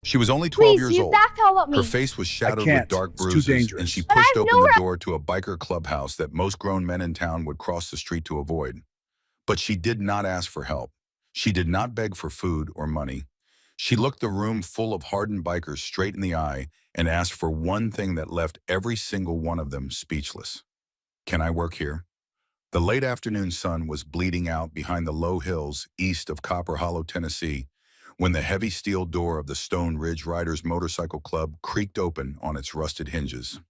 She was only 12 Please, years you old. backpedal Her me. face was I shadowed can't. with dark It's too bruises, dangerous. and she But I pushed have open the nowhere. door to a biker clubhouse that most grown men in town would cross the street to avoid. But she did not ask for help. She did not beg for food or money. She looked the room full of hardened bikers straight in the eye and asked for one thing that left every single one of them speechless. "Can I work here?" The late afternoon sun was bleeding out behind the low hills east of Copper Hollow, Tennessee, when the heavy steel door of the Stone Ridge Riders Motorcycle Club creaked open on its rusted hinges.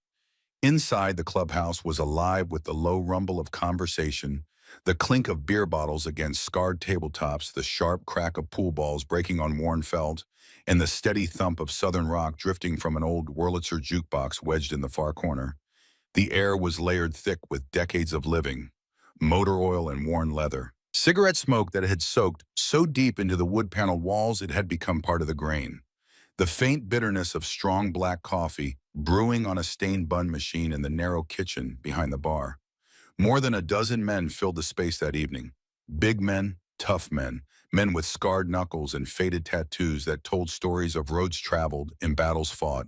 Inside, the clubhouse was alive with the low rumble of conversation, the clink of beer bottles against scarred tabletops, the sharp crack of pool balls breaking on worn felt, and the steady thump of southern rock drifting from an old Wurlitzer jukebox wedged in the far corner. The air was layered thick with decades of living, motor oil and worn leather. Cigarette smoke that had soaked so deep into the wood-paneled walls it had become part of the grain. The faint bitterness of strong black coffee brewing on a stained bun machine in the narrow kitchen behind the bar. More than a dozen men filled the space that evening. Big men, tough men, men with scarred knuckles and faded tattoos that told stories of roads traveled and battles fought.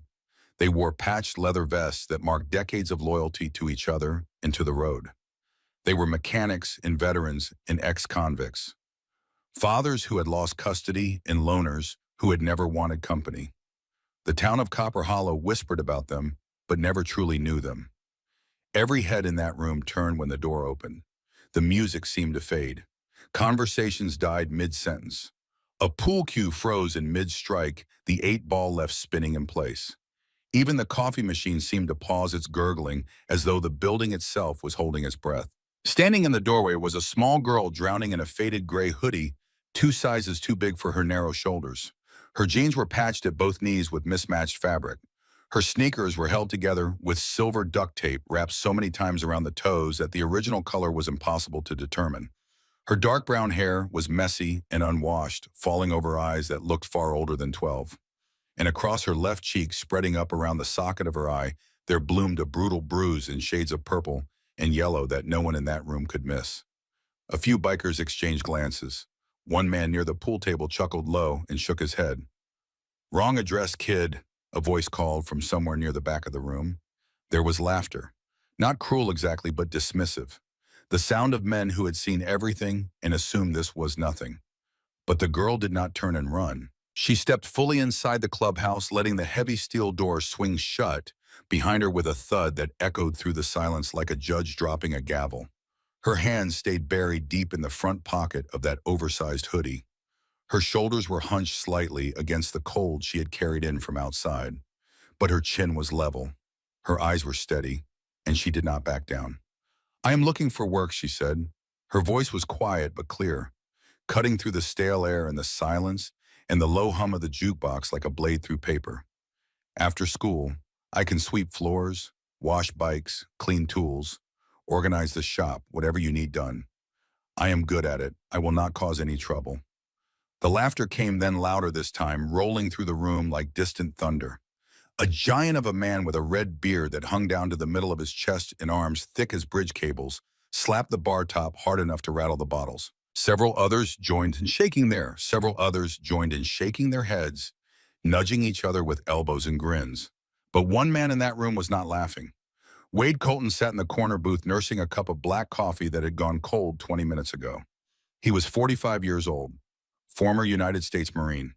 They wore patched leather vests that marked decades of loyalty to each other and to the road. They were mechanics and veterans and ex-convicts. Fathers who had lost custody and loners who had never wanted company. The town of Copper Hollow whispered about them, but never truly knew them. Every head in that room turned when the door opened. The music seemed to fade. Conversations died mid-sentence. A pool cue froze in mid-strike, the 8-ball left spinning in place. Even the coffee machine seemed to pause its gurgling as though the building itself was holding its breath. Standing in the doorway was a small girl drowning in a faded gray hoodie, 2 sizes too big for her narrow shoulders. Her jeans were patched at both knees with mismatched fabric. Her sneakers were held together with silver duct tape wrapped so many times around the toes that the original color was impossible to determine. Her dark brown hair was messy and unwashed, falling over eyes that looked far older than 12. And across her left cheek, spreading up around the socket of her eye, there bloomed a brutal bruise in shades of purple and yellow that no one in that room could miss. A few bikers exchanged glances. One man near the pool table chuckled low and shook his head. "Wrong address, kid," a voice called from somewhere near the back of the room. There was laughter. Not cruel exactly, but dismissive. The sound of men who had seen everything and assumed this was nothing. But the girl did not turn and run. She stepped fully inside the clubhouse, letting the heavy steel door swing shut behind her with a thud that echoed through the silence like a judge dropping a gavel. Her hands stayed buried deep in the front pocket of that oversized hoodie. Her shoulders were hunched slightly against the cold she had carried in from outside. But her chin was level. Her eyes were steady, and she did not back down. "I am looking for work," she said. Her voice was quiet but clear, cutting through the stale air and the silence and the low hum of the jukebox like a blade through paper. "After school, I can sweep floors, wash bikes, clean tools, organize the shop, whatever you need done. I am good at it. I will not cause any trouble." The laughter came then louder this time, rolling through the room like distant thunder. A giant of a man with a red beard that hung down to the middle of his chest and arms thick as bridge cables slapped the bar top hard enough to rattle the bottles. Several others joined in shaking their heads, nudging each other with elbows and grins. But one man in that room was not laughing. Wade Colton sat in the corner booth nursing a cup of black coffee that had gone cold 20 minutes ago. He was 45 years old, former United States Marine.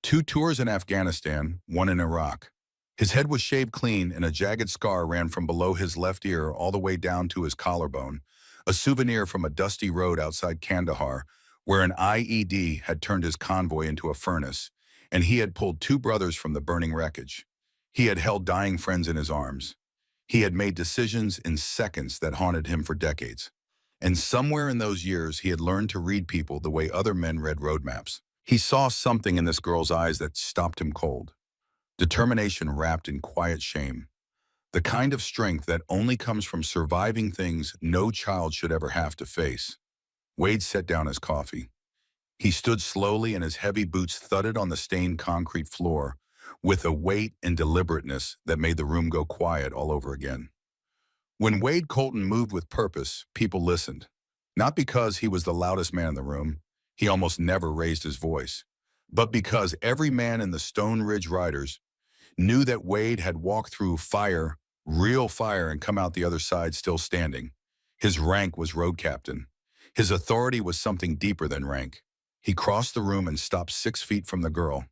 2 tours in Afghanistan, 1 in Iraq. His head was shaved clean and a jagged scar ran from below his left ear all the way down to his collarbone, a souvenir from a dusty road outside Kandahar where an IED had turned his convoy into a furnace, and he had pulled 2 brothers from the burning wreckage. He had held dying friends in his arms. He had made decisions in seconds that haunted him for decades. And somewhere in those years, he had learned to read people the way other men read roadmaps. He saw something in this girl's eyes that stopped him cold. Determination wrapped in quiet shame. The kind of strength that only comes from surviving things no child should ever have to face. Wade set down his coffee. He stood slowly and his heavy boots thudded on the stained concrete floor with a weight and deliberateness that made the room go quiet all over again. When Wade Colton moved with purpose, people listened. Not because he was the loudest man in the room. He almost never raised his voice. but because every man in the Stone Ridge Riders knew that Wade had walked through fire, real fire, and come out the other side still standing. His rank was road captain. His authority was something deeper than rank. He crossed the room and stopped 6 feet from the girl,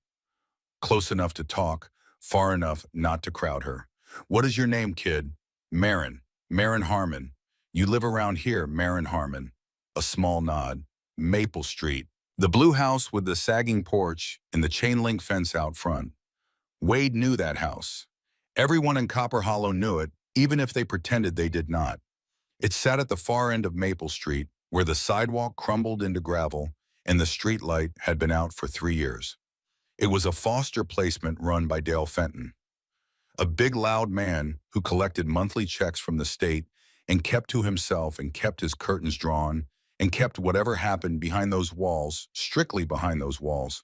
close enough to talk, far enough not to crowd her. "What is your name, kid?" "Marin. Marin Harmon." "You live around here, Marin Harmon." A small nod. "Maple Street." The blue house with the sagging porch and the chain-link fence out front. Wade knew that house. Everyone in Copper Hollow knew it, even if they pretended they did not. It sat at the far end of Maple Street, where the sidewalk crumbled into gravel and the street light had been out for 3 years. It was a foster placement run by Dale Fenton, a big loud man who collected monthly checks from the state and kept to himself and kept his curtains drawn and kept whatever happened behind those walls, strictly behind those walls.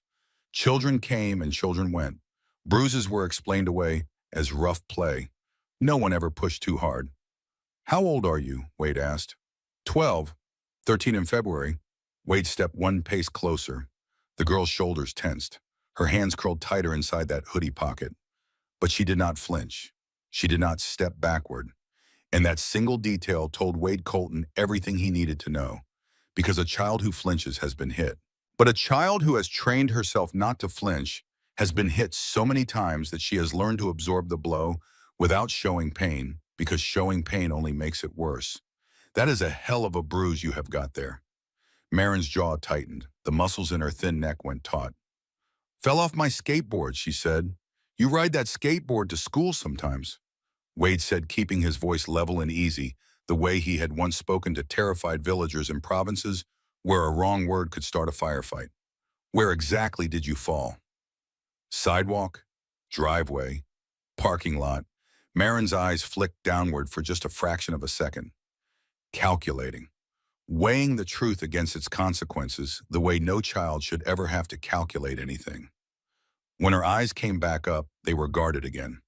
Children came and children went. Bruises were explained away as rough play. No one ever pushed too hard. "How old are you?" Wade asked. 12. 13 in February. Wade stepped one pace closer. The girl's shoulders tensed. Her hands curled tighter inside that hoodie pocket. But she did not flinch. She did not step backward. And that single detail told Wade Colton everything he needed to know. Because a child who flinches has been hit. But a child who has trained herself not to flinch has been hit so many times that she has learned to absorb the blow without showing pain, because showing pain only makes it worse. That is a hell of a bruise you have got there. Marin's jaw tightened. The muscles in her thin neck went taut. "Fell off my skateboard," she said. "You ride that skateboard to school sometimes." Wade said, keeping his voice level and easy, the way he had once spoken to terrified villagers in provinces where a wrong word could start a firefight. "Where exactly did you fall?" Sidewalk, driveway, parking lot. Marin's eyes flicked downward for just a fraction of a second. Calculating. Weighing the truth against its consequences, the way no child should ever have to calculate anything. When her eyes came back up, they were guarded again.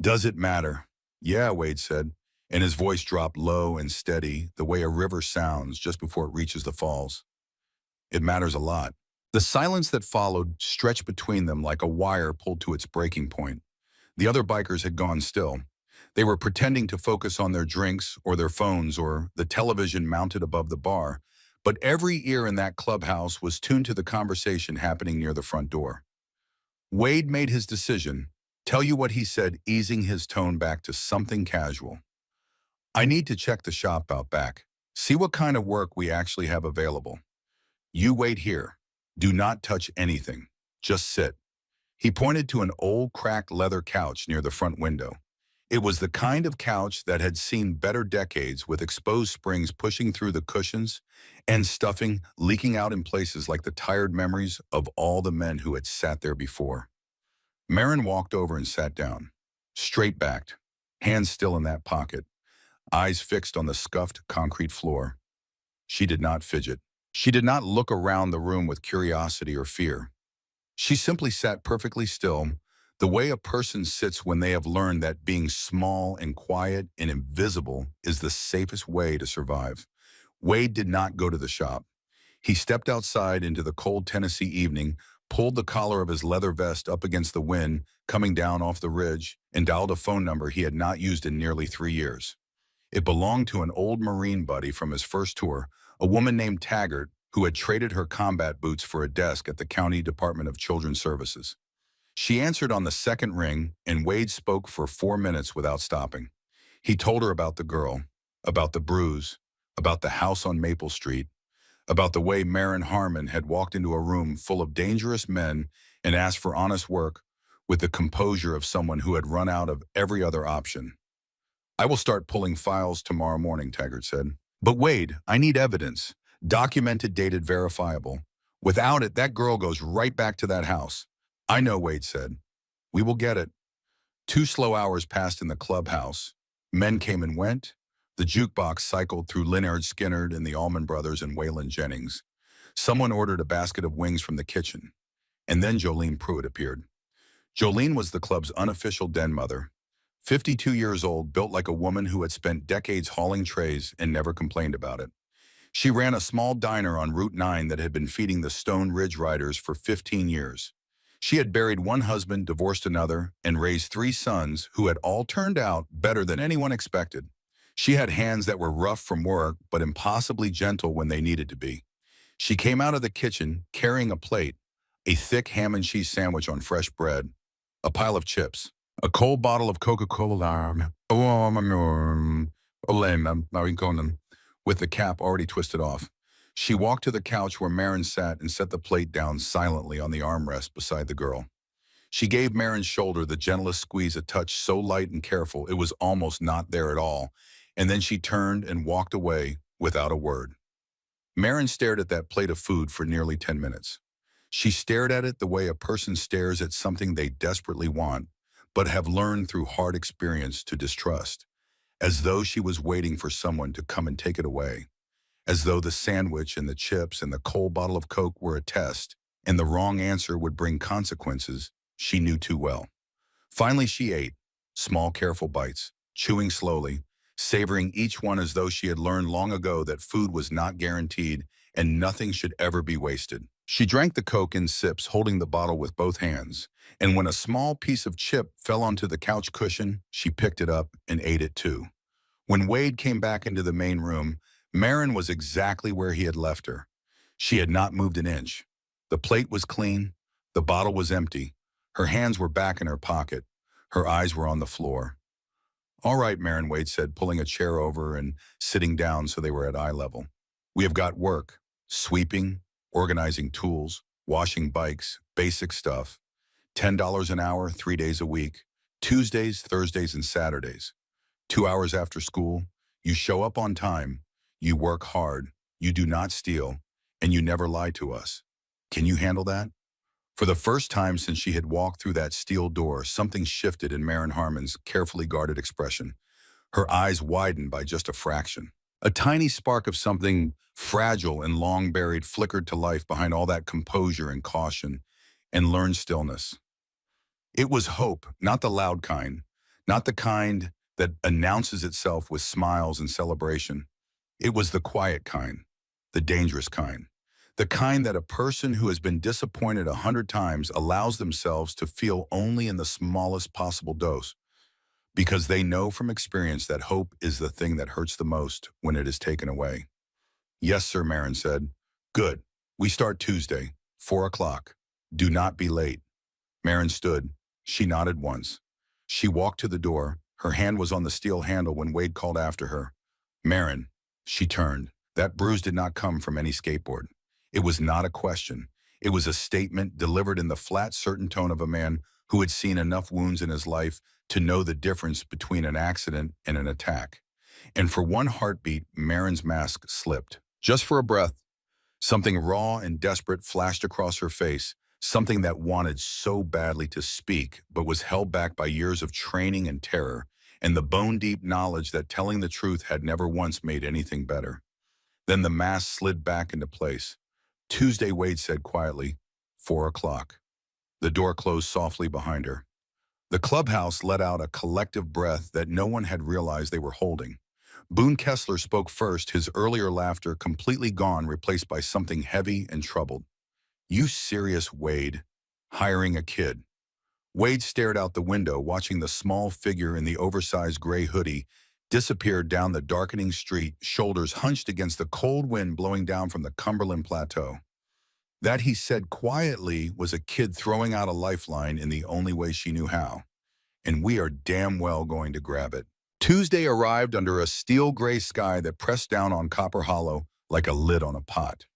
"Does it matter?" "Yeah," Wade said, and his voice dropped low and steady, the way a river sounds just before it reaches the falls. "It matters a lot." The silence that followed stretched between them like a wire pulled to its breaking point. The other bikers had gone still. They were pretending to focus on their drinks or their phones or the television mounted above the bar, but every ear in that clubhouse was tuned to the conversation happening near the front door. Wade made his decision. Tell you what he said, easing his tone back to something casual. "I need to check the shop out back. See what kind of work we actually have available. You wait here. Do not touch anything. Just sit." He pointed to an old cracked leather couch near the front window. It was the kind of couch that had seen better decades, with exposed springs pushing through the cushions and stuffing leaking out in places like the tired memories of all the men who had sat there before. Marin walked over and sat down, straight-backed, hands still in that pocket, eyes fixed on the scuffed concrete floor. She did not fidget. She did not look around the room with curiosity or fear. She simply sat perfectly still, the way a person sits when they have learned that being small and quiet and invisible is the safest way to survive. Wade did not go to the shop. He stepped outside into the cold Tennessee evening, pulled the collar of his leather vest up against the wind coming down off the ridge, and dialed a phone number he had not used in nearly 3 years. It belonged to an old Marine buddy from his first tour, a woman named Taggart, who had traded her combat boots for a desk at the County Department of Children's Services. She answered on the second ring, and Wade spoke for 4 minutes without stopping. He told her about the girl, about the bruise, about the house on Maple Street, about the way Marin Harmon had walked into a room full of dangerous men and asked for honest work with the composure of someone who had run out of every other option. "I will start pulling files tomorrow morning," Taggart said. "But Wade, I need evidence. Documented, dated, verifiable. Without it, that girl goes right back to that house." "I know," Wade said. "We will get it." 2 slow hours passed in the clubhouse. Men came and went. The jukebox cycled through Lynyrd Skynyrd and the Allman Brothers and Waylon Jennings. Someone ordered a basket of wings from the kitchen. And then Jolene Pruitt appeared. Jolene was the club's unofficial den mother. 52 years old, built like a woman who had spent decades hauling trays and never complained about it. She ran a small diner on Route 9 that had been feeding the Stone Ridge Riders for 15 years. She had buried one husband, divorced another, and raised three sons who had all turned out better than anyone expected. She had hands that were rough from work, but impossibly gentle when they needed to be. She came out of the kitchen carrying a plate, a thick ham and cheese sandwich on fresh bread, a pile of chips, a cold bottle of Coca-Cola, with the cap already twisted off. She walked to the couch where Marin sat and set the plate down silently on the armrest beside the girl. She gave Marin's shoulder the gentlest squeeze, a touch so light and careful it was almost not there at all, and then she turned and walked away without a word. Marin stared at that plate of food for nearly 10 minutes. She stared at it the way a person stares at something they desperately want, but have learned through hard experience to distrust, as though she was waiting for someone to come and take it away, as though the sandwich and the chips and the cold bottle of Coke were a test, and the wrong answer would bring consequences she knew too well. Finally, she ate, small, careful bites, chewing slowly, savoring each one as though she had learned long ago that food was not guaranteed and nothing should ever be wasted. She drank the Coke in sips, holding the bottle with both hands, and when a small piece of chip fell onto the couch cushion, she picked it up and ate it too. When Wade came back into the main room, Marin was exactly where he had left her. She had not moved an inch. The plate was clean, the bottle was empty, her hands were back in her pocket, her eyes were on the floor. "All right," Marin, Wade said, pulling a chair over and sitting down so they were at eye level. "We have got work, sweeping, organizing tools, washing bikes, basic stuff. $10 an hour, 3 days a week, Tuesdays, Thursdays, and Saturdays. 2 hours after school, you show up on time, you work hard, you do not steal, and you never lie to us. Can you handle that?" For the first time since she had walked through that steel door, something shifted in Marin Harmon's carefully guarded expression. Her eyes widened by just a fraction. A tiny spark of something fragile and long buried flickered to life behind all that composure and caution and learned stillness. It was hope, not the loud kind, not the kind that announces itself with smiles and celebration. It was the quiet kind, the dangerous kind, the kind that a person who has been disappointed 100 times allows themselves to feel only in the smallest possible dose, because they know from experience that hope is the thing that hurts the most when it is taken away. "Yes, sir," Marin said. "Good. We start Tuesday, 4 o'clock. Do not be late." Marin stood. She nodded once. She walked to the door. Her hand was on the steel handle when Wade called after her. "Marin." She turned. That bruise did not come from any skateboard. It was not a question. It was a statement delivered in the flat, certain tone of a man who had seen enough wounds in his life to know the difference between an accident and an attack. And for one heartbeat, Marin's mask slipped. Just for a breath, something raw and desperate flashed across her face, something that wanted so badly to speak, but was held back by years of training and terror, and the bone-deep knowledge that telling the truth had never once made anything better. Then the mask slid back into place. "Tuesday," Wade said quietly. 4 o'clock. The door closed softly behind her. The clubhouse let out a collective breath that no one had realized they were holding. Boone Kessler spoke first, his earlier laughter completely gone, replaced by something heavy and troubled. "You serious, Wade? Hiring a kid?" Wade stared out the window, watching the small figure in the oversized gray hoodie disappear down the darkening street, shoulders hunched against the cold wind blowing down from the Cumberland Plateau. That, he said quietly, was a kid throwing out a lifeline in the only way she knew how. And we are damn well going to grab it. Tuesday arrived under a steel gray sky that pressed down on Copper Hollow like a lid on a pot.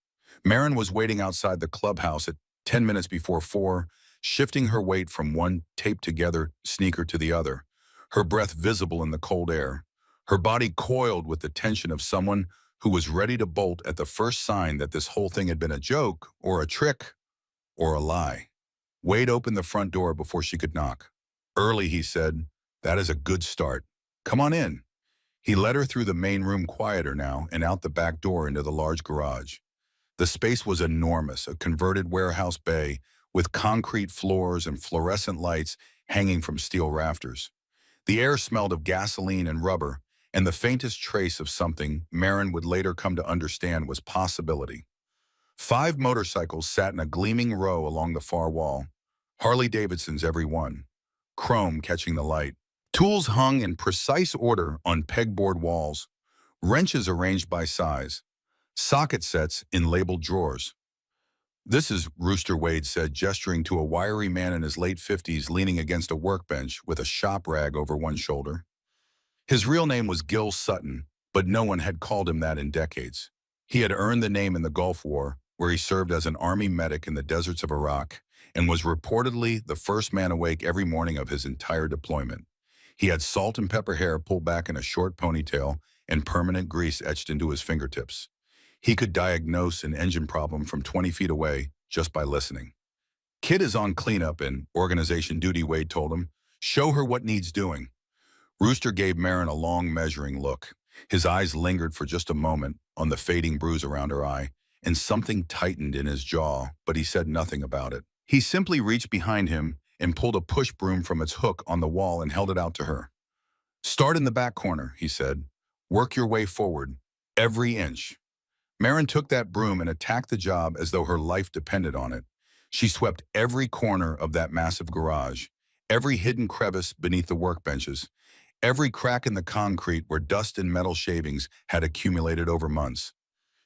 Marin was waiting outside the clubhouse at 10 minutes before 4, shifting her weight from one taped-together sneaker to the other, her breath visible in the cold air, her body coiled with the tension of someone who was ready to bolt at the first sign that this whole thing had been a joke or a trick or a lie. Wade opened the front door before she could knock. "Early," he said. "That is a good start. Come on in." He led her through the main room, quieter now, and out the back door into the large garage. The space was enormous, a converted warehouse bay with concrete floors and fluorescent lights hanging from steel rafters. The air smelled of gasoline and rubber, and the faintest trace of something Marin would later come to understand was possibility. 5 motorcycles sat in a gleaming row along the far wall, Harley-Davidsons every one, chrome catching the light. Tools hung in precise order on pegboard walls, wrenches arranged by size, socket sets in labeled drawers. "This is," Rooster Wade said, gesturing to a wiry man in his late 50s leaning against a workbench with a shop rag over one shoulder. His real name was Gil Sutton, but no one had called him that in decades. He had earned the name in the Gulf War, where he served as an army medic in the deserts of Iraq, and was reportedly the first man awake every morning of his entire deployment. He had salt and pepper hair pulled back in a short ponytail and permanent grease etched into his fingertips. He could diagnose an engine problem from 20 feet away just by listening. "Kid is on cleanup and organization duty," Wade told him. "Show her what needs doing." Rooster gave Marin a long, measuring look. His eyes lingered for just a moment on the fading bruise around her eye, and something tightened in his jaw, but he said nothing about it. He simply reached behind him and pulled a push broom from its hook on the wall and held it out to her. "Start in the back corner," he said. "Work your way forward, every inch." Marin took that broom and attacked the job as though her life depended on it. She swept every corner of that massive garage, every hidden crevice beneath the workbenches, every crack in the concrete where dust and metal shavings had accumulated over months.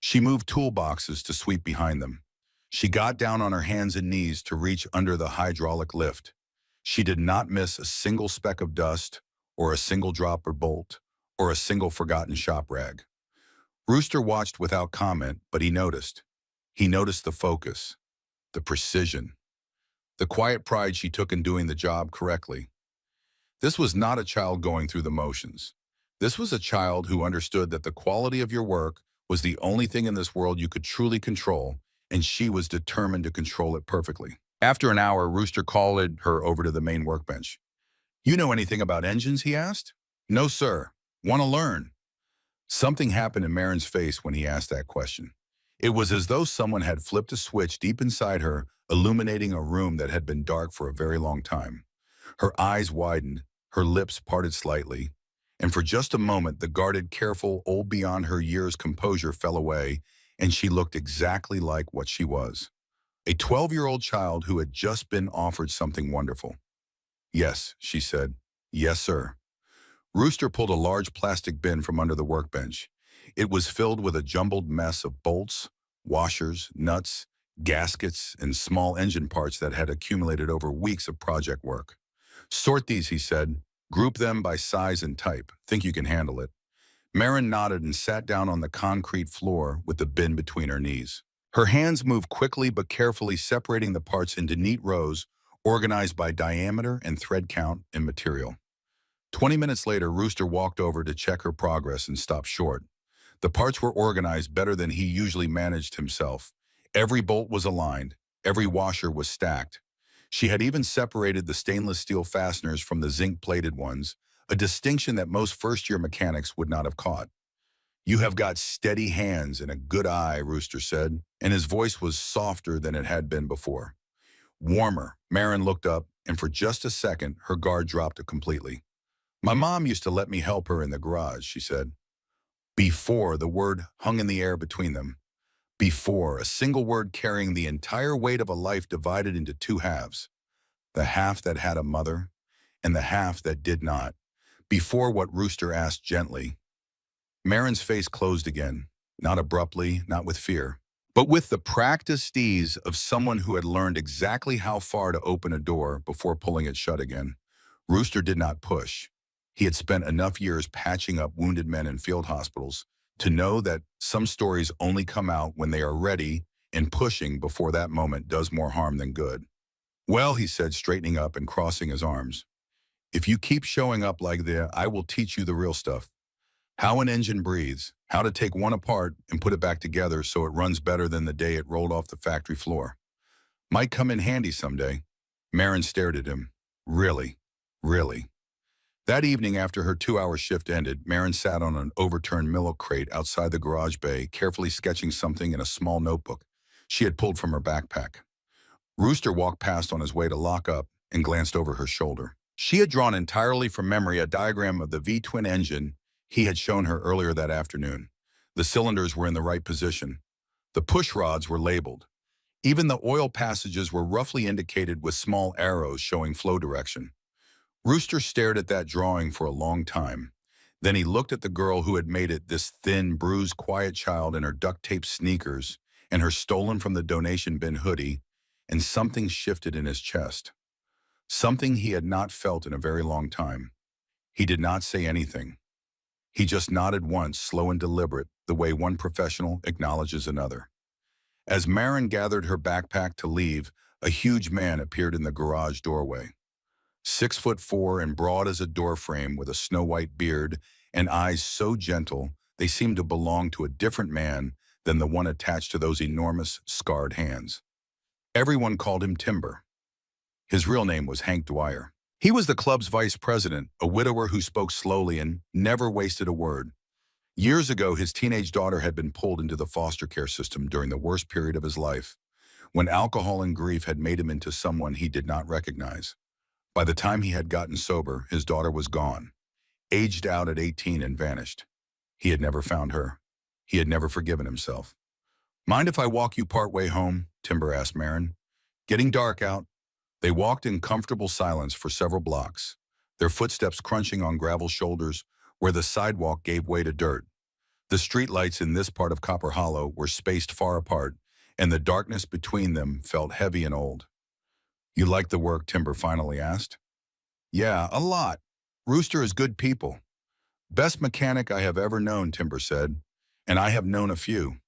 She moved toolboxes to sweep behind them. She got down on her hands and knees to reach under the hydraulic lift. She did not miss a single speck of dust, or a single drop or bolt, or a single forgotten shop rag. Rooster watched without comment, but he noticed. He noticed the focus, the precision, the quiet pride she took in doing the job correctly. This was not a child going through the motions. This was a child who understood that the quality of your work was the only thing in this world you could truly control, and she was determined to control it perfectly. After an hour, Rooster called her over to the main workbench. "You know anything about engines?" he asked. "No, sir. Want to learn?" Something happened in Marin's face when he asked that question. It was as though someone had flipped a switch deep inside her, illuminating a room that had been dark for a very long time. Her eyes widened, her lips parted slightly, and for just a moment the guarded, careful, old beyond her years composure fell away, and she looked exactly like what she was. A 12-year-old child who had just been offered something wonderful. "Yes," she said. "Yes, sir." Rooster pulled a large plastic bin from under the workbench. It was filled with a jumbled mess of bolts, washers, nuts, gaskets, and small engine parts that had accumulated over weeks of project work. "Sort these," he said. "Group them by size and type. Think you can handle it?" Marin nodded and sat down on the concrete floor with the bin between her knees. Her hands moved quickly but carefully, separating the parts into neat rows, organized by diameter and thread count and material. 20 minutes later, Rooster walked over to check her progress and stopped short. The parts were organized better than he usually managed himself. Every bolt was aligned. Every washer was stacked. She had even separated the stainless steel fasteners from the zinc-plated ones, a distinction that most first-year mechanics would not have caught. "You have got steady hands and a good eye," Rooster said, and his voice was softer than it had been before. Warmer. Marin looked up, and for just a second, her guard dropped completely. "My mom used to let me help her in the garage," she said. "Before," the word hung in the air between them. Before, a single word carrying the entire weight of a life divided into two halves. The half that had a mother, and the half that did not. Before what Rooster asked gently. Marin's face closed again, not abruptly, not with fear, but with the practiced ease of someone who had learned exactly how far to open a door before pulling it shut again. Rooster did not push. He had spent enough years patching up wounded men in field hospitals to know that some stories only come out when they are ready, and pushing before that moment does more harm than good. "Well," he said, straightening up and crossing his arms, "if you keep showing up like that, I will teach you the real stuff. How an engine breathes, how to take one apart and put it back together so it runs better than the day it rolled off the factory floor. Might come in handy someday." Marin stared at him. "Really? Really?" That evening, after her 2-hour shift ended, Marin sat on an overturned milk crate outside the garage bay, carefully sketching something in a small notebook she had pulled from her backpack. Rooster walked past on his way to lock up and glanced over her shoulder. She had drawn entirely from memory a diagram of the V-twin engine he had shown her earlier that afternoon. The cylinders were in the right position. The push rods were labeled. Even the oil passages were roughly indicated with small arrows showing flow direction. Rooster stared at that drawing for a long time. Then he looked at the girl who had made it, this thin, bruised, quiet child in her duct-tape sneakers and her stolen from the donation bin hoodie, and something shifted in his chest. Something he had not felt in a very long time. He did not say anything. He just nodded once, slow and deliberate, the way one professional acknowledges another. As Marin gathered her backpack to leave, a huge man appeared in the garage doorway. 6'4" and broad as a doorframe, with a snow-white beard and eyes so gentle they seemed to belong to a different man than the one attached to those enormous, scarred hands. Everyone called him Timber. His real name was Hank Dwyer. He was the club's vice president, a widower who spoke slowly and never wasted a word. Years ago, his teenage daughter had been pulled into the foster care system during the worst period of his life, when alcohol and grief had made him into someone he did not recognize. By the time he had gotten sober, his daughter was gone, aged out at 18 and vanished. He had never found her. He had never forgiven himself. "Mind if I walk you part way home?" Timber asked Marin. "Getting dark out." They walked in comfortable silence for several blocks, their footsteps crunching on gravel shoulders where the sidewalk gave way to dirt. The streetlights in this part of Copper Hollow were spaced far apart, and the darkness between them felt heavy and old. "You like the work?" Timber finally asked. "Yeah, a lot. Rooster is good people. Best mechanic I have ever known," Timber said, "and I have known a few."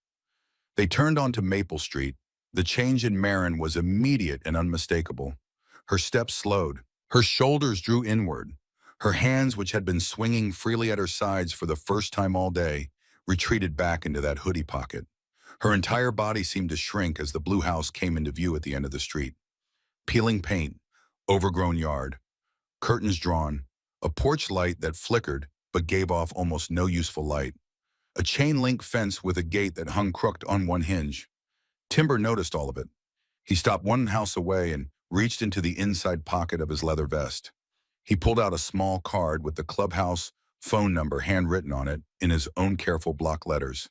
They turned onto Maple Street. The change in Marin was immediate and unmistakable. Her steps slowed. Her shoulders drew inward. Her hands, which had been swinging freely at her sides for the first time all day, retreated back into that hoodie pocket. Her entire body seemed to shrink as the blue house came into view at the end of the street. Peeling paint, overgrown yard, curtains drawn, a porch light that flickered but gave off almost no useful light, a chain-link fence with a gate that hung crooked on one hinge. Timber noticed all of it. He stopped one house away and reached into the inside pocket of his leather vest. He pulled out a small card with the clubhouse phone number handwritten on it in his own careful block letters.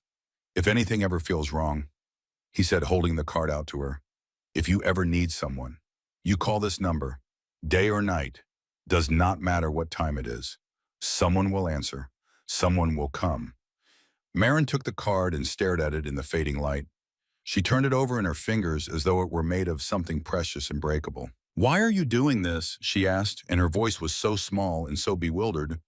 "If anything ever feels wrong," he said, holding the card out to her, "if you ever need someone, you call this number, day or night, does not matter what time it is. Someone will answer. Someone will come." Marin took the card and stared at it in the fading light. She turned it over in her fingers as though it were made of something precious and breakable. "Why are you doing this?" she asked, and her voice was so small and so bewildered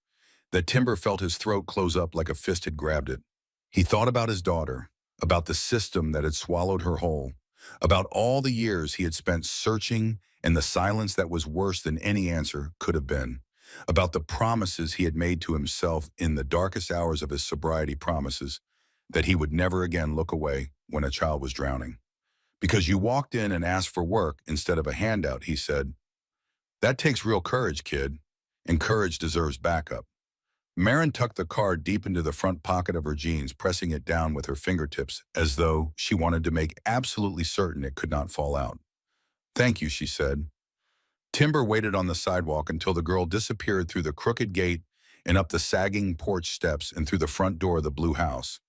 that Timber felt his throat close up like a fist had grabbed it. He thought about his daughter, about the system that had swallowed her whole, about all the years he had spent searching and the silence that was worse than any answer could have been, about the promises he had made to himself in the darkest hours of his sobriety, promises that he would never again look away when a child was drowning. "Because you walked in and asked for work instead of a handout," he said. "That takes real courage, kid, and courage deserves backup." Marin tucked the card deep into the front pocket of her jeans, pressing it down with her fingertips as though she wanted to make absolutely certain it could not fall out. "Thank you," she said. Timber waited on the sidewalk until the girl disappeared through the crooked gate and up the sagging porch steps and through the front door of the blue house.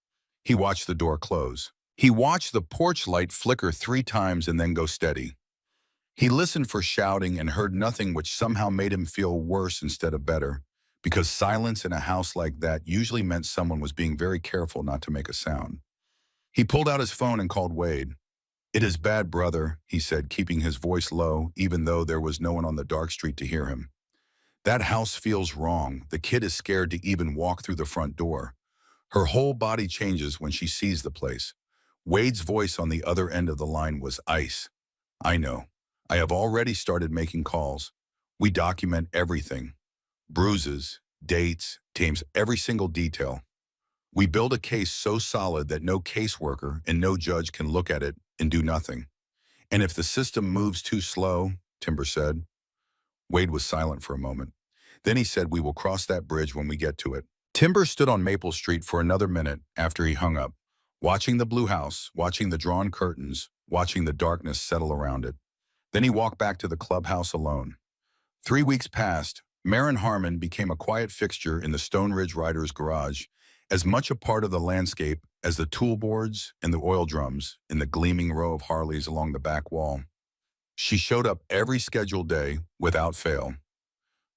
He watched the door close. He watched the porch light flicker 3 times and then go steady. He listened for shouting and heard nothing, which somehow made him feel worse instead of better, because silence in a house like that usually meant someone was being very careful not to make a sound. He pulled out his phone and called Wade. "It is bad, brother," he said, keeping his voice low, even though there was no one on the dark street to hear him. "That house feels wrong. The kid is scared to even walk through the front door. Her whole body changes when she sees the place." Wade's voice on the other end of the line was ice. "I know. I have already started making calls. We document everything. Bruises, dates, names, every single detail. We build a case so solid that no caseworker and no judge can look at it and do nothing. And if the system moves too slow," Timber said. Wade was silent for a moment. Then he said, "We will cross that bridge when we get to it." Timber stood on Maple Street for another minute after he hung up, watching the blue house, watching the drawn curtains, watching the darkness settle around it. Then he walked back to the clubhouse alone. 3 weeks passed, Marin Harmon became a quiet fixture in the Stone Ridge Riders' garage, as much a part of the landscape as the toolboards and the oil drums in the gleaming row of Harleys along the back wall. She showed up every scheduled day without fail.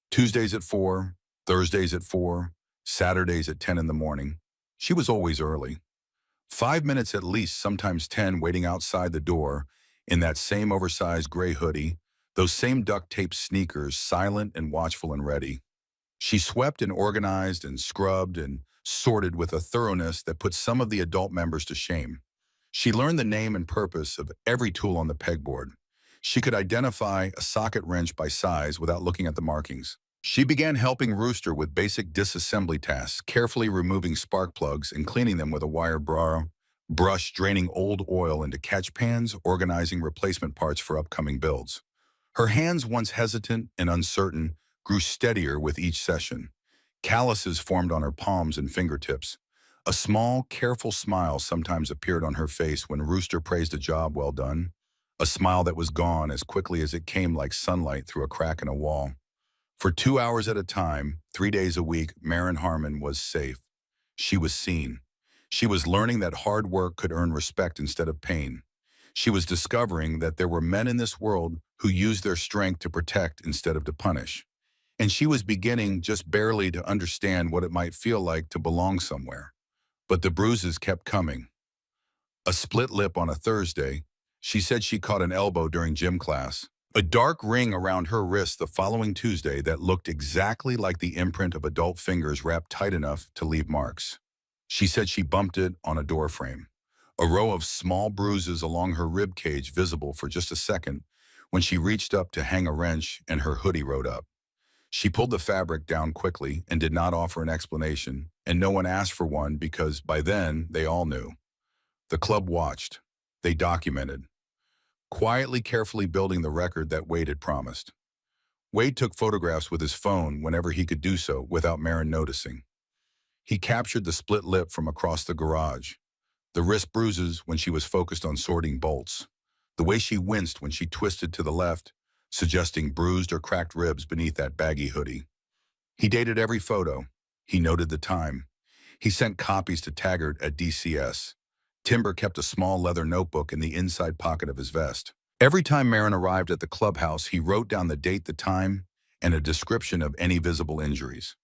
Tuesdays at 4, Thursdays at 4, Saturdays at 10 in the morning. She was always early. 5 minutes at least, sometimes 10, waiting outside the door in that same oversized gray hoodie, those same duct tape sneakers, silent and watchful and ready. She swept and organized and scrubbed and sorted with a thoroughness that put some of the adult members to shame. She learned the name and purpose of every tool on the pegboard. She could identify a socket wrench by size without looking at the markings. She began helping Rooster with basic disassembly tasks, carefully removing spark plugs and cleaning them with a wire brush, draining old oil into catch pans, organizing replacement parts for upcoming builds. Her hands, once hesitant and uncertain, grew steadier with each session. Calluses formed on her palms and fingertips. A small, careful smile sometimes appeared on her face when Rooster praised a job well done, a smile that was gone as quickly as it came, like sunlight through a crack in a wall. For 2 hours at a time, 3 days a week, Marin Harmon was safe. She was seen. She was learning that hard work could earn respect instead of pain. She was discovering that there were men in this world who used their strength to protect instead of to punish. And she was beginning just barely to understand what it might feel like to belong somewhere. But the bruises kept coming. A split lip on a Thursday. She said she caught an elbow during gym class. A dark ring around her wrist the following Tuesday that looked exactly like the imprint of adult fingers wrapped tight enough to leave marks. She said she bumped it on a door frame. A row of small bruises along her rib cage visible for just a second when she reached up to hang a wrench and her hoodie rode up. She pulled the fabric down quickly and did not offer an explanation, and no one asked for one because by then they all knew. The club watched. They documented, quietly, carefully building the record that Wade had promised. Wade took photographs with his phone whenever he could do so without Marin noticing. He captured the split lip from across the garage, the wrist bruises when she was focused on sorting bolts, the way she winced when she twisted to the left, suggesting bruised or cracked ribs beneath that baggy hoodie. He dated every photo. He noted the time. He sent copies to Taggart at DCS. Timber kept a small leather notebook in the inside pocket of his vest. Every time Marin arrived at the clubhouse, he wrote down the date, the time, and a description of any visible injuries.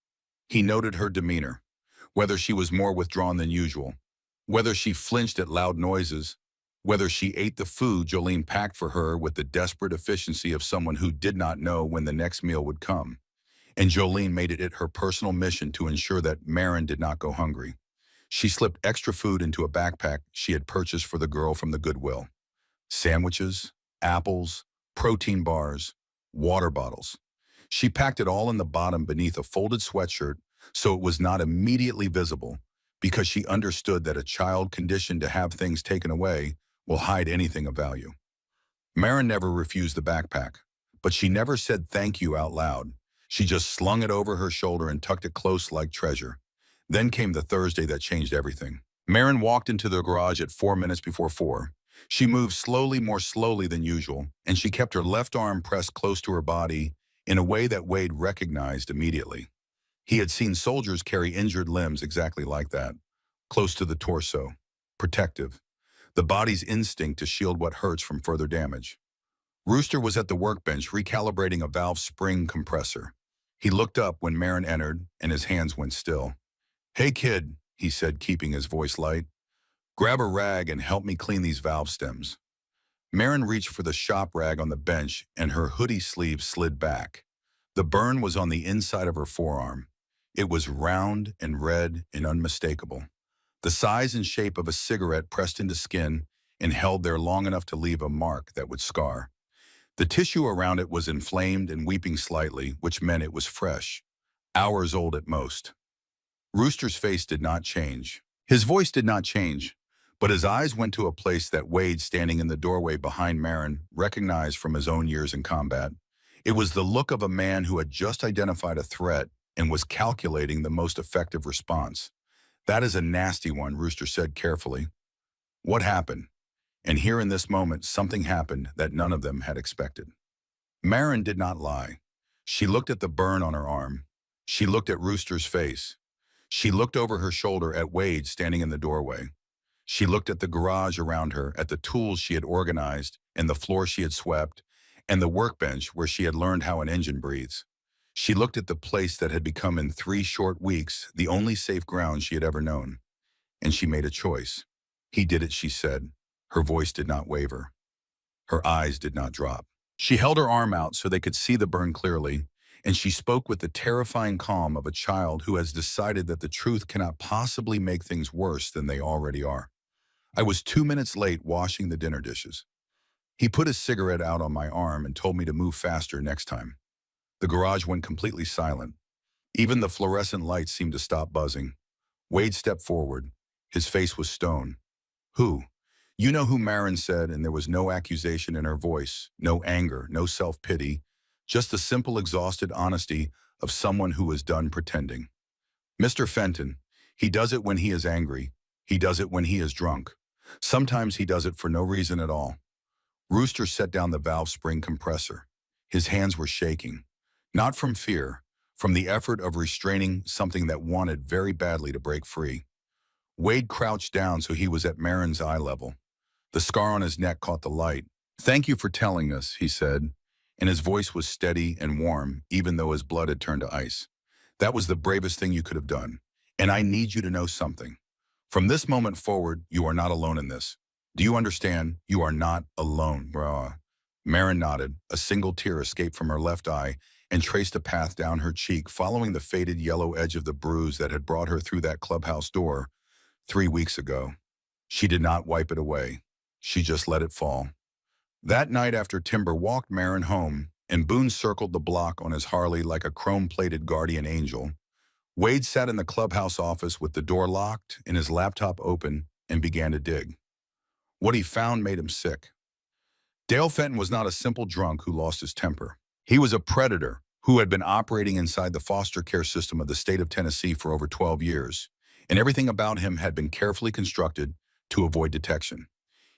He noted her demeanor, whether she was more withdrawn than usual, whether she flinched at loud noises, whether she ate the food Jolene packed for her with the desperate efficiency of someone who did not know when the next meal would come. And Jolene made it her personal mission to ensure that Marin did not go hungry. She slipped extra food into a backpack she had purchased for the girl from the Goodwill. Sandwiches, apples, protein bars, water bottles. She packed it all in the bottom beneath a folded sweatshirt so it was not immediately visible, because she understood that a child conditioned to have things taken away will hide anything of value. Marin never refused the backpack, but she never said thank you out loud. She just slung it over her shoulder and tucked it close like treasure. Then came the Thursday that changed everything. Marin walked into the garage at 4 minutes before 4. She moved slowly, more slowly than usual, and she kept her left arm pressed close to her body in a way that Wade recognized immediately. He had seen soldiers carry injured limbs exactly like that, close to the torso, protective, the body's instinct to shield what hurts from further damage. Rooster was at the workbench recalibrating a valve spring compressor. He looked up when Marin entered, and his hands went still. "Hey, kid," he said, keeping his voice light. "Grab a rag and help me clean these valve stems." Marin reached for the shop rag on the bench, and her hoodie sleeve slid back. The burn was on the inside of her forearm. It was round and red and unmistakable, the size and shape of a cigarette pressed into skin and held there long enough to leave a mark that would scar. The tissue around it was inflamed and weeping slightly, which meant it was fresh, hours old at most. Rooster's face did not change. His voice did not change, but his eyes went to a place that Wade, standing in the doorway behind Marin, recognized from his own years in combat. It was the look of a man who had just identified a threat and was calculating the most effective response. "That is a nasty one," Rooster said carefully. "What happened?" And here in this moment, something happened that none of them had expected. Marin did not lie. She looked at the burn on her arm. She looked at Rooster's face. She looked over her shoulder at Wade standing in the doorway. She looked at the garage around her, at the tools she had organized, and the floor she had swept, and the workbench where she had learned how an engine breathes. She looked at the place that had become in 3 short weeks the only safe ground she had ever known. And she made a choice. He did it, she said. Her voice did not waver. Her eyes did not drop. She held her arm out so they could see the burn clearly, and she spoke with the terrifying calm of a child who has decided that the truth cannot possibly make things worse than they already are. I was 2 minutes late washing the dinner dishes. He put his cigarette out on my arm and told me to move faster next time. The garage went completely silent. Even the fluorescent lights seemed to stop buzzing. Wade stepped forward. His face was stone. Who? You know who, Marin said, and there was no accusation in her voice, no anger, no self-pity, just the simple, exhausted honesty of someone who is done pretending. Mr. Fenton, he does it when he is angry. He does it when he is drunk. Sometimes he does it for no reason at all. Rooster set down the valve spring compressor. His hands were shaking. Not from fear, from the effort of restraining something that wanted very badly to break free. Wade crouched down so he was at Marin's eye level. The scar on his neck caught the light. "Thank you for telling us," he said, and his voice was steady and warm, even though his blood had turned to ice. "That was the bravest thing you could have done, and I need you to know something. From this moment forward, you are not alone in this. Do you understand? You are not alone." Marin nodded. A single tear escaped from her left eye and traced a path down her cheek, following the faded yellow edge of the bruise that had brought her through that clubhouse door 3 weeks ago. She did not wipe it away. She just let it fall. That night after Timber walked Marin home, and Boone circled the block on his Harley like a chrome-plated guardian angel, Wade sat in the clubhouse office with the door locked and his laptop open and began to dig. What he found made him sick. Dale Fenton was not a simple drunk who lost his temper. He was a predator who had been operating inside the foster care system of the state of Tennessee for over 12 years, and everything about him had been carefully constructed to avoid detection.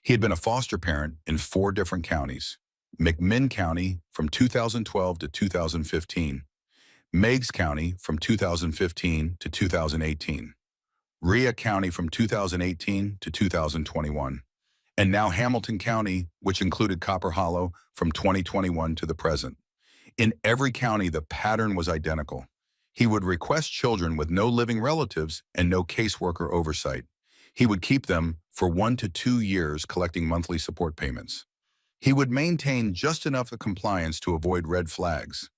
He had been a foster parent in 4 different counties: McMinn County from 2012 to 2015, Meigs County from 2015 to 2018, Rhea County from 2018 to 2021, and now Hamilton County, which included Copper Hollow, from 2021 to the present. In every county, the pattern was identical. He would request children with no living relatives and no caseworker oversight. He would keep them for 1 to 2 years, collecting monthly support payments. He would maintain just enough of compliance to avoid red flags.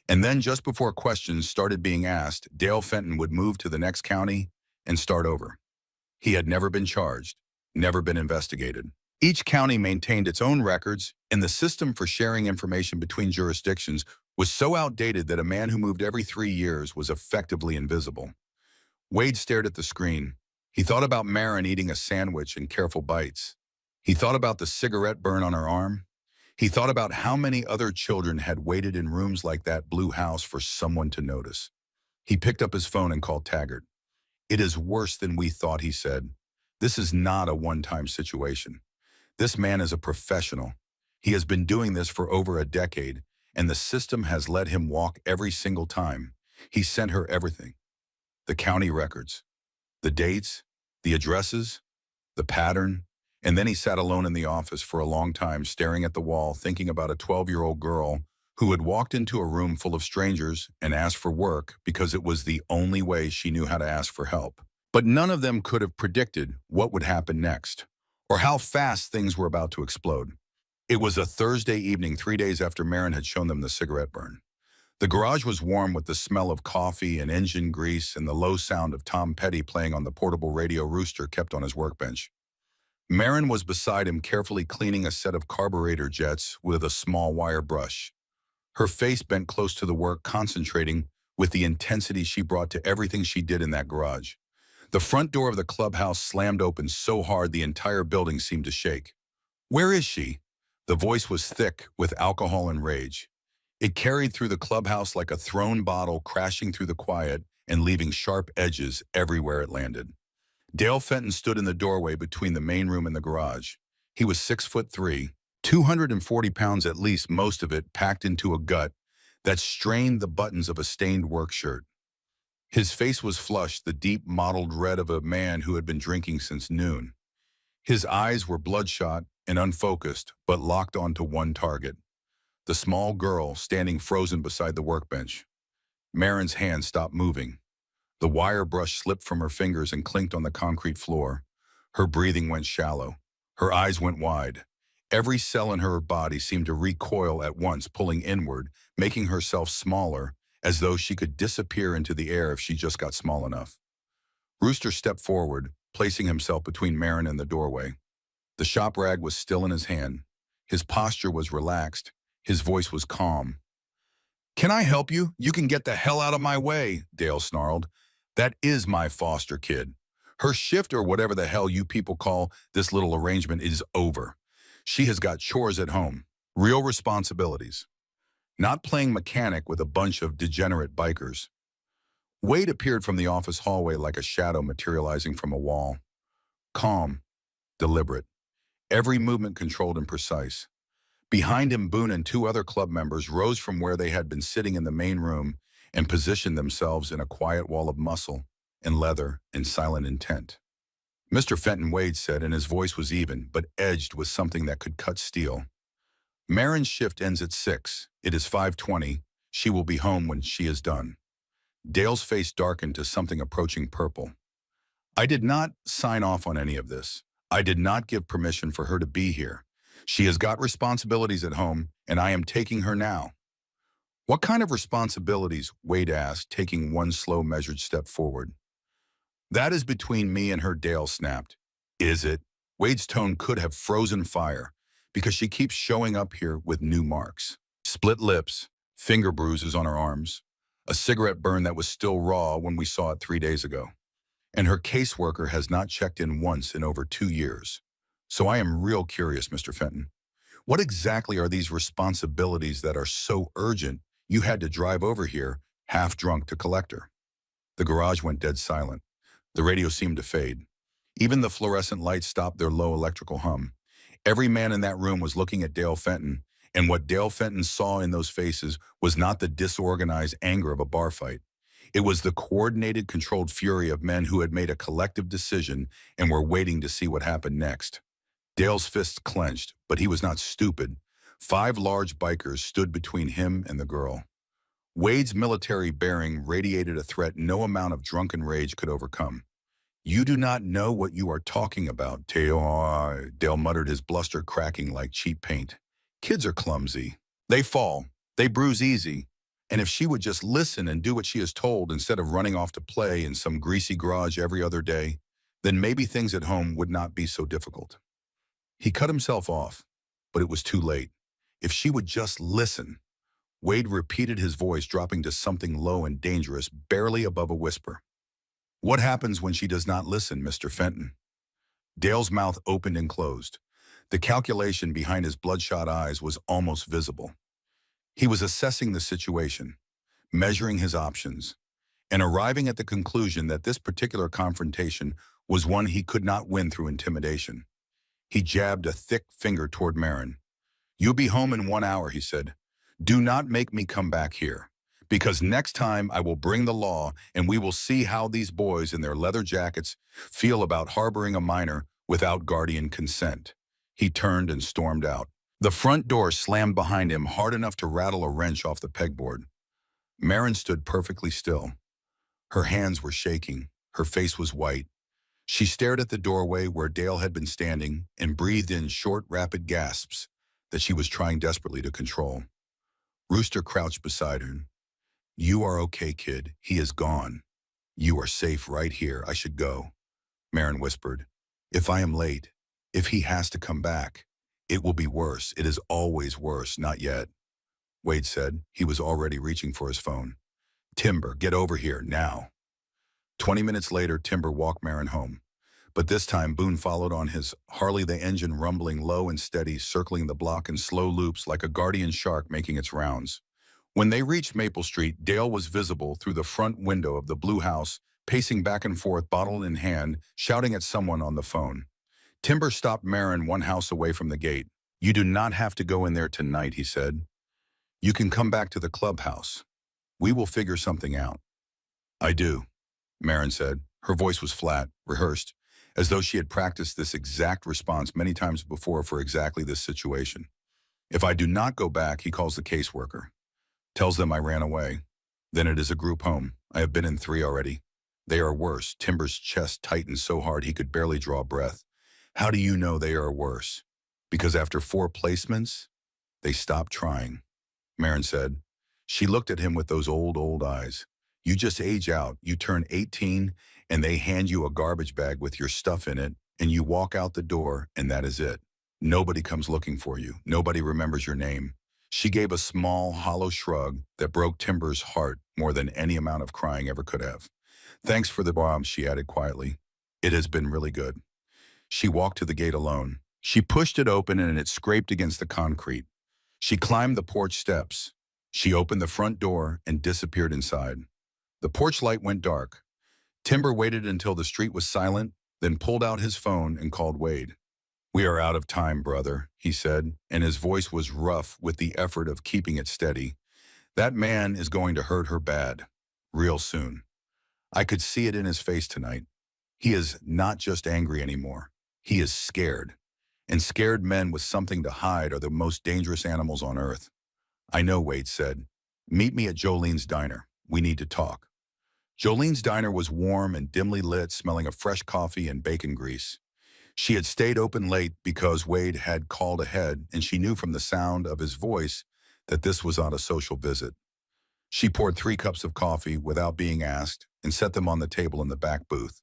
And then just before questions started being asked, Dale Fenton would move to the next county and start over. He had never been charged, never been investigated. Each county maintained its own records, and the system for sharing information between jurisdictions was so outdated that a man who moved every 3 years was effectively invisible. Wade stared at the screen. He thought about Marin eating a sandwich in careful bites. He thought about the cigarette burn on her arm. He thought about how many other children had waited in rooms like that blue house for someone to notice. He picked up his phone and called Taggart. "It is worse than we thought," he said. "This is not a one-time situation. This man is a professional. He has been doing this for over a decade, and the system has let him walk every single time. He sent her everything. The county records, the dates, the addresses, the pattern, and then he sat alone in the office for a long time, staring at the wall, thinking about a 12-year-old girl who had walked into a room full of strangers and asked for work because it was the only way she knew how to ask for help. But none of them could have predicted what would happen next, or how fast things were about to explode. It was a Thursday evening, 3 days after Marin had shown them the cigarette burn. The garage was warm with the smell of coffee and engine grease and the low sound of Tom Petty playing on the portable radio Rooster kept on his workbench. Marin was beside him, carefully cleaning a set of carburetor jets with a small wire brush. Her face bent close to the work, concentrating with the intensity she brought to everything she did in that garage. The front door of the clubhouse slammed open so hard the entire building seemed to shake. "Where is she?" The voice was thick with alcohol and rage. It carried through the clubhouse like a thrown bottle, crashing through the quiet and leaving sharp edges everywhere it landed. Dale Fenton stood in the doorway between the main room and the garage. He was 6'3", 240 pounds at least, most of it packed into a gut that strained the buttons of a stained work shirt. His face was flushed, the deep mottled red of a man who had been drinking since noon. His eyes were bloodshot and unfocused, but locked onto one target, the small girl standing frozen beside the workbench. Marin's hand stopped moving. The wire brush slipped from her fingers and clinked on the concrete floor. Her breathing went shallow. Her eyes went wide. Every cell in her body seemed to recoil at once, pulling inward, making herself smaller, as though she could disappear into the air if she just got small enough. Rooster stepped forward, placing himself between Marin and the doorway. The shop rag was still in his hand. His posture was relaxed. His voice was calm. "Can I help you? You can get the hell out of my way," Dale snarled. "That is my foster kid. Her shift, or whatever the hell you people call this little arrangement, is over. She has got chores at home, real responsibilities. Not playing mechanic with a bunch of degenerate bikers." Wade appeared from the office hallway like a shadow materializing from a wall. Calm, deliberate, every movement controlled and precise. Behind him, Boone and two other club members rose from where they had been sitting in the main room and positioned themselves in a quiet wall of muscle and leather and silent intent. "Mr. Fenton," Wade said, and his voice was even, but edged with something that could cut steel. "Marin's shift ends at 6. It is 5:20. She will be home when she is done." Dale's face darkened to something approaching purple. "I did not sign off on any of this. I did not give permission for her to be here. She has got responsibilities at home, and I am taking her now." "What kind of responsibilities?" Wade asked, taking one slow, measured step forward. "That is between me and her," Dale snapped. "Is it?" Wade's tone could have frozen fire, "because she keeps showing up here with new marks. Split lips, finger bruises on her arms, a cigarette burn that was still raw when we saw it 3 days ago. And her caseworker has not checked in once in over 2 years. So I am real curious, Mr. Fenton. What exactly are these responsibilities that are so urgent you had to drive over here, half drunk, to collect her?" The garage went dead silent. The radio seemed to fade. Even the fluorescent lights stopped their low electrical hum. Every man in that room was looking at Dale Fenton, and what Dale Fenton saw in those faces was not the disorganized anger of a bar fight. It was the coordinated, controlled fury of men who had made a collective decision and were waiting to see what happened next. Dale's fists clenched, but he was not stupid. 5 large bikers stood between him and the girl. Wade's military bearing radiated a threat no amount of drunken rage could overcome. "You do not know what you are talking about, Teo," Dale muttered, his bluster cracking like cheap paint. "Kids are clumsy. They fall. They bruise easy. And if she would just listen and do what she is told instead of running off to play in some greasy garage every other day, then maybe things at home would not be so difficult." He cut himself off, but it was too late. If she would just listen. Wade repeated, his voice dropping to something low and dangerous, barely above a whisper. "What happens when she does not listen, Mr. Fenton?" Dale's mouth opened and closed. The calculation behind his bloodshot eyes was almost visible. He was assessing the situation, measuring his options, and arriving at the conclusion that this particular confrontation was one he could not win through intimidation. He jabbed a thick finger toward Marin. "You'll be home in 1 hour," he said. "Do not make me come back here, because next time I will bring the law and we will see how these boys in their leather jackets feel about harboring a minor without guardian consent." He turned and stormed out. The front door slammed behind him hard enough to rattle a wrench off the pegboard. Marin stood perfectly still. Her hands were shaking. Her face was white. She stared at the doorway where Dale had been standing and breathed in short, rapid gasps that she was trying desperately to control. Rooster crouched beside her. "You are okay, kid. He is gone. You are safe right here. I should go," Marin whispered. "If I am late, if he has to come back, it will be worse. It is always worse. Not yet," Wade said. He was already reaching for his phone. "Timber, get over here, now." 20 minutes later, Timber walked Marin home. But this time, Boone followed on his Harley, the engine rumbling low and steady, circling the block in slow loops like a guardian shark making its rounds. When they reached Maple Street, Dale was visible through the front window of the blue house, pacing back and forth, bottle in hand, shouting at someone on the phone. Timber stopped Marin one house away from the gate. "You do not have to go in there tonight," he said. You can come back to the clubhouse. We will figure something out. I do, Marin said. Her voice was flat, rehearsed, as though she had practiced this exact response many times before for exactly this situation. If I do not go back, he calls the caseworker, tells them I ran away. Then it is a group home. I have been in 3 already. They are worse. Timber's chest tightened so hard he could barely draw breath. How do you know they are worse? Because after 4 placements, they stopped trying, Marin said. She looked at him with those old eyes. You just age out, you turn 18, and they hand you a garbage bag with your stuff in it, and you walk out the door, and that is it. Nobody comes looking for you. Nobody remembers your name. She gave a small, hollow shrug that broke Timber's heart more than any amount of crying ever could have. Thanks for the bomb, she added quietly. It has been really good. She walked to the gate alone. She pushed it open and it scraped against the concrete. She climbed the porch steps. She opened the front door and disappeared inside. The porch light went dark. Timber waited until the street was silent, then pulled out his phone and called Wade. We are out of time, brother, he said, and his voice was rough with the effort of keeping it steady. That man is going to hurt her bad, real soon. I could see it in his face tonight. He is not just angry anymore. He is scared. And scared men with something to hide are the most dangerous animals on earth. I know, Wade said. Meet me at Jolene's diner. We need to talk. Jolene's diner was warm and dimly lit, smelling of fresh coffee and bacon grease. She had stayed open late because Wade had called ahead, and she knew from the sound of his voice that this was not a social visit. She poured 3 cups of coffee without being asked and set them on the table in the back booth.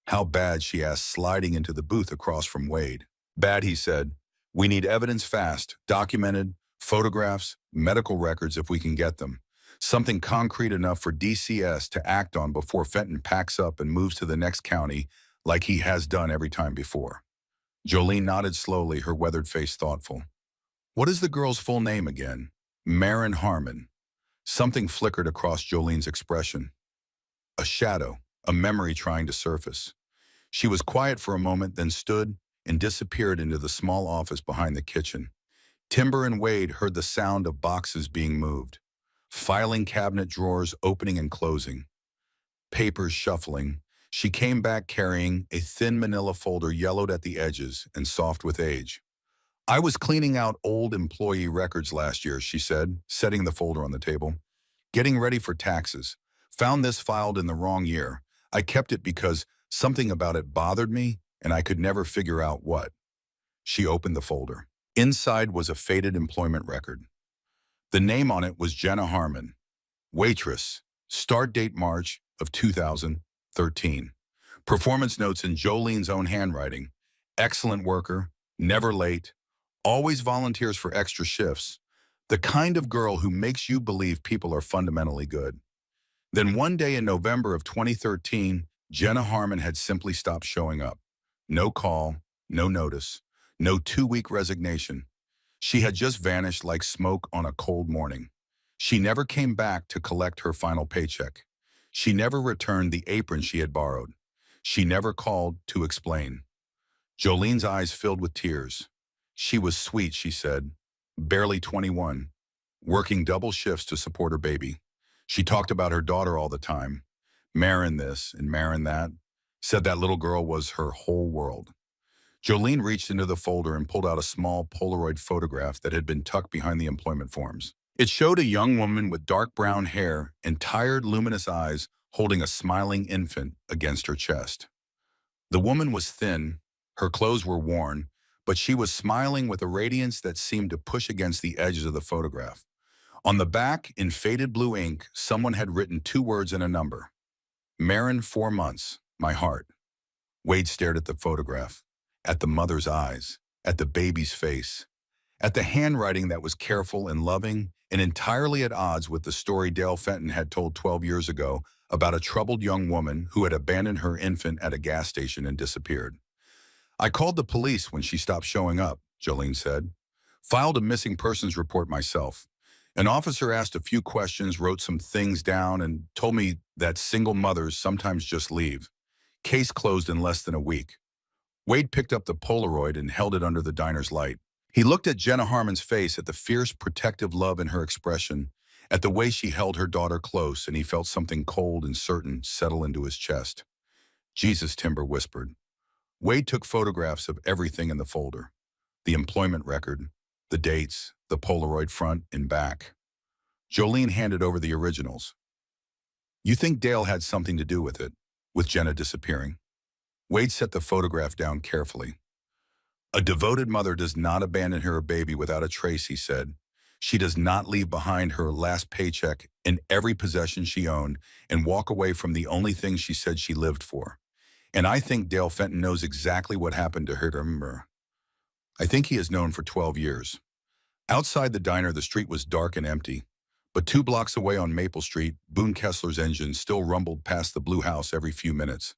How bad, she asked, sliding into the booth across from Wade. Bad, he said. We need evidence fast, documented, photographs, medical records if we can get them. Something concrete enough for DCS to act on before Fenton packs up and moves to the next county like he has done every time before. Jolene nodded slowly, her weathered face thoughtful. What is the girl's full name again? Marin Harmon. Something flickered across Jolene's expression. A shadow, a memory trying to surface. She was quiet for a moment, then stood and disappeared into the small office behind the kitchen. Timber and Wade heard the sound of boxes being moved, filing cabinet drawers opening and closing, papers shuffling. She came back carrying a thin manila folder yellowed at the edges and soft with age. I was cleaning out old employee records last year, she said, setting the folder on the table. Getting ready for taxes. Found this filed in the wrong year. I kept it because something about it bothered me and I could never figure out what. She opened the folder. Inside was a faded employment record. The name on it was Jenna Harmon, waitress, start date March of 2013. Performance notes in Jolene's own handwriting. Excellent worker, never late, always volunteers for extra shifts. The kind of girl who makes you believe people are fundamentally good. Then one day in November of 2013, Jenna Harmon had simply stopped showing up. No call, no notice, no 2-week resignation. She had just vanished like smoke on a cold morning. She never came back to collect her final paycheck. She never returned the apron she had borrowed. She never called to explain. Jolene's eyes filled with tears. She was sweet, she said, barely 21, working double shifts to support her baby. She talked about her daughter all the time. Marin this and Marin that. Said that little girl was her whole world. Jolene reached into the folder and pulled out a small Polaroid photograph that had been tucked behind the employment forms. It showed a young woman with dark brown hair and tired, luminous eyes holding a smiling infant against her chest. The woman was thin, her clothes were worn, but she was smiling with a radiance that seemed to push against the edges of the photograph. On the back, in faded blue ink, someone had written 2 words and a number. Marin, 4 months, my heart. Wade stared at the photograph, at the mother's eyes, at the baby's face, at the handwriting that was careful and loving and entirely at odds with the story Dale Fenton had told 12 years ago about a troubled young woman who had abandoned her infant at a gas station and disappeared. I called the police when she stopped showing up, Jolene said. Filed a missing persons report myself. An officer asked a few questions, wrote some things down, and told me that single mothers sometimes just leave. Case closed in less than a week. Wade picked up the Polaroid and held it under the diner's light. He looked at Jenna Harmon's face, at the fierce, protective love in her expression, at the way she held her daughter close, and he felt something cold and certain settle into his chest. Jesus, Timber whispered. Wade took photographs of everything in the folder. The employment record, the dates, the Polaroid front and back. Jolene handed over the originals. You think Dale had something to do with it, with Jenna disappearing? Wade set the photograph down carefully. A devoted mother does not abandon her baby without a trace, he said. She does not leave behind her last paycheck and every possession she owned and walk away from the only thing she said she lived for. And I think Dale Fenton knows exactly what happened to her. I think he has known for 12 years. Outside the diner, the street was dark and empty. But 2 blocks away on Maple Street, Boone Kessler's engine still rumbled past the blue house every few minutes.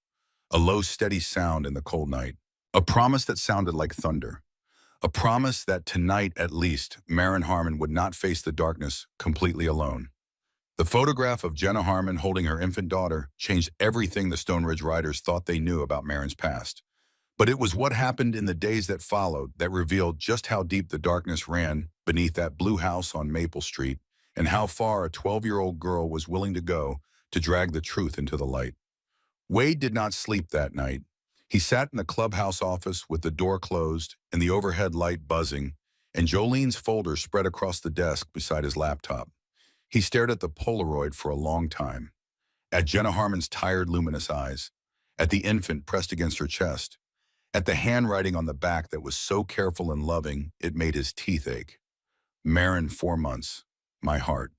A low, steady sound in the cold night. A promise that sounded like thunder. A promise that tonight, at least, Maren Harmon would not face the darkness completely alone. The photograph of Jenna Harmon holding her infant daughter changed everything the Stone Ridge Riders thought they knew about Maren's past. But it was what happened in the days that followed that revealed just how deep the darkness ran beneath that blue house on Maple Street and how far a 12-year-old girl was willing to go to drag the truth into the light. Wade did not sleep that night. He sat in the clubhouse office with the door closed and the overhead light buzzing, and Jolene's folder spread across the desk beside his laptop. He stared at the Polaroid for a long time, at Jenna Harmon's tired, luminous eyes, at the infant pressed against her chest, at the handwriting on the back that was so careful and loving it made his teeth ache. Maren, 4 months, my heart.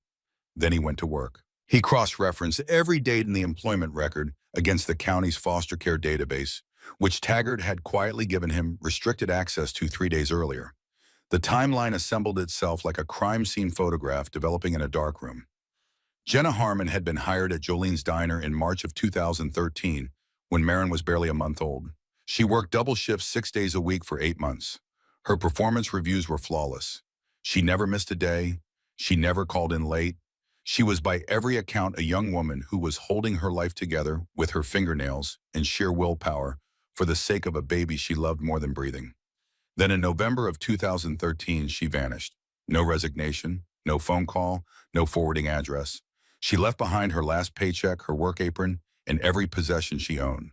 Then he went to work. He cross-referenced every date in the employment record against the county's foster care database, which Taggart had quietly given him restricted access to 3 days earlier. The timeline assembled itself like a crime scene photograph developing in a darkroom. Jenna Harmon had been hired at Jolene's diner in March of 2013, when Maren was barely a month old. She worked double shifts 6 days a week for 8 months. Her performance reviews were flawless. She never missed a day. She never called in late. She was by every account a young woman who was holding her life together with her fingernails and sheer willpower for the sake of a baby she loved more than breathing. Then in November of 2013, she vanished. No resignation, no phone call, no forwarding address. She left behind her last paycheck, her work apron, and every possession she owned.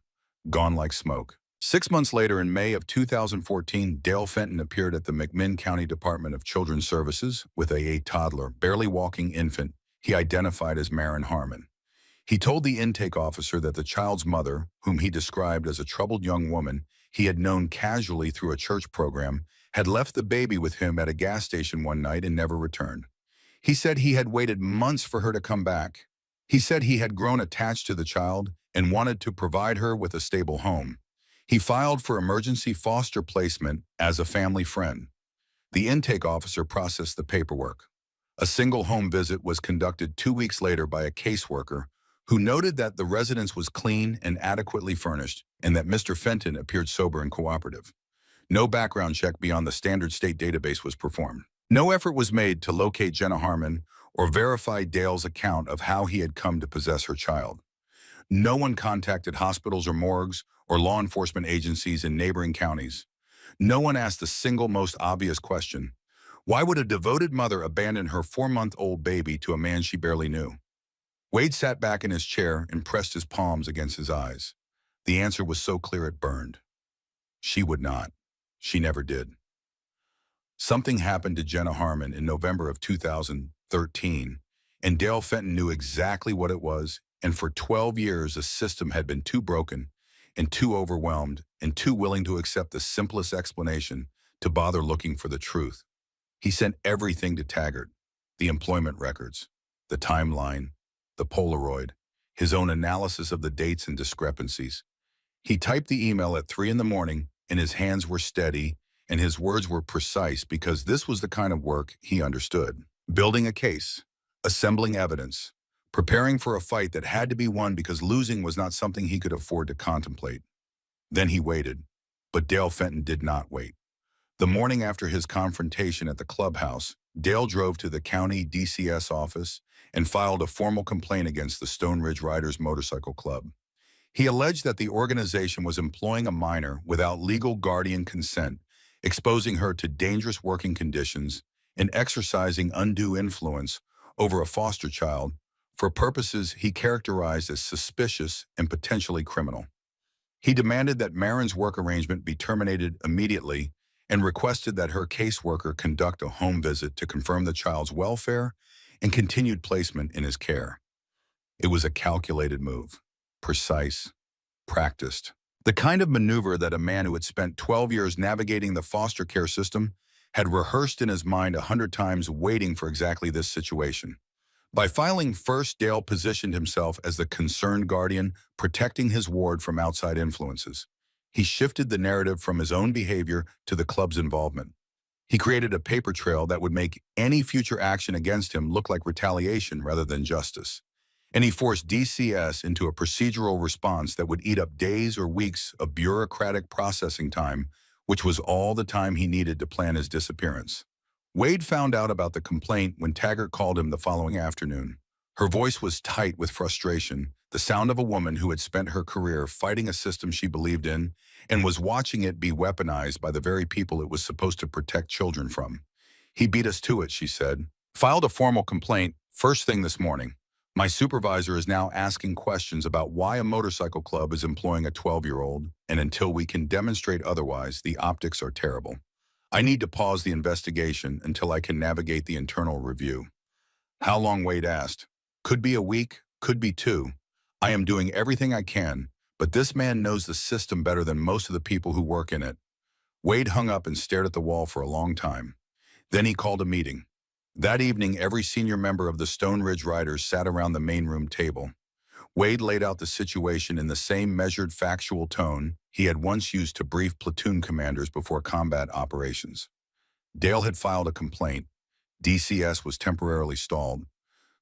Gone like smoke. 6 months later, in May of 2014, Dale Fenton appeared at the McMinn County Department of Children's Services with a toddler, barely walking infant he identified as Maren Harmon. He told the intake officer that the child's mother, whom he described as a troubled young woman he had known casually through a church program, had left the baby with him at a gas station one night and never returned. He said he had waited months for her to come back. He said he had grown attached to the child and wanted to provide her with a stable home. He filed for emergency foster placement as a family friend. The intake officer processed the paperwork. A single home visit was conducted 2 weeks later by a caseworker who noted that the residence was clean and adequately furnished and that Mr. Fenton appeared sober and cooperative. No background check beyond the standard state database was performed. No effort was made to locate Jenna Harmon or verify Dale's account of how he had come to possess her child. No one contacted hospitals or morgues or law enforcement agencies in neighboring counties. No one asked the single most obvious question: why would a devoted mother abandon her 4-month-old baby to a man she barely knew? Wade sat back in his chair and pressed his palms against his eyes. The answer was so clear it burned. She would not. She never did. Something happened to Jenna Harmon in November of 2013, and Dale Fenton knew exactly what it was, and for 12 years the system had been too broken and too overwhelmed and too willing to accept the simplest explanation to bother looking for the truth. He sent everything to Taggart: the employment records, the timeline, the Polaroid, his own analysis of the dates and discrepancies. He typed the email at 3 in the morning, and his hands were steady, and his words were precise because this was the kind of work he understood. Building a case, assembling evidence, preparing for a fight that had to be won because losing was not something he could afford to contemplate. Then he waited, but Dale Fenton did not wait. The morning after his confrontation at the clubhouse, Dale drove to the county DCS office and filed a formal complaint against the Stone Ridge Riders Motorcycle Club. He alleged that the organization was employing a minor without legal guardian consent exposing her to dangerous working conditions and exercising undue influence over a foster child for purposes he characterized as suspicious and potentially criminal. He demanded that Marin's work arrangement be terminated immediately and requested that her caseworker conduct a home visit to confirm the child's welfare and continued placement in his care. It was a calculated move, precise, practiced. The kind of maneuver that a man who had spent 12 years navigating the foster care system had rehearsed in his mind 100 times, waiting for exactly this situation. By filing first, Dale positioned himself as the concerned guardian, protecting his ward from outside influences. He shifted the narrative from his own behavior to the club's involvement. He created a paper trail that would make any future action against him look like retaliation rather than justice. And he forced DCS into a procedural response that would eat up days or weeks of bureaucratic processing time, which was all the time he needed to plan his disappearance. Wade found out about the complaint when Taggart called him the following afternoon. Her voice was tight with frustration, the sound of a woman who had spent her career fighting a system she believed in and was watching it be weaponized by the very people it was supposed to protect children from. "He beat us to it," she said. "Filed a formal complaint first thing this morning. My supervisor is now asking questions about why a motorcycle club is employing a 12-year-old, and until we can demonstrate otherwise, the optics are terrible. I need to pause the investigation until I can navigate the internal review." "How long?" Wade asked. "Could be a week, could be two. I am doing everything I can, but this man knows the system better than most of the people who work in it." Wade hung up and stared at the wall for a long time. Then he called a meeting. That evening, every senior member of the Stone Ridge Riders sat around the main room table. Wade laid out the situation in the same measured, factual tone he had once used to brief platoon commanders before combat operations. Dale had filed a complaint. DCS was temporarily stalled.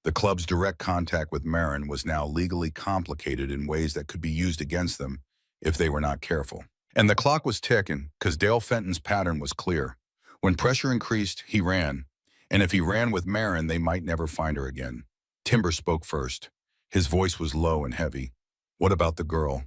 The club's direct contact with Marin was now legally complicated in ways that could be used against them if they were not careful. And the clock was ticking because Dale Fenton's pattern was clear. When pressure increased, he ran. And if he ran with Marin, they might never find her again. Timber spoke first. His voice was low and heavy. "What about the girl?"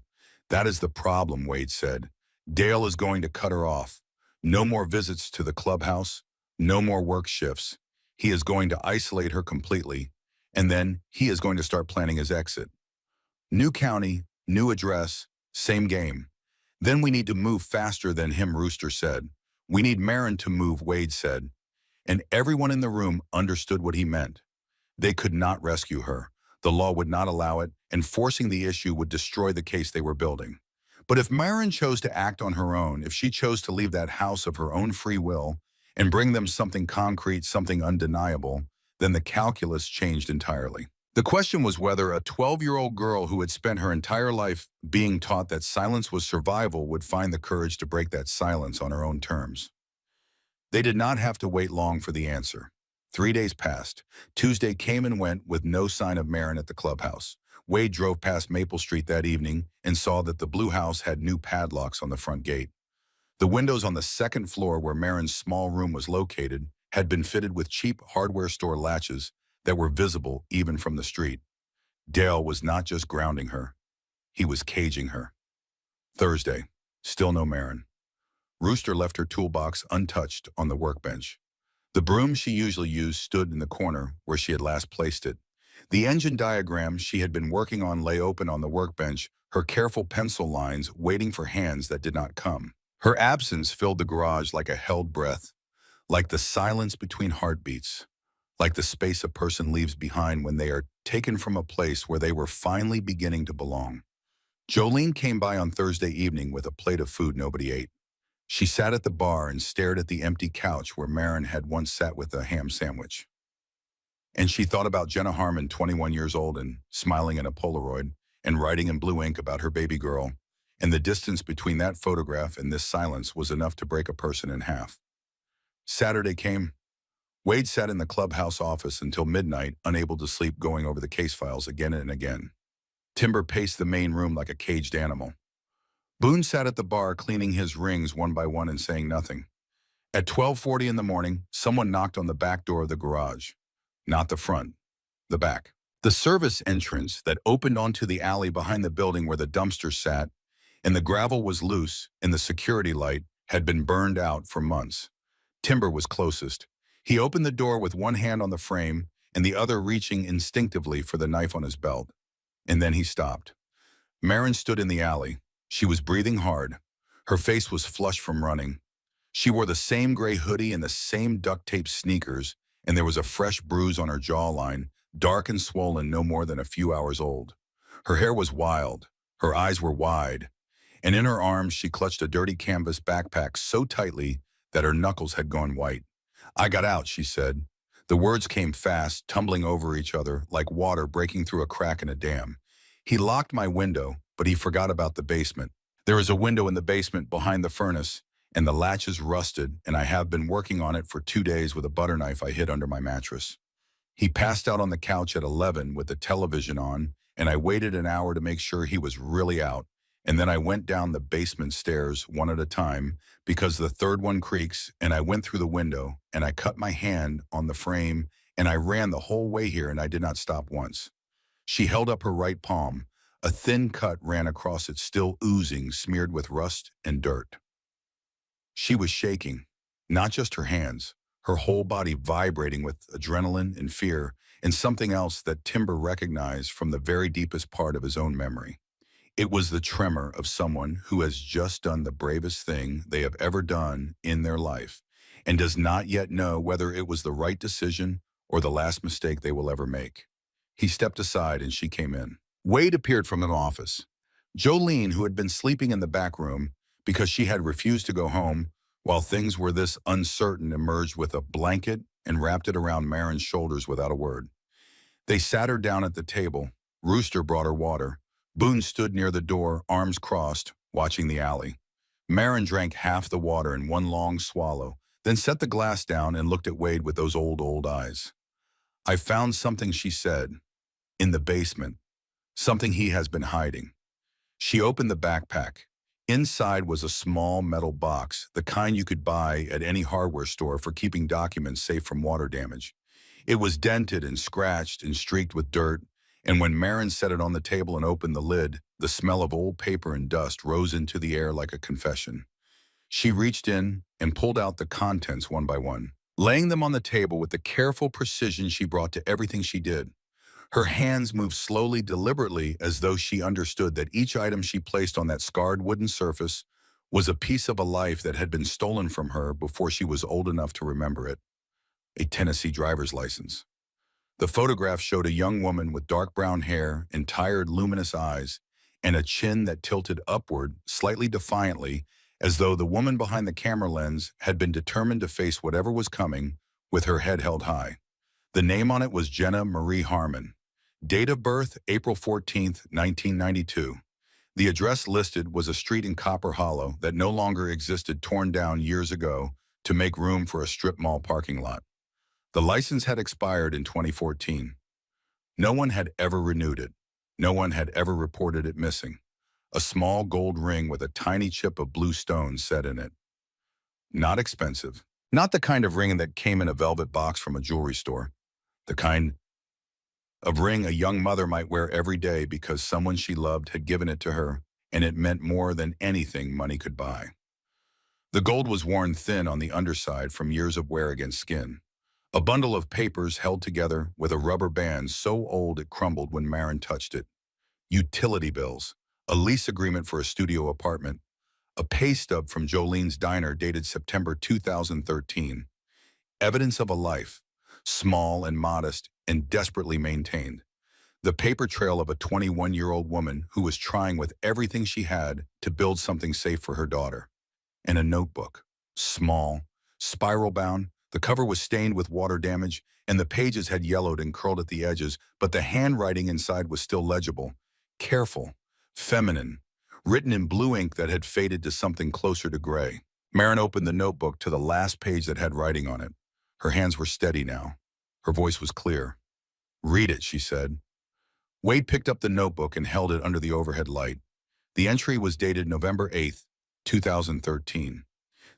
"That is the problem," Wade said. "Dale is going to cut her off. No more visits to the clubhouse, no more work shifts. He is going to isolate her completely, and then he is going to start planning his exit. New county, new address, same game. Then we need to move faster than him," Rooster said. "We need Marin to move," Wade said. And everyone in the room understood what he meant. They could not rescue her. The law would not allow it, and forcing the issue would destroy the case they were building. But if Marin chose to act on her own, if she chose to leave that house of her own free will and bring them something concrete, something undeniable, then the calculus changed entirely. The question was whether a 12-year-old girl who had spent her entire life being taught that silence was survival would find the courage to break that silence on her own terms. They did not have to wait long for the answer. 3 days passed. Tuesday came and went with no sign of Marin at the clubhouse. Wade drove past Maple Street that evening and saw that the blue house had new padlocks on the front gate. The windows on the second floor where Marin's small room was located had been fitted with cheap hardware store latches that were visible even from the street. Dale was not just grounding her. He was caging her. Thursday. Still no Marin. Rooster left her toolbox untouched on the workbench. The broom she usually used stood in the corner where she had last placed it. The engine diagram she had been working on lay open on the workbench, her careful pencil lines waiting for hands that did not come. Her absence filled the garage like a held breath, like the silence between heartbeats, like the space a person leaves behind when they are taken from a place where they were finally beginning to belong. Jolene came by on Thursday evening with a plate of food nobody ate. She sat at the bar and stared at the empty couch where Marin had once sat with a ham sandwich. And she thought about Jenna Harmon, 21 years old and smiling in a Polaroid and writing in blue ink about her baby girl, and the distance between that photograph and this silence was enough to break a person in half. Saturday came. Wade sat in the clubhouse office until midnight, unable to sleep, going over the case files again and again. Timber paced the main room like a caged animal. Boone sat at the bar cleaning his rings one by one and saying nothing. At 12:40 in the morning, someone knocked on the back door of the garage. Not the front, the back. The service entrance that opened onto the alley behind the building where the dumpster sat, and the gravel was loose, and the security light had been burned out for months. Timber was closest. He opened the door with one hand on the frame and the other reaching instinctively for the knife on his belt. And then he stopped. Marin stood in the alley. She was breathing hard. Her face was flushed from running. She wore the same gray hoodie and the same duct-tape sneakers, and there was a fresh bruise on her jawline, dark and swollen no more than a few hours old. Her hair was wild. Her eyes were wide, and in her arms she clutched a dirty canvas backpack so tightly that her knuckles had gone white. "I got out," she said. The words came fast, tumbling over each other like water breaking through a crack in a dam. "He locked my window, but he forgot about the basement. There is a window in the basement behind the furnace, and the latch is rusted, and I have been working on it for 2 days with a butter knife I hid under my mattress." He passed out on the couch at 11 with the television on, and I waited an hour to make sure he was really out, and then I went down the basement stairs one at a time because the third one creaks, and I went through the window, and I cut my hand on the frame, and I ran the whole way here, and I did not stop once. She held up her right palm. A thin cut ran across it, still oozing, smeared with rust and dirt. She was shaking, not just her hands, her whole body vibrating with adrenaline and fear, and something else that Timber recognized from the very deepest part of his own memory. It was the tremor of someone who has just done the bravest thing they have ever done in their life, and does not yet know whether it was the right decision or the last mistake they will ever make. He stepped aside and she came in. Wade appeared from an office. Jolene, who had been sleeping in the back room because she had refused to go home while things were this uncertain, emerged with a blanket and wrapped it around Marin's shoulders without a word. They sat her down at the table. Rooster brought her water. Boone stood near the door, arms crossed, watching the alley. Marin drank half the water in one long swallow, then set the glass down and looked at Wade with those old eyes. "I found something," she said, "in the basement. Something he has been hiding." She opened the backpack. Inside was a small metal box, the kind you could buy at any hardware store for keeping documents safe from water damage. It was dented and scratched and streaked with dirt, and when Marin set it on the table and opened the lid, the smell of old paper and dust rose into the air like a confession. She reached in and pulled out the contents one by one, laying them on the table with the careful precision she brought to everything she did. Her hands moved slowly, deliberately, as though she understood that each item she placed on that scarred wooden surface was a piece of a life that had been stolen from her before she was old enough to remember it. A Tennessee driver's license. The photograph showed a young woman with dark brown hair and tired, luminous eyes, and a chin that tilted upward, slightly defiantly, as though the woman behind the camera lens had been determined to face whatever was coming with her head held high. The name on it was Jenna Marie Harmon. Date of birth, April 14th, 1992. The address listed was a street in Copper Hollow that no longer existed, torn down years ago to make room for a strip mall parking lot. The license had expired in 2014. No one had ever renewed it. No one had ever reported it missing. A small gold ring with a tiny chip of blue stone set in it. Not expensive. Not the kind of ring that came in a velvet box from a jewelry store. The kind of ring a young mother might wear every day because someone she loved had given it to her, and it meant more than anything money could buy. The gold was worn thin on the underside from years of wear against skin. A bundle of papers held together with a rubber band so old it crumbled when Marin touched it. Utility bills, a lease agreement for a studio apartment, a pay stub from Jolene's diner dated September 2013. Evidence of a life, small and modest and desperately maintained. The paper trail of a 21-year-old woman who was trying with everything she had to build something safe for her daughter. And a notebook, small, spiral-bound. The cover was stained with water damage, and the pages had yellowed and curled at the edges, but the handwriting inside was still legible, careful, feminine, written in blue ink that had faded to something closer to gray. Marin opened the notebook to the last page that had writing on it. Her hands were steady now. Her voice was clear. "Read it," she said. Wade picked up the notebook and held it under the overhead light. The entry was dated November 8th, 2013.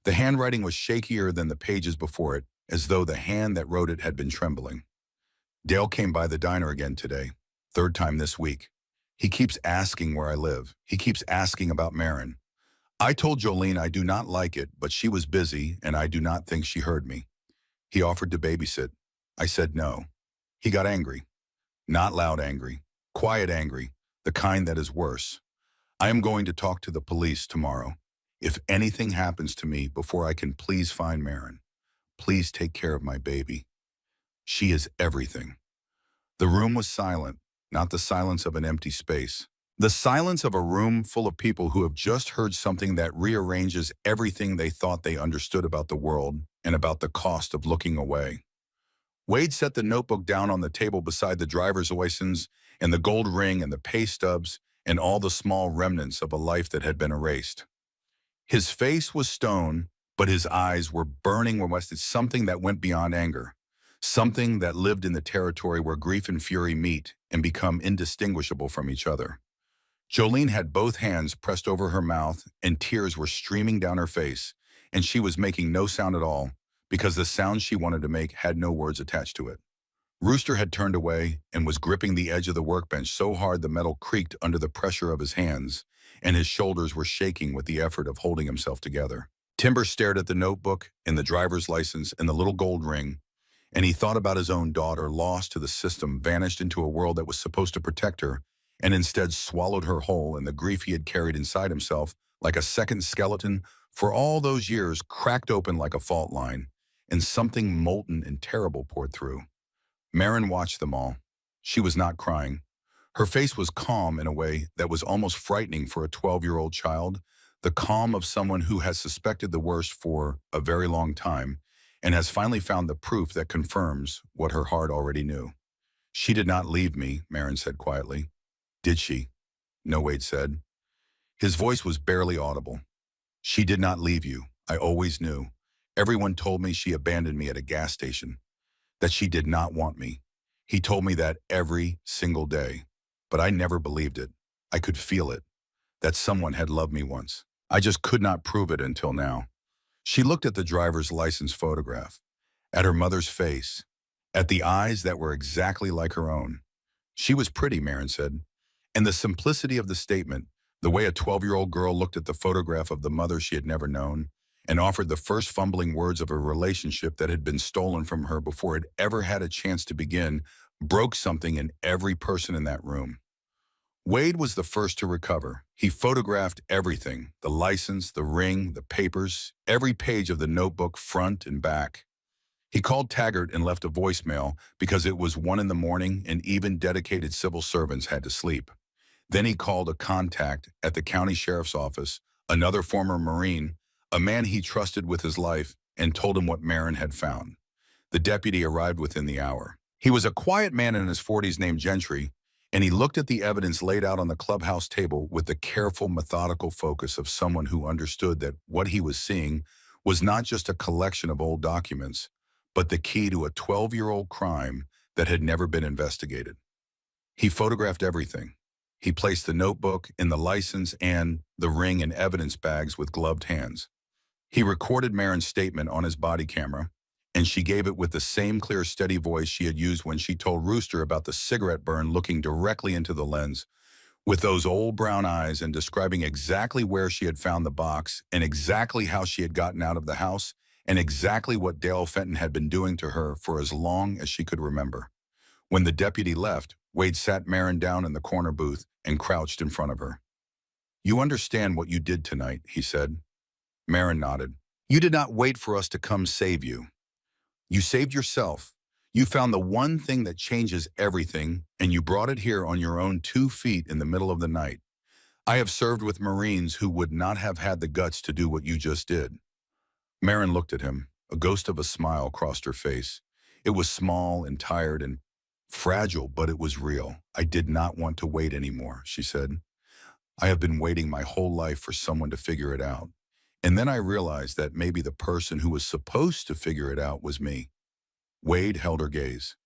The handwriting was shakier than the pages before it, as though the hand that wrote it had been trembling. "Dale came by the diner again today, third time this week. He keeps asking where I live. He keeps asking about Marin. I told Jolene I do not like it, but she was busy and I do not think she heard me. He offered to babysit. I said no. He got angry. Not loud angry. Quiet angry. The kind that is worse. I am going to talk to the police tomorrow. If anything happens to me before I can please find Marin, please take care of my baby. She is everything. The room was silent, not the silence of an empty space. The silence of a room full of people who have just heard something that rearranges everything they thought they understood about the world and about the cost of looking away. Wade set the notebook down on the table beside the driver's license and the gold ring and the pay stubs and all the small remnants of a life that had been erased. His face was stone, but his eyes were burning with something that went beyond anger, something that lived in the territory where grief and fury meet and become indistinguishable from each other. Jolene had both hands pressed over her mouth and tears were streaming down her face, and she was making no sound at all because the sound she wanted to make had no words attached to it. Rooster had turned away and was gripping the edge of the workbench so hard the metal creaked under the pressure of his hands, and his shoulders were shaking with the effort of holding himself together. Timber stared at the notebook and the driver's license and the little gold ring, and he thought about his own daughter lost to the system, vanished into a world that was supposed to protect her, and instead swallowed her whole, and the grief he had carried inside himself like a second skeleton for all those years cracked open like a fault line, and something molten and terrible poured through. Marin watched them all. She was not crying. Her face was calm in a way that was almost frightening for a 12-year-old child, the calm of someone who has suspected the worst for a very long time and has finally found the proof that confirms what her heart already knew. She did not leave me, Marin said quietly. Did she? No, Wade said. His voice was barely audible. She did not leave you. I always knew. Everyone told me she abandoned me at a gas station, that she did not want me. He told me that every single day, but I never believed it. I could feel it, that someone had loved me once. I just could not prove it until now. She looked at the driver's license photograph, at her mother's face, at the eyes that were exactly like her own. She was pretty, Marin said. And the simplicity of the statement, the way a 12-year-old girl looked at the photograph of the mother she had never known and offered the first fumbling words of a relationship that had been stolen from her before it ever had a chance to begin, broke something in every person in that room. Wade was the first to recover. He photographed everything, the license, the ring, the papers, every page of the notebook front and back. He called Taggart and left a voicemail because it was 1 a.m. and even dedicated civil servants had to sleep. Then he called a contact at the county sheriff's office, another former Marine, a man he trusted with his life, and told him what Marin had found. The deputy arrived within the hour. He was a quiet man in his 40s named Gentry, and he looked at the evidence laid out on the clubhouse table with the careful, methodical focus of someone who understood that what he was seeing was not just a collection of old documents, but the key to a 12-year-old crime that had never been investigated. He photographed everything. He placed the notebook in the license and the ring in evidence bags with gloved hands. He recorded Marin's statement on his body camera, and she gave it with the same clear, steady voice she had used when she told Rooster about the cigarette burn, looking directly into the lens, with those old brown eyes, and describing exactly where she had found the box and exactly how she had gotten out of the house and exactly what Dale Fenton had been doing to her for as long as she could remember. When the deputy left, Wade sat Marin down in the corner booth and crouched in front of her. "You understand what you did tonight," he said. Marin nodded. "You did not wait for us to come save you. You saved yourself. You found the one thing that changes everything, and you brought it here on your own 2 feet in the middle of the night. I have served with Marines who would not have had the guts to do what you just did." Marin looked at him. A ghost of a smile crossed her face. It was small and tired and fragile, but it was real. "I did not want to wait anymore," she said. "I have been waiting my whole life for someone to figure it out. And then I realized that maybe the person who was supposed to figure it out was me." Wade held her gaze.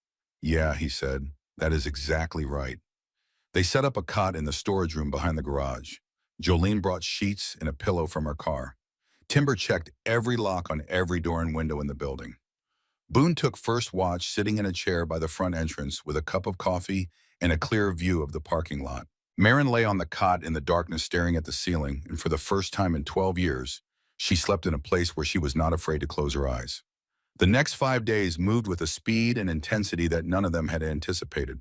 "Yeah," he said, "that is exactly right." They set up a cot in the storage room behind the garage. Jolene brought sheets and a pillow from her car. Timber checked every lock on every door and window in the building. Boone took first watch sitting in a chair by the front entrance with a cup of coffee and a clear view of the parking lot. Marin lay on the cot in the darkness staring at the ceiling, and for the first time in 12 years, she slept in a place where she was not afraid to close her eyes. The next 5 days moved with a speed and intensity that none of them had anticipated.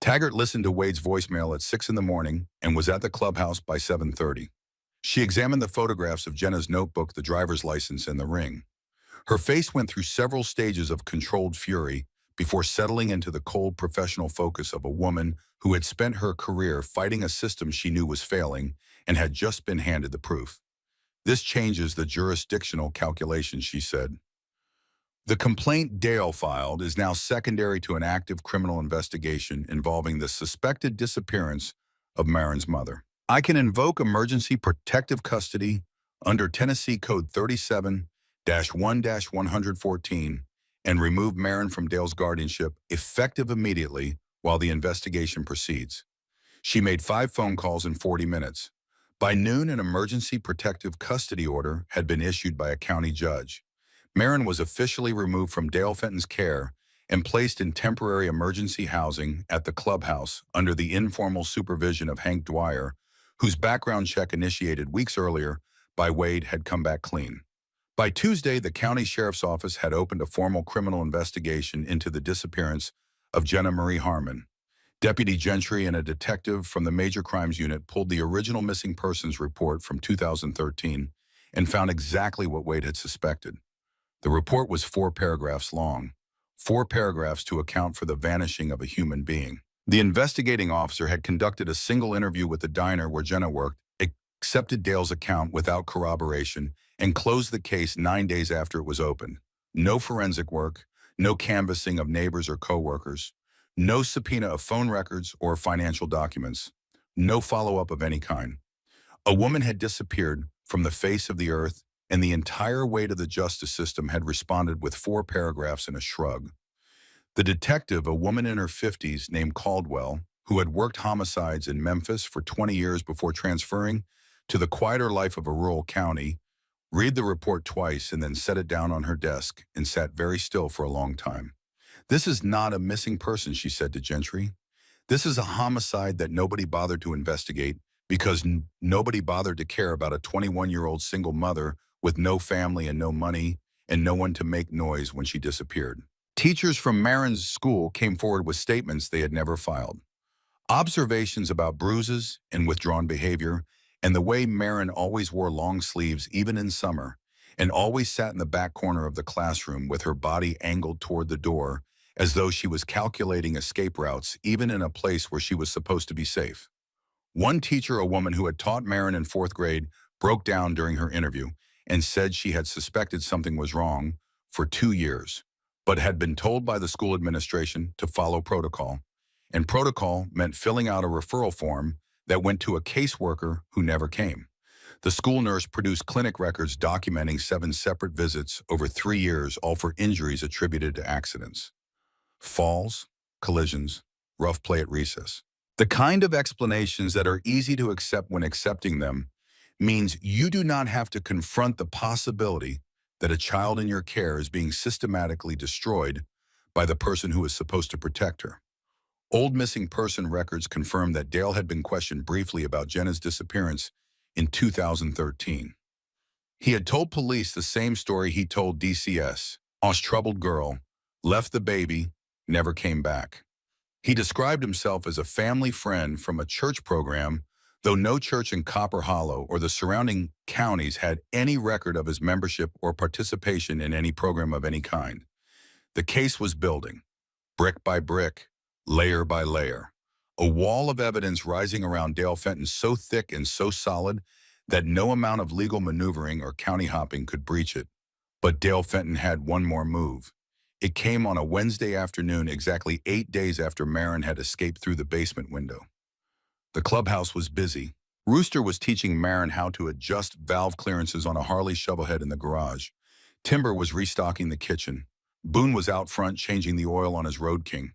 Taggart listened to Wade's voicemail at 6 in the morning and was at the clubhouse by 7:30. She examined the photographs of Jenna's notebook, the driver's license, and the ring. Her face went through several stages of controlled fury before settling into the cold professional focus of a woman who had spent her career fighting a system she knew was failing and had just been handed the proof. "This changes the jurisdictional calculation," she said. "The complaint Dale filed is now secondary to an active criminal investigation involving the suspected disappearance of Marin's mother. I can invoke emergency protective custody under Tennessee Code 37-1-114 and remove Marin from Dale's guardianship effective immediately while the investigation proceeds." She made 5 phone calls in 40 minutes. By noon, an emergency protective custody order had been issued by a county judge. Marin was officially removed from Dale Fenton's care and placed in temporary emergency housing at the clubhouse under the informal supervision of Hank Dwyer, whose background check initiated weeks earlier by Wade had come back clean. By Tuesday, the county sheriff's office had opened a formal criminal investigation into the disappearance of Jenna Marie Harmon. Deputy Gentry and a detective from the Major Crimes Unit pulled the original missing persons report from 2013 and found exactly what Wade had suspected. The report was 4 paragraphs long, 4 paragraphs to account for the vanishing of a human being. The investigating officer had conducted a single interview with the diner where Jenna worked, accepted Dale's account without corroboration, and closed the case 9 days after it was opened. No forensic work, no canvassing of neighbors or coworkers, no subpoena of phone records or financial documents, no follow-up of any kind. A woman had disappeared from the face of the earth, and the entire weight of the justice system had responded with 4 paragraphs and a shrug. The detective, a woman in her 50s named Caldwell, who had worked homicides in Memphis for 20 years before transferring to the quieter life of a rural county, read the report twice and then set it down on her desk and sat very still for a long time. "This is not a missing person," she said to Gentry. "This is a homicide that nobody bothered to investigate because nobody bothered to care about a 21-year-old single mother with no family and no money and no one to make noise when she disappeared." Teachers from Marin's school came forward with statements they had never filed. Observations about bruises and withdrawn behavior, and the way Marin always wore long sleeves even in summer, and always sat in the back corner of the classroom with her body angled toward the door as though she was calculating escape routes even in a place where she was supposed to be safe. One teacher, a woman who had taught Marin in 4th grade, broke down during her interview and said she had suspected something was wrong for 2 years, but had been told by the school administration to follow protocol. And protocol meant filling out a referral form that went to a caseworker who never came. The school nurse produced clinic records documenting 7 separate visits over 3 years, all for injuries attributed to accidents. Falls, collisions, rough play at recess. The kind of explanations that are easy to accept when accepting them means you do not have to confront the possibility that a child in your care is being systematically destroyed by the person who is supposed to protect her. Old missing person records confirm that Dale had been questioned briefly about Jenna's disappearance in 2013. He had told police the same story he told DCS, troubled girl, left the baby, never came back. He described himself as a family friend from a church program, though no church in Copper Hollow or the surrounding counties had any record of his membership or participation in any program of any kind. The case was building, brick by brick, layer by layer. A wall of evidence rising around Dale Fenton so thick and so solid that no amount of legal maneuvering or county hopping could breach it. But Dale Fenton had one more move. It came on a Wednesday afternoon, exactly 8 days after Marin had escaped through the basement window. The clubhouse was busy. Rooster was teaching Marin how to adjust valve clearances on a Harley shovelhead in the garage. Timber was restocking the kitchen. Boone was out front changing the oil on his Road King.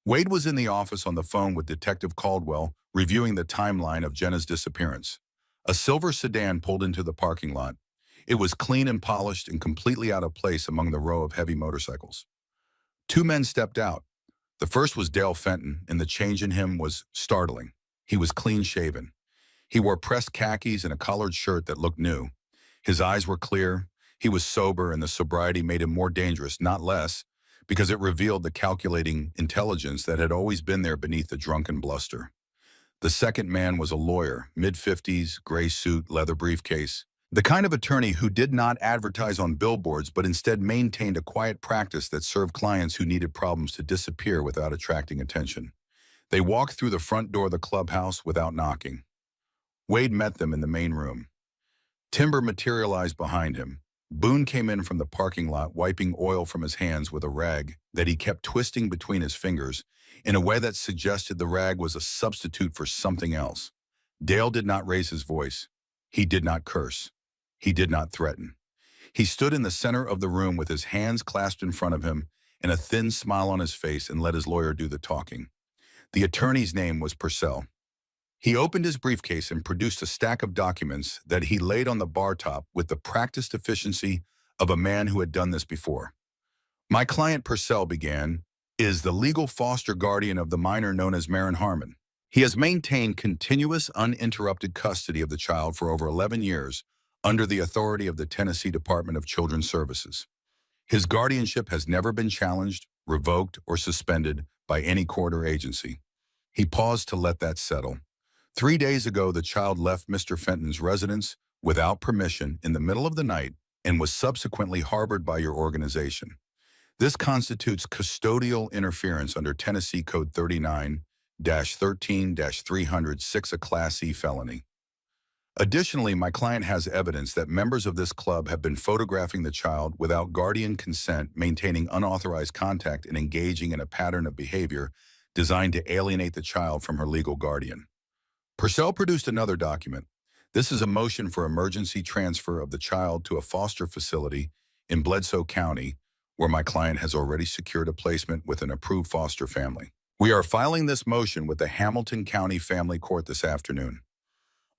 Wade was in the office on the phone with Detective Caldwell, reviewing the timeline of Jenna's disappearance. A silver sedan pulled into the parking lot. It was clean and polished and completely out of place among the row of heavy motorcycles. 2 men stepped out. The first was Dale Fenton, and the change in him was startling. He was clean-shaven. He wore pressed khakis and a collared shirt that looked new. His eyes were clear. He was sober, and the sobriety made him more dangerous, not less, because it revealed the calculating intelligence that had always been there beneath the drunken bluster. The second man was a lawyer, mid-50s, gray suit, leather briefcase. The kind of attorney who did not advertise on billboards but instead maintained a quiet practice that served clients who needed problems to disappear without attracting attention. They walked through the front door of the clubhouse without knocking. Wade met them in the main room. Timber materialized behind him. Boone came in from the parking lot, wiping oil from his hands with a rag that he kept twisting between his fingers in a way that suggested the rag was a substitute for something else. Dale did not raise his voice. He did not curse. He did not threaten. He stood in the center of the room with his hands clasped in front of him and a thin smile on his face and let his lawyer do the talking. The attorney's name was Purcell. He opened his briefcase and produced a stack of documents that he laid on the bar top with the practiced efficiency of a man who had done this before. My client, Purcell began, is the legal foster guardian of the minor known as Marin Harmon. He has maintained continuous, uninterrupted custody of the child for over 11 years under the authority of the Tennessee Department of Children's Services. His guardianship has never been challenged, revoked, or suspended by any court or agency. He paused to let that settle. 3 days ago, the child left Mr. Fenton's residence without permission in the middle of the night and was subsequently harbored by your organization. This constitutes custodial interference under Tennessee Code 39-13-306, a Class E felony. Additionally, my client has evidence that members of this club have been photographing the child without guardian consent, maintaining unauthorized contact, and engaging in a pattern of behavior designed to alienate the child from her legal guardian. Purcell produced another document. This is a motion for emergency transfer of the child to a foster facility in Bledsoe County, where my client has already secured a placement with an approved foster family. We are filing this motion with the Hamilton County Family Court this afternoon.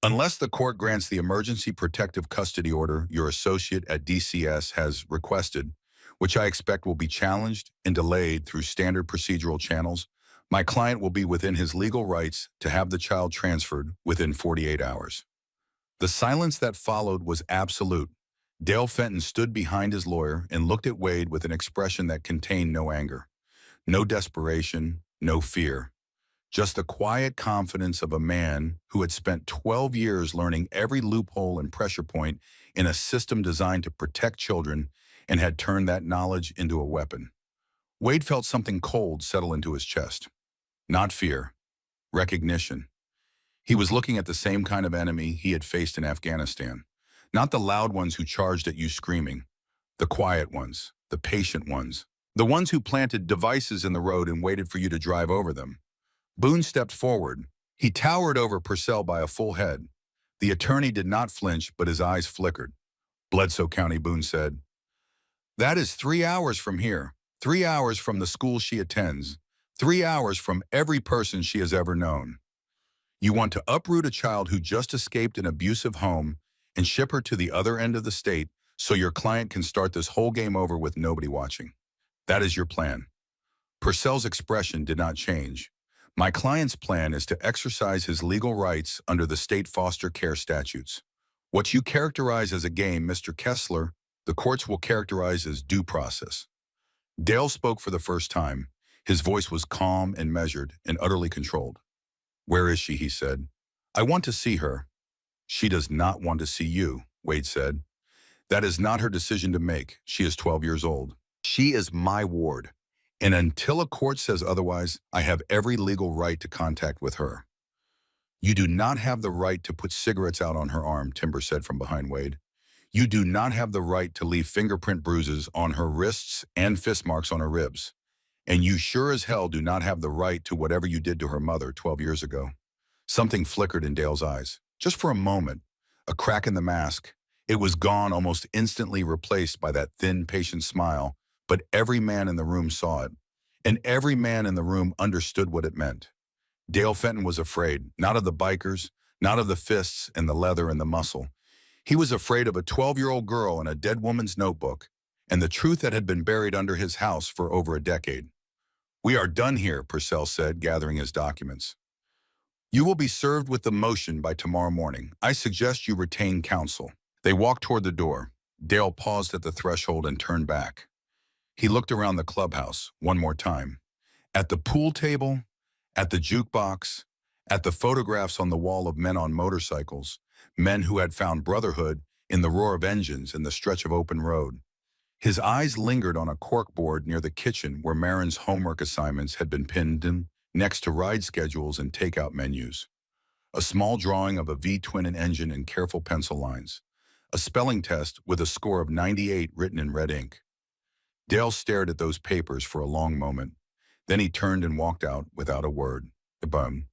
Unless the court grants the emergency protective custody order your associate at DCS has requested, which I expect will be challenged and delayed through standard procedural channels, my client will be within his legal rights to have the child transferred within 48 hours. The silence that followed was absolute. Dale Fenton stood behind his lawyer and looked at Wade with an expression that contained no anger, no desperation, no fear. Just the quiet confidence of a man who had spent 12 years learning every loophole and pressure point in a system designed to protect children and had turned that knowledge into a weapon. Wade felt something cold settle into his chest. Not fear, recognition. He was looking at the same kind of enemy he had faced in Afghanistan. Not the loud ones who charged at you screaming, the quiet ones, the patient ones, the ones who planted devices in the road and waited for you to drive over them. Boone stepped forward. He towered over Purcell by a full head. The attorney did not flinch, but his eyes flickered. Bledsoe County, Boone said. That is 3 hours from here, 3 hours from the school she attends, 3 hours from every person she has ever known. You want to uproot a child who just escaped an abusive home and ship her to the other end of the state so your client can start this whole game over with nobody watching. That is your plan. Purcell's expression did not change. My client's plan is to exercise his legal rights under the state foster care statutes. What you characterize as a game, Mr. Kessler, the courts will characterize as due process. Dale spoke for the first time. His voice was calm and measured and utterly controlled. Where is she, he said. I want to see her. She does not want to see you, Wade said. That is not her decision to make. She is 12 years old. She is my ward. And until a court says otherwise, I have every legal right to contact with her. You do not have the right to put cigarettes out on her arm, Timber said from behind Wade. You do not have the right to leave fingerprint bruises on her wrists and fist marks on her ribs. And you sure as hell do not have the right to whatever you did to her mother 12 years ago. Something flickered in Dale's eyes. Just for a moment, a crack in the mask. It was gone, almost instantly replaced by that thin, patient smile, but every man in the room saw it. And every man in the room understood what it meant. Dale Fenton was afraid, not of the bikers, not of the fists and the leather and the muscle. He was afraid of a 12-year-old girl in a dead woman's notebook and the truth that had been buried under his house for over a decade. We are done here, Purcell said, gathering his documents. You will be served with the motion by tomorrow morning. I suggest you retain counsel. They walked toward the door. Dale paused at the threshold and turned back. He looked around the clubhouse one more time. At the pool table, at the jukebox, at the photographs on the wall of men on motorcycles, men who had found brotherhood in the roar of engines and the stretch of open road. His eyes lingered on a corkboard near the kitchen where Marin's homework assignments had been pinned in, next to ride schedules and takeout menus. A small drawing of a V-twin engine in careful pencil lines. A spelling test with a score of 98 written in red ink. Dale stared at those papers for a long moment. Then he turned and walked out without a word. Boom.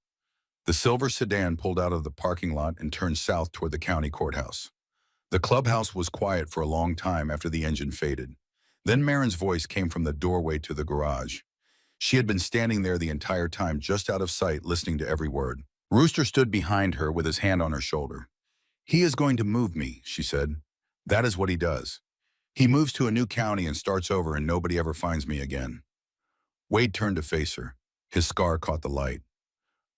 The silver sedan pulled out of the parking lot and turned south toward the county courthouse. The clubhouse was quiet for a long time after the engine faded. Then Marin's voice came from the doorway to the garage. She had been standing there the entire time, just out of sight, listening to every word. Rooster stood behind her with his hand on her shoulder. He is going to move me, she said. That is what he does. He moves to a new county and starts over, and nobody ever finds me again. Wade turned to face her. His scar caught the light.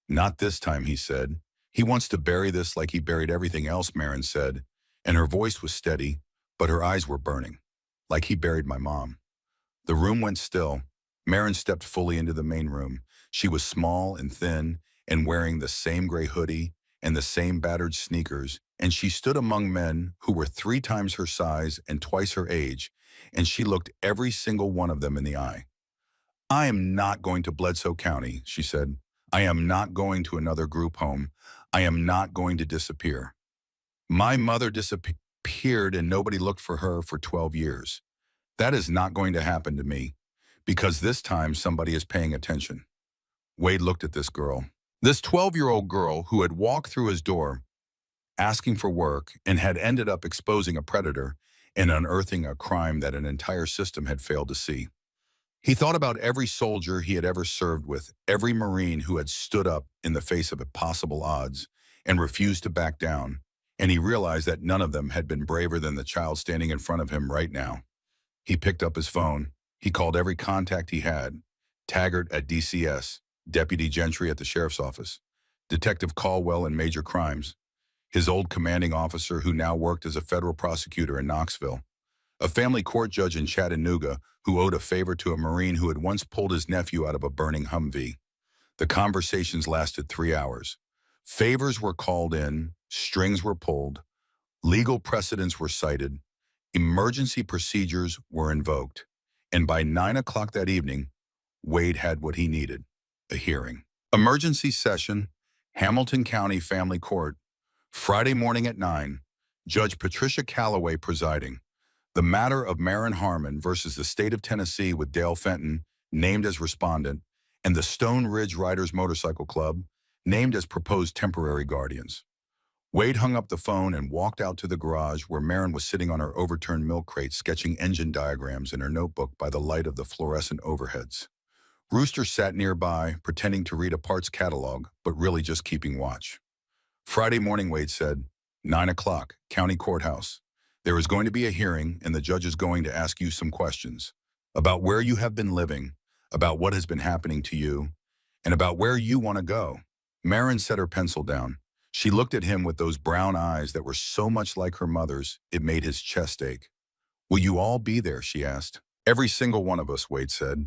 Not this time, he said. He wants to bury this like he buried everything else, Marin said, and her voice was steady, but her eyes were burning. Like he buried my mom. The room went still. Marin stepped fully into the main room. She was small and thin and wearing the same gray hoodie and the same battered sneakers, and she stood among men who were 3 times her size and twice her age, and she looked every single one of them in the eye. I am not going to Bledsoe County, she said. I am not going to another group home. I am not going to disappear. My mother disappeared and nobody looked for her for 12 years. That is not going to happen to me, because this time somebody is paying attention. Wade looked at this girl. This 12-year-old girl who had walked through his door, asking for work, and had ended up exposing a predator and unearthing a crime that an entire system had failed to see. He thought about every soldier he had ever served with, every Marine who had stood up in the face of impossible odds and refused to back down, and he realized that none of them had been braver than the child standing in front of him right now. He picked up his phone. He called every contact he had. Taggart at DCS, Deputy Gentry at the Sheriff's Office, Detective Caldwell in Major Crimes, his old commanding officer who now worked as a federal prosecutor in Knoxville, a family court judge in Chattanooga who owed a favor to a Marine who had once pulled his nephew out of a burning Humvee. The conversations lasted 3 hours. Favors were called in, strings were pulled, legal precedents were cited, emergency procedures were invoked, and by 9 o'clock that evening, Wade had what he needed, a hearing. Emergency session, Hamilton County Family Court, Friday morning at 9, Judge Patricia Calloway presiding. The matter of Marin Harmon versus the state of Tennessee with Dale Fenton, named as respondent, and the Stone Ridge Riders Motorcycle Club, named as proposed temporary guardians. Wade hung up the phone and walked out to the garage where Marin was sitting on her overturned milk crate sketching engine diagrams in her notebook by the light of the fluorescent overheads. Rooster sat nearby, pretending to read a parts catalog, but really just keeping watch. Friday morning, Wade said, 9 o'clock, County Courthouse. There is going to be a hearing, and the judge is going to ask you some questions about where you have been living, about what has been happening to you, and about where you want to go. Marin set her pencil down. She looked at him with those brown eyes that were so much like her mother's, it made his chest ache. Will you all be there, she asked. Every single one of us, Wade said.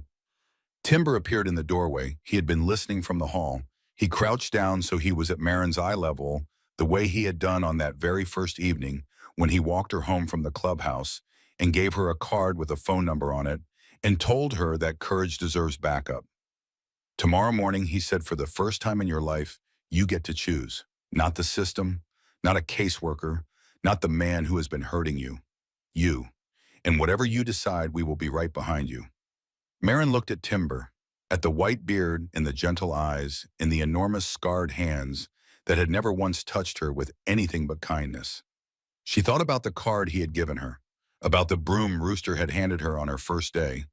Timber appeared in the doorway. He had been listening from the hall. He crouched down so he was at Marin's eye level, the way he had done on that very first evening when he walked her home from the clubhouse and gave her a card with a phone number on it and told her that courage deserves backup. Tomorrow morning, he said, for the first time in your life, you get to choose. Not the system, not a caseworker, not the man who has been hurting you. You. And whatever you decide, we will be right behind you. Marin looked at Timber, at the white beard and the gentle eyes and the enormous scarred hands that had never once touched her with anything but kindness. She thought about the card he had given her, about the broom Rooster had handed her on her first day,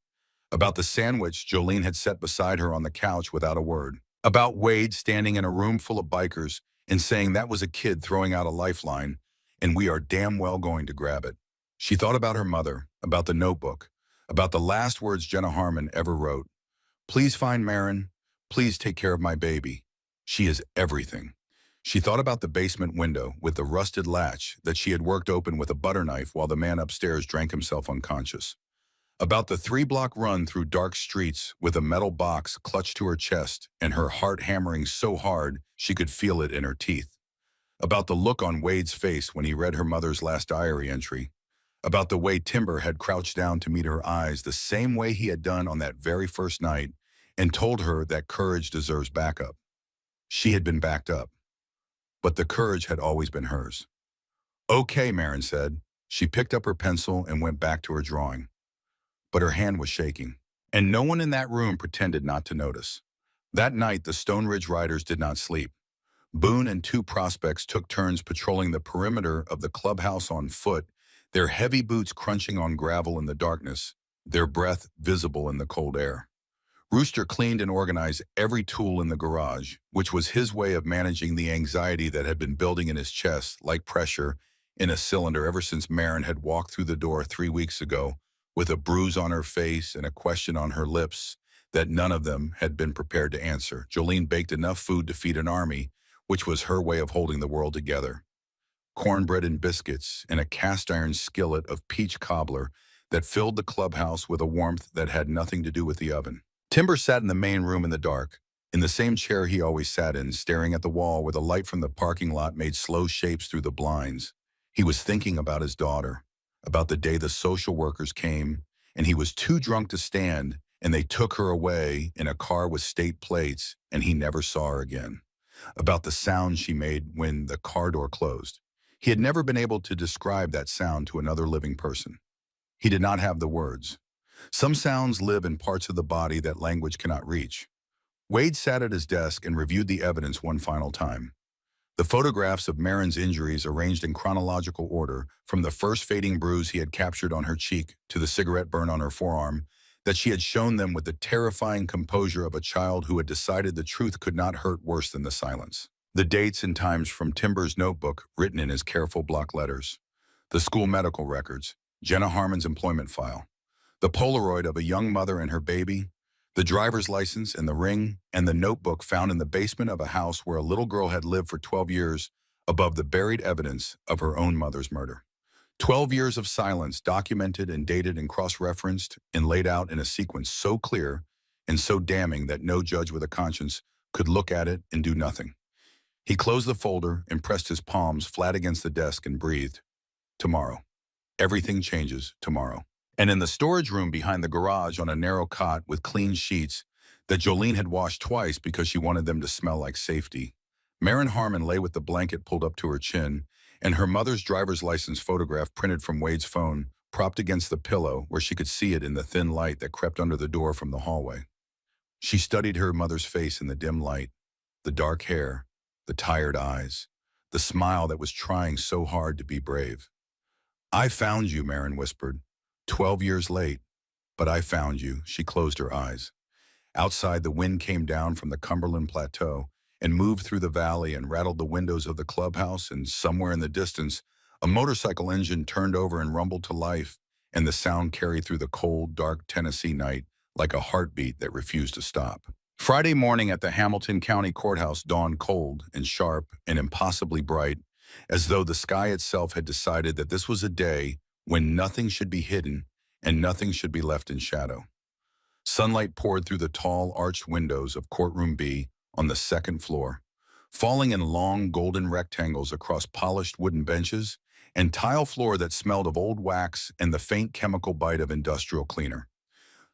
about the sandwich Jolene had set beside her on the couch without a word, about Wade standing in a room full of bikers and saying that was a kid throwing out a lifeline, and we are damn well going to grab it. She thought about her mother, about the notebook, about the last words Jenna Harmon ever wrote. Please find Marin. Please take care of my baby. She is everything. She thought about the basement window with the rusted latch that she had worked open with a butter knife while the man upstairs drank himself unconscious. About the 3-block run through dark streets with a metal box clutched to her chest and her heart hammering so hard she could feel it in her teeth. About the look on Wade's face when he read her mother's last diary entry. About the way Timber had crouched down to meet her eyes the same way he had done on that very first night and told her that courage deserves backup. She had been backed up, but the courage had always been hers. Okay, Marin said. She picked up her pencil and went back to her drawing. But her hand was shaking, and no one in that room pretended not to notice. That night, the Stone Ridge Riders did not sleep. Boone and 2 prospects took turns patrolling the perimeter of the clubhouse on foot, their heavy boots crunching on gravel in the darkness, their breath visible in the cold air. Rooster cleaned and organized every tool in the garage, which was his way of managing the anxiety that had been building in his chest like pressure in a cylinder ever since Marin had walked through the door 3 weeks ago with a bruise on her face and a question on her lips that none of them had been prepared to answer. Jolene baked enough food to feed an army, which was her way of holding the world together. Cornbread and biscuits and a cast-iron skillet of peach cobbler that filled the clubhouse with a warmth that had nothing to do with the oven. Timber sat in the main room in the dark, in the same chair he always sat in, staring at the wall where the light from the parking lot made slow shapes through the blinds. He was thinking about his daughter, about the day the social workers came, and he was too drunk to stand, and they took her away in a car with state plates, and he never saw her again. About the sound she made when the car door closed. He had never been able to describe that sound to another living person. He did not have the words. Some sounds live in parts of the body that language cannot reach. Wade sat at his desk and reviewed the evidence one final time. The photographs of Marin's injuries arranged in chronological order, from the first fading bruise he had captured on her cheek to the cigarette burn on her forearm, that she had shown them with the terrifying composure of a child who had decided the truth could not hurt worse than the silence. The dates and times from Timber's notebook written in his careful block letters. The school medical records, Jenna Harmon's employment file. The Polaroid of a young mother and her baby, the driver's license and the ring, and the notebook found in the basement of a house where a little girl had lived for 12 years above the buried evidence of her own mother's murder. 12 years of silence documented and dated and cross-referenced and laid out in a sequence so clear and so damning that no judge with a conscience could look at it and do nothing. He closed the folder and pressed his palms flat against the desk and breathed. Tomorrow. Everything changes tomorrow. And in the storage room behind the garage on a narrow cot with clean sheets that Jolene had washed twice because she wanted them to smell like safety, Marin Harmon lay with the blanket pulled up to her chin and her mother's driver's license photograph printed from Wade's phone propped against the pillow where she could see it in the thin light that crept under the door from the hallway. She studied her mother's face in the dim light, the dark hair, the tired eyes, the smile that was trying so hard to be brave. I found you, Marin whispered. 12 years late, but I found you. She closed her eyes. Outside, the wind came down from the Cumberland Plateau and moved through the valley and rattled the windows of the clubhouse, and somewhere in the distance, a motorcycle engine turned over and rumbled to life, and the sound carried through the cold, dark Tennessee night like a heartbeat that refused to stop. Friday morning at the Hamilton County Courthouse dawned cold and sharp and impossibly bright, as though the sky itself had decided that this was a day when nothing should be hidden and nothing should be left in shadow. Sunlight poured through the tall, arched windows of Courtroom B on the second floor, falling in long, golden rectangles across polished wooden benches and tile floor that smelled of old wax and the faint chemical bite of industrial cleaner.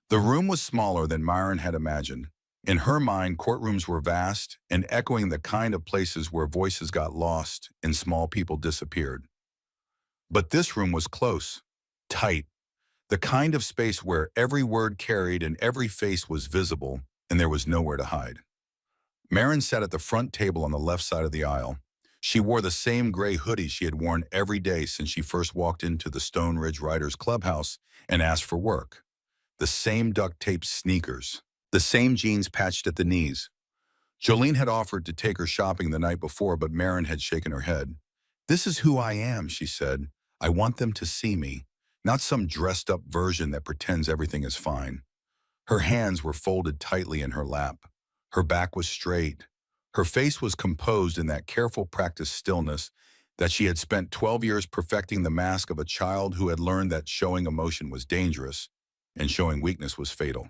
The room was smaller than Myron had imagined. In her mind, courtrooms were vast and echoing the kind of places where voices got lost and small people disappeared. But this room was close, tight, the kind of space where every word carried and every face was visible and there was nowhere to hide. Marin sat at the front table on the left side of the aisle. She wore the same gray hoodie she had worn every day since she first walked into the Stone Ridge Riders clubhouse and asked for work. The same duct-taped sneakers, the same jeans patched at the knees. Jolene had offered to take her shopping the night before, but Marin had shaken her head. This is who I am, she said. I want them to see me, not some dressed-up version that pretends everything is fine. Her hands were folded tightly in her lap. Her back was straight. Her face was composed in that careful practiced stillness that she had spent 12 years perfecting the mask of a child who had learned that showing emotion was dangerous and showing weakness was fatal.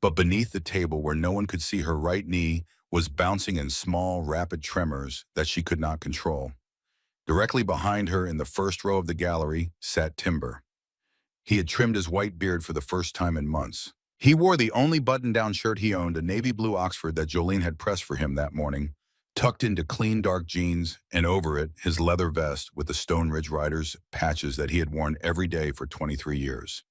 But beneath the table where no one could see her right knee was bouncing in small, rapid tremors that she could not control. Directly behind her in the first row of the gallery sat Timber. He had trimmed his white beard for the first time in months. He wore the only button-down shirt he owned, a navy blue Oxford that Jolene had pressed for him that morning, tucked into clean dark jeans, and over it, his leather vest with the Stone Ridge Riders patches that he had worn every day for 23 years.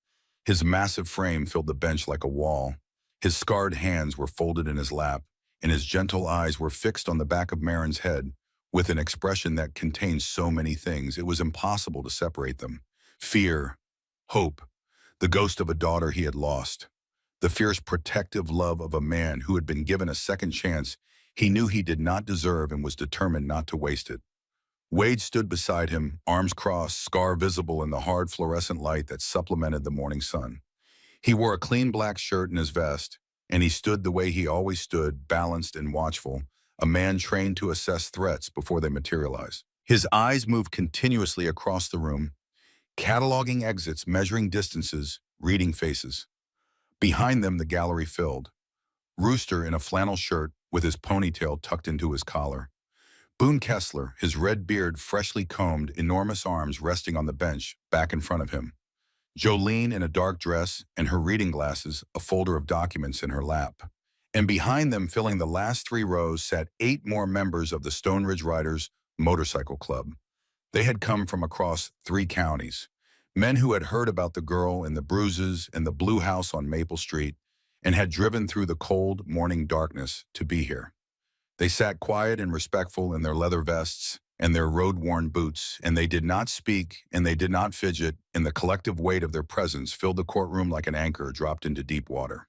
His massive frame filled the bench like a wall. His scarred hands were folded in his lap, and his gentle eyes were fixed on the back of Marin's head with an expression that contained so many things it was impossible to separate them. Fear, hope, the ghost of a daughter he had lost, the fierce protective love of a man who had been given a second chance he knew he did not deserve and was determined not to waste it. Wade stood beside him, arms crossed, scar visible in the hard fluorescent light that supplemented the morning sun. He wore a clean black shirt and his vest, and he stood the way he always stood, balanced and watchful, a man trained to assess threats before they materialize. His eyes moved continuously across the room, cataloging exits, measuring distances, reading faces. Behind them, the gallery filled. Rooster in a flannel shirt with his ponytail tucked into his collar. Boone Kessler, his red beard freshly combed, enormous arms resting on the bench back in front of him. Jolene in a dark dress and her reading glasses, a folder of documents in her lap. And behind them, filling the last 3 rows, sat 8 more members of the Stone Ridge Riders Motorcycle Club. They had come from across 3 counties. Men who had heard about the girl in the bruises and the blue house on Maple Street and had driven through the cold morning darkness to be here. They sat quiet and respectful in their leather vests and their road-worn boots, and they did not speak and they did not fidget, and the collective weight of their presence filled the courtroom like an anchor dropped into deep water.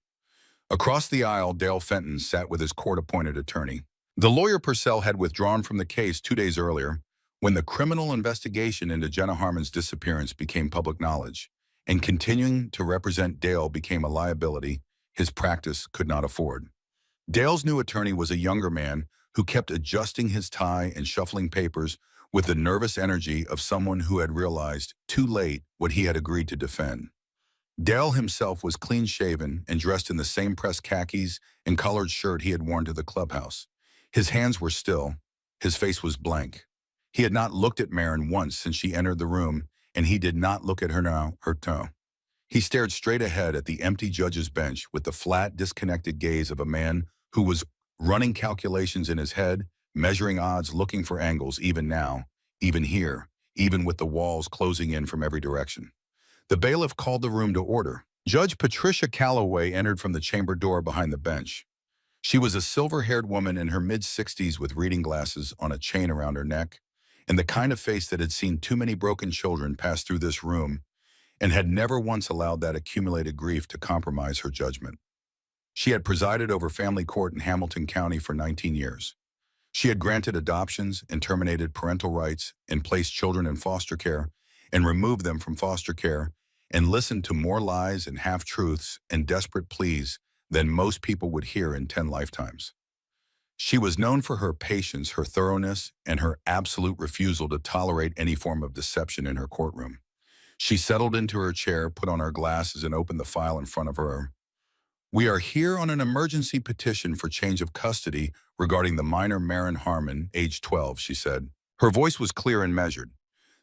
Across the aisle, Dale Fenton sat with his court-appointed attorney. The lawyer Purcell had withdrawn from the case 2 days earlier when the criminal investigation into Jenna Harmon's disappearance became public knowledge, and continuing to represent Dale became a liability his practice could not afford. Dale's new attorney was a younger man who kept adjusting his tie and shuffling papers with the nervous energy of someone who had realized too late what he had agreed to defend. Dale himself was clean-shaven and dressed in the same pressed khakis and collared shirt he had worn to the clubhouse. His hands were still. His face was blank. He had not looked at Marin once since she entered the room, and he did not look at her now, He stared straight ahead at the empty judge's bench with the flat, disconnected gaze of a man who was running calculations in his head, measuring odds, looking for angles, even now, even here, even with the walls closing in from every direction. The bailiff called the room to order. Judge Patricia Calloway entered from the chamber door behind the bench. She was a silver-haired woman in her mid-60s with reading glasses on a chain around her neck, and the kind of face that had seen too many broken children pass through this room and had never once allowed that accumulated grief to compromise her judgment. She had presided over family court in Hamilton County for 19 years. She had granted adoptions and terminated parental rights and placed children in foster care and removed them from foster care and listened to more lies and half-truths and desperate pleas than most people would hear in 10 lifetimes. She was known for her patience, her thoroughness, and her absolute refusal to tolerate any form of deception in her courtroom. She settled into her chair, put on her glasses, and opened the file in front of her. "We are here on an emergency petition for change of custody regarding the minor Marin Harmon, age 12, she said. Her voice was clear and measured.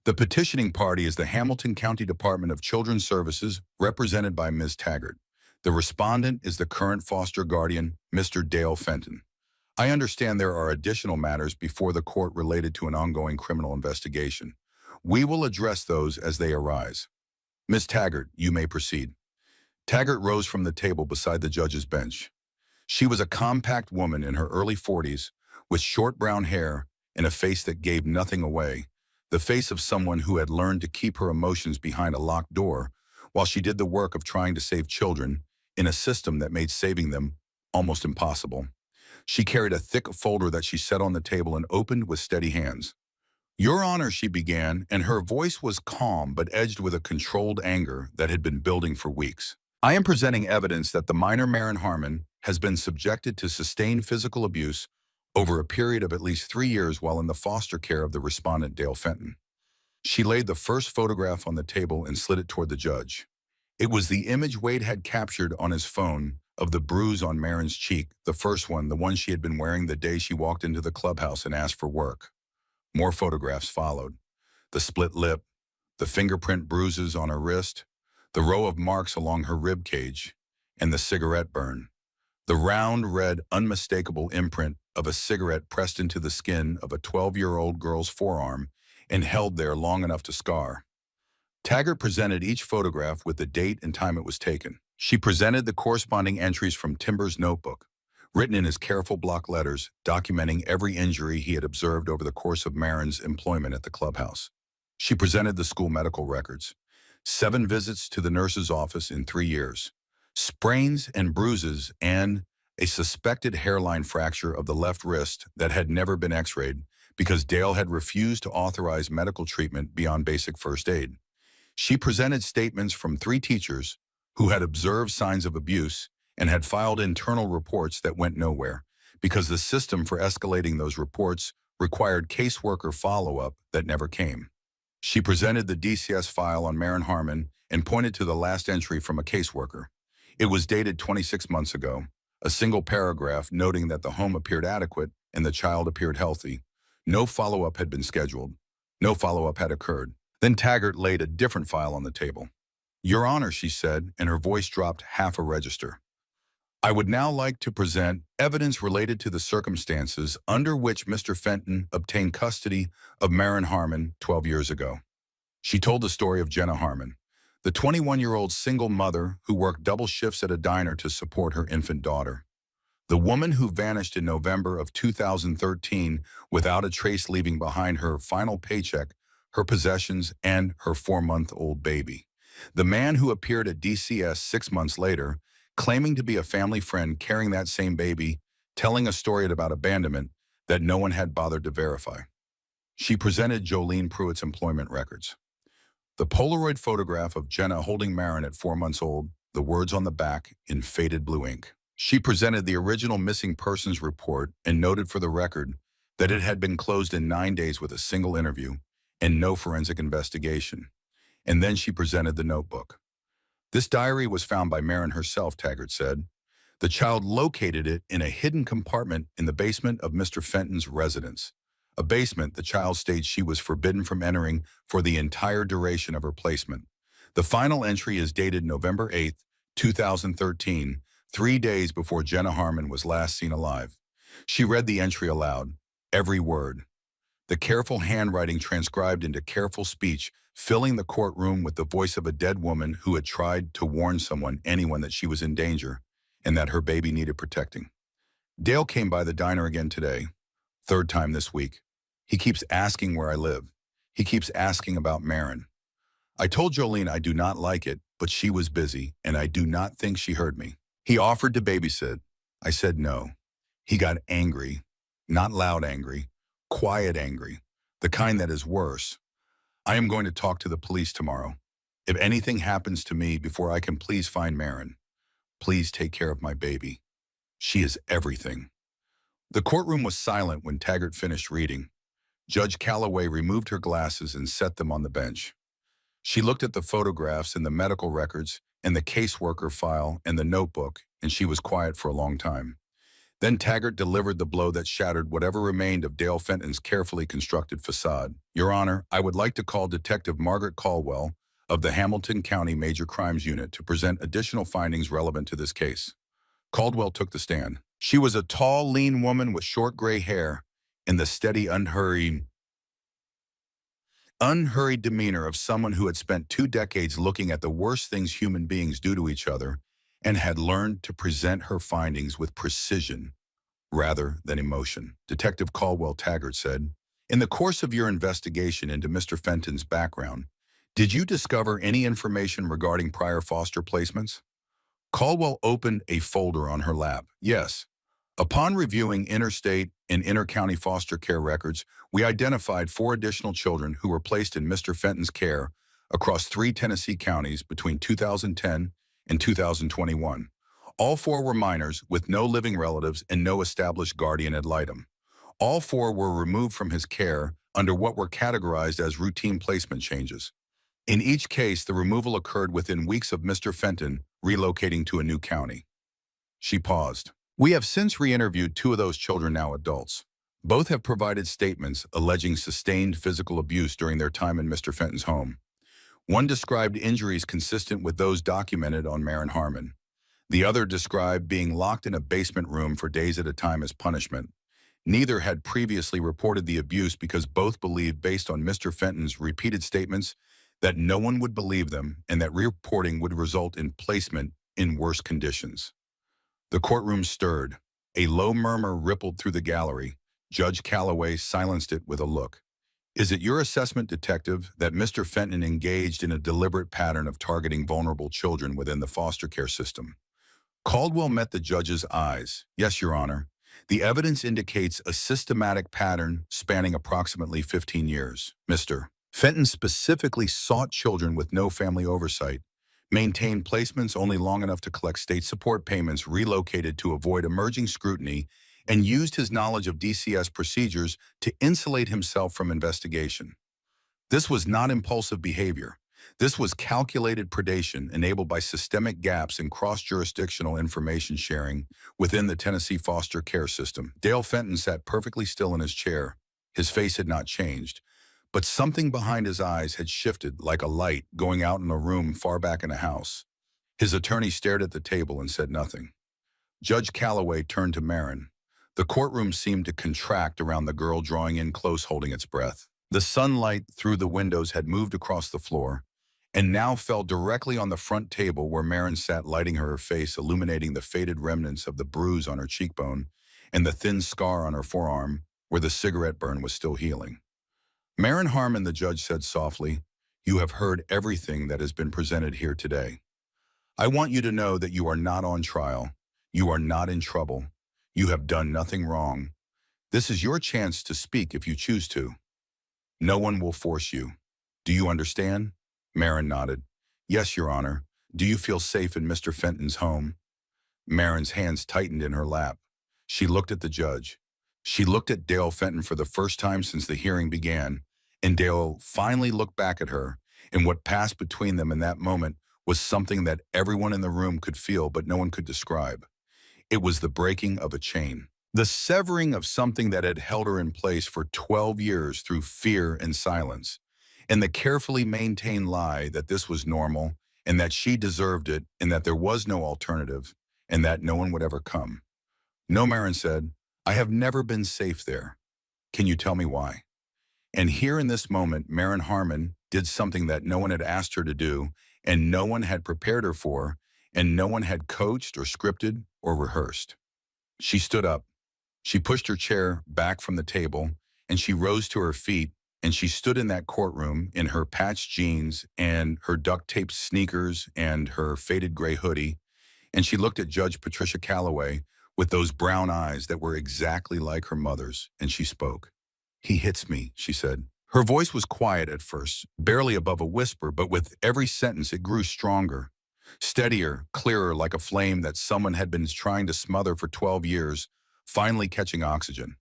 The petitioning party is the Hamilton County Department of Children's Services, represented by Ms. Taggart. The respondent is the current foster guardian, Mr. Dale Fenton. I understand there are additional matters before the court related to an ongoing criminal investigation. We will address those as they arise. Ms. Taggart, you may proceed." Taggart rose from the table beside the judge's bench. She was a compact woman in her early 40s, with short brown hair and a face that gave nothing away, the face of someone who had learned to keep her emotions behind a locked door while she did the work of trying to save children in a system that made saving them almost impossible. She carried a thick folder that she set on the table and opened with steady hands. "Your Honor," she began, and her voice was calm but edged with a controlled anger that had been building for weeks. "I am presenting evidence that the minor Marin Harmon has been subjected to sustained physical abuse over a period of at least 3 years while in the foster care of the respondent Dale Fenton. She laid the first photograph on the table and slid it toward the judge. It was the image Wade had captured on his phone of the bruise on Marin's cheek, the first one, the one she had been wearing the day she walked into the clubhouse and asked for work. More photographs followed. The split lip, the fingerprint bruises on her wrist, the row of marks along her rib cage, and the cigarette burn. The round, red, unmistakable imprint of a cigarette pressed into the skin of a 12-year-old girl's forearm and held there long enough to scar. Taggart presented each photograph with the date and time it was taken. She presented the corresponding entries from Timber's notebook, written in his careful block letters, documenting every injury he had observed over the course of Marin's employment at the clubhouse. She presented the school medical records, 7 visits to the nurse's office in 3 years, sprains and bruises, and a suspected hairline fracture of the left wrist that had never been x-rayed because Dale had refused to authorize medical treatment beyond basic first aid. She presented statements from 3 teachers who had observed signs of abuse and had filed internal reports that went nowhere because the system for escalating those reports required caseworker follow-up that never came. She presented the DCS file on Marin Harmon and pointed to the last entry from a caseworker. It was dated 26 months ago, a single paragraph noting that the home appeared adequate and the child appeared healthy. No follow-up had been scheduled. No follow-up had occurred. Then Taggart laid a different file on the table. "Your Honor," she said, and her voice dropped half a register. "I would now like to present evidence related to the circumstances under which Mr. Fenton obtained custody of Marin Harmon 12 years ago." She told the story of Jenna Harmon, the 21-year-old single mother who worked double shifts at a diner to support her infant daughter. The woman who vanished in November of 2013 without a trace, leaving behind her final paycheck, her possessions, and her 4-month-old baby. The man who appeared at DCS 6 months later, claiming to be a family friend carrying that same baby, telling a story about abandonment that no one had bothered to verify. She presented Jolene Pruitt's employment records. The Polaroid photograph of Jenna holding Marin at 4 months old, the words on the back in faded blue ink. She presented the original missing persons report and noted for the record that it had been closed in 9 days with a single interview and no forensic investigation. And then she presented the notebook. "This diary was found by Marin herself," Taggart said. "The child located it in a hidden compartment in the basement of Mr. Fenton's residence, a basement the child states she was forbidden from entering for the entire duration of her placement. The final entry is dated November 8, 2013, 3 days before Jenna Harmon was last seen alive." She read the entry aloud, every word. The careful handwriting transcribed into careful speech, filling the courtroom with the voice of a dead woman who had tried to warn anyone that she was in danger and that her baby needed protecting. "Dale came by the diner again today, 3rd time this week. He keeps asking where I live. He keeps asking about Marin. I told Jolene I do not like it, but she was busy, and I do not think she heard me. He offered to babysit. I said no. He got angry, not loud angry, quiet angry, the kind that is worse. I am going to talk to the police tomorrow. If anything happens to me before I can, please find Marin. Please take care of my baby. She is everything." The courtroom was silent when Taggart finished reading. Judge Calloway removed her glasses and set them on the bench. She looked at the photographs and the medical records and the caseworker file and the notebook, and she was quiet for a long time. Then Taggart delivered the blow that shattered whatever remained of Dale Fenton's carefully constructed facade. "Your Honor, I would like to call Detective Margaret Caldwell of the Hamilton County Major Crimes Unit to present additional findings relevant to this case." Caldwell took the stand. She was a tall, lean woman with short gray hair and the steady, unhurried demeanor of someone who had spent 2 decades looking at the worst things human beings do to each other and had learned to present her findings with precision rather than emotion. Detective Caldwell, Taggart said, "In the course of your investigation into Mr. Fenton's background, did you discover any information regarding prior foster placements?" Caldwell opened a folder on her lap. "Yes. Upon reviewing interstate and intercounty foster care records, we identified 4 additional children who were placed in Mr. Fenton's care across 3 Tennessee counties between 2010 and 2021. All 4 were minors with no living relatives and no established guardian ad litem. All four were removed from his care under what were categorized as routine placement changes. In each case, the removal occurred within weeks of Mr. Fenton relocating to a new county. She paused. We have since re-interviewed two of those children, now adults. Both have provided statements alleging sustained physical abuse during their time in Mr. Fenton's home. One described injuries consistent with those documented on Maren Harmon. The other described being locked in a basement room for days at a time as punishment. Neither had previously reported the abuse because both believed, based on Mr. Fenton's repeated statements, that no one would believe them and that reporting would result in placement in worse conditions. The courtroom stirred. A low murmur rippled through the gallery. Judge Calloway silenced it with a look. Is it your assessment, Detective, that Mr. Fenton engaged in a deliberate pattern of targeting vulnerable children within the foster care system? Caldwell met the judge's eyes. Yes, Your Honor. The evidence indicates a systematic pattern spanning approximately 15 years. Mr. Fenton specifically sought children with no family oversight, maintained placements only long enough to collect state support payments, relocated to avoid emerging scrutiny, and used his knowledge of DCS procedures to insulate himself from investigation. This was not impulsive behavior. This was calculated predation enabled by systemic gaps in cross-jurisdictional information sharing within the Tennessee foster care system. Dale Fenton sat perfectly still in his chair. His face had not changed, but something behind his eyes had shifted, like a light going out in a room far back in a house. His attorney stared at the table and said nothing. Judge Calloway turned to Maren. The courtroom seemed to contract around the girl, drawing in close, holding its breath. The sunlight through the windows had moved across the floor and now fell directly on the front table where Maren sat, lighting her face, illuminating the faded remnants of the bruise on her cheekbone and the thin scar on her forearm where the cigarette burn was still healing. Maren Harmon, the judge said softly, you have heard everything that has been presented here today. I want you to know that you are not on trial. You are not in trouble. You have done nothing wrong. This is your chance to speak if you choose to. No one will force you. Do you understand? Maren nodded. Yes, Your Honor. Do you feel safe in Mr. Fenton's home? Maren's hands tightened in her lap. She looked at the judge. She looked at Dale Fenton for the first time since the hearing began, and Dale finally looked back at her, and what passed between them in that moment was something that everyone in the room could feel but no one could describe. It was the breaking of a chain. The severing of something that had held her in place for 12 years through fear and silence, and the carefully maintained lie that this was normal, and that she deserved it, and that there was no alternative, and that no one would ever come. No, Maren said, I have never been safe there. Can you tell me why? And here in this moment, Maren Harmon did something that no one had asked her to do, and no one had prepared her for, and no one had coached or scripted or rehearsed. She stood up. She pushed her chair back from the table, and she rose to her feet, and she stood in that courtroom in her patched jeans and her duct-taped sneakers and her faded gray hoodie, and she looked at Judge Patricia Calloway with those brown eyes that were exactly like her mother's, and she spoke. He hits me, she said. Her voice was quiet at first, barely above a whisper, but with every sentence it grew stronger, steadier, clearer, like a flame that someone had been trying to smother for 12 years, finally catching oxygen.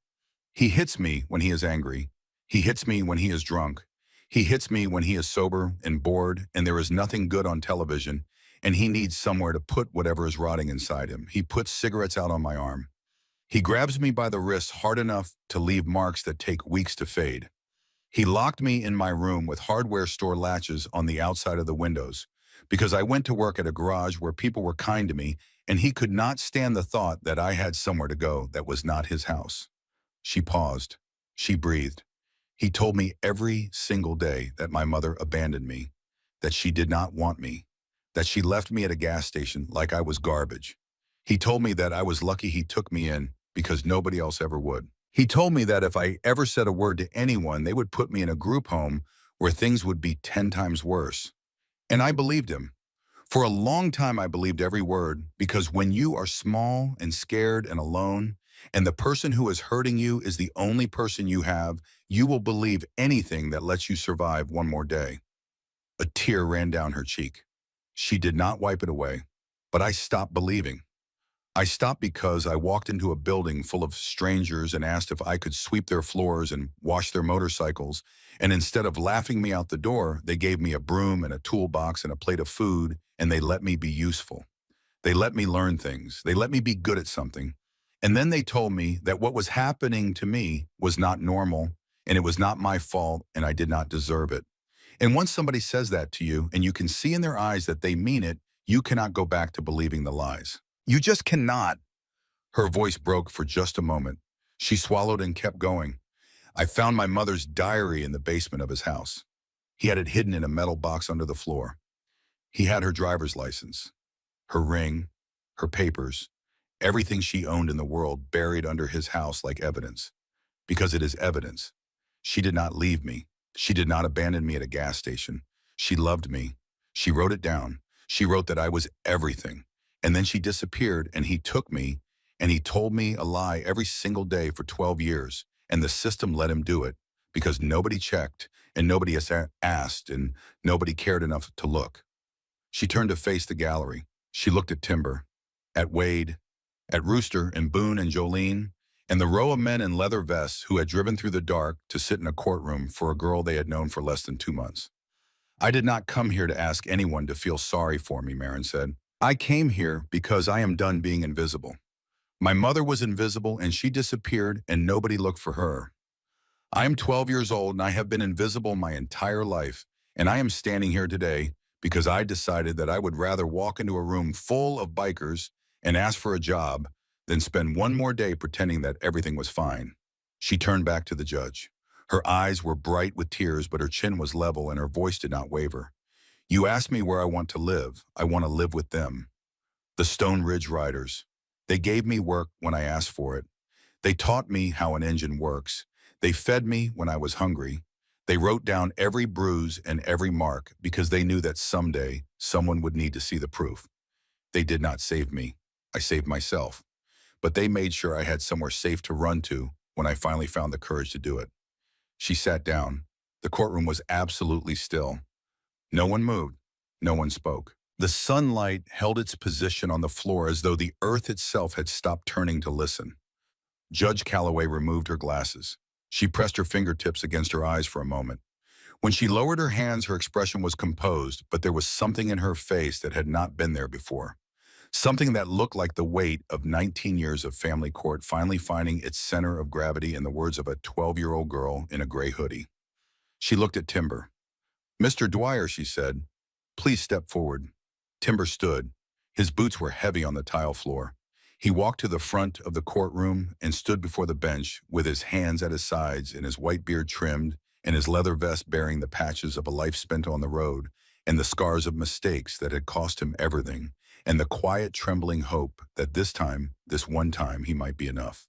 He hits me when he is angry. He hits me when he is drunk. He hits me when he is sober and bored and there is nothing good on television and he needs somewhere to put whatever is rotting inside him. He puts cigarettes out on my arm. He grabs me by the wrist hard enough to leave marks that take weeks to fade. He locked me in my room with hardware store latches on the outside of the windows because I went to work at a garage where people were kind to me and he could not stand the thought that I had somewhere to go that was not his house. She paused. She breathed. He told me every single day that my mother abandoned me, that she did not want me, that she left me at a gas station like I was garbage. He told me that I was lucky he took me in because nobody else ever would. He told me that if I ever said a word to anyone, they would put me in a group home where things would be 10 times worse. And I believed him. For a long time, I believed every word because when you are small and scared and alone, and the person who is hurting you is the only person you have, you will believe anything that lets you survive one more day. A tear ran down her cheek. She did not wipe it away, but I stopped believing. I stopped because I walked into a building full of strangers and asked if I could sweep their floors and wash their motorcycles. And instead of laughing me out the door, they gave me a broom and a toolbox and a plate of food, and they let me be useful. They let me learn things. They let me be good at something. And then they told me that what was happening to me was not normal, and it was not my fault, and I did not deserve it. And once somebody says that to you, and you can see in their eyes that they mean it, you cannot go back to believing the lies. You just cannot. Her voice broke for just a moment. She swallowed and kept going. I found my mother's diary in the basement of his house. He had it hidden in a metal box under the floor. He had her driver's license, her ring, her papers, everything she owned in the world buried under his house like evidence. Because it is evidence. She did not leave me. She did not abandon me at a gas station. She loved me. She wrote it down. She wrote that I was everything. And then she disappeared, and he took me, and he told me a lie every single day for 12 years. And the system let him do it because nobody checked, and nobody asked, and nobody cared enough to look. She turned to face the gallery. She looked at Timber, at Wade, at Rooster and Boone and Jolene, and the row of men in leather vests who had driven through the dark to sit in a courtroom for a girl they had known for less than 2 months. I did not come here to ask anyone to feel sorry for me, Marin said. I came here because I am done being invisible. My mother was invisible and she disappeared and nobody looked for her. I am 12 years old and I have been invisible my entire life, and I am standing here today because I decided that I would rather walk into a room full of bikers and ask for a job than spend one more day pretending that everything was fine. She turned back to the judge. Her eyes were bright with tears, but her chin was level and her voice did not waver. You asked me where I want to live. I want to live with them. The Stone Ridge Riders. They gave me work when I asked for it. They taught me how an engine works. They fed me when I was hungry. They wrote down every bruise and every mark because they knew that someday someone would need to see the proof. They did not save me. I saved myself. But they made sure I had somewhere safe to run to when I finally found the courage to do it. She sat down. The courtroom was absolutely still. No one moved. No one spoke. The sunlight held its position on the floor as though the earth itself had stopped turning to listen. Judge Calloway removed her glasses. She pressed her fingertips against her eyes for a moment. When she lowered her hands, her expression was composed, but there was something in her face that had not been there before. Something that looked like the weight of 19 years of family court finally finding its center of gravity in the words of a 12-year-old girl in a gray hoodie. She looked at Timber. Mr. Dwyer, she said, please step forward. Timber stood. His boots were heavy on the tile floor. He walked to the front of the courtroom and stood before the bench with his hands at his sides and his white beard trimmed and his leather vest bearing the patches of a life spent on the road and the scars of mistakes that had cost him everything, and the quiet, trembling hope that this time, this one time, he might be enough.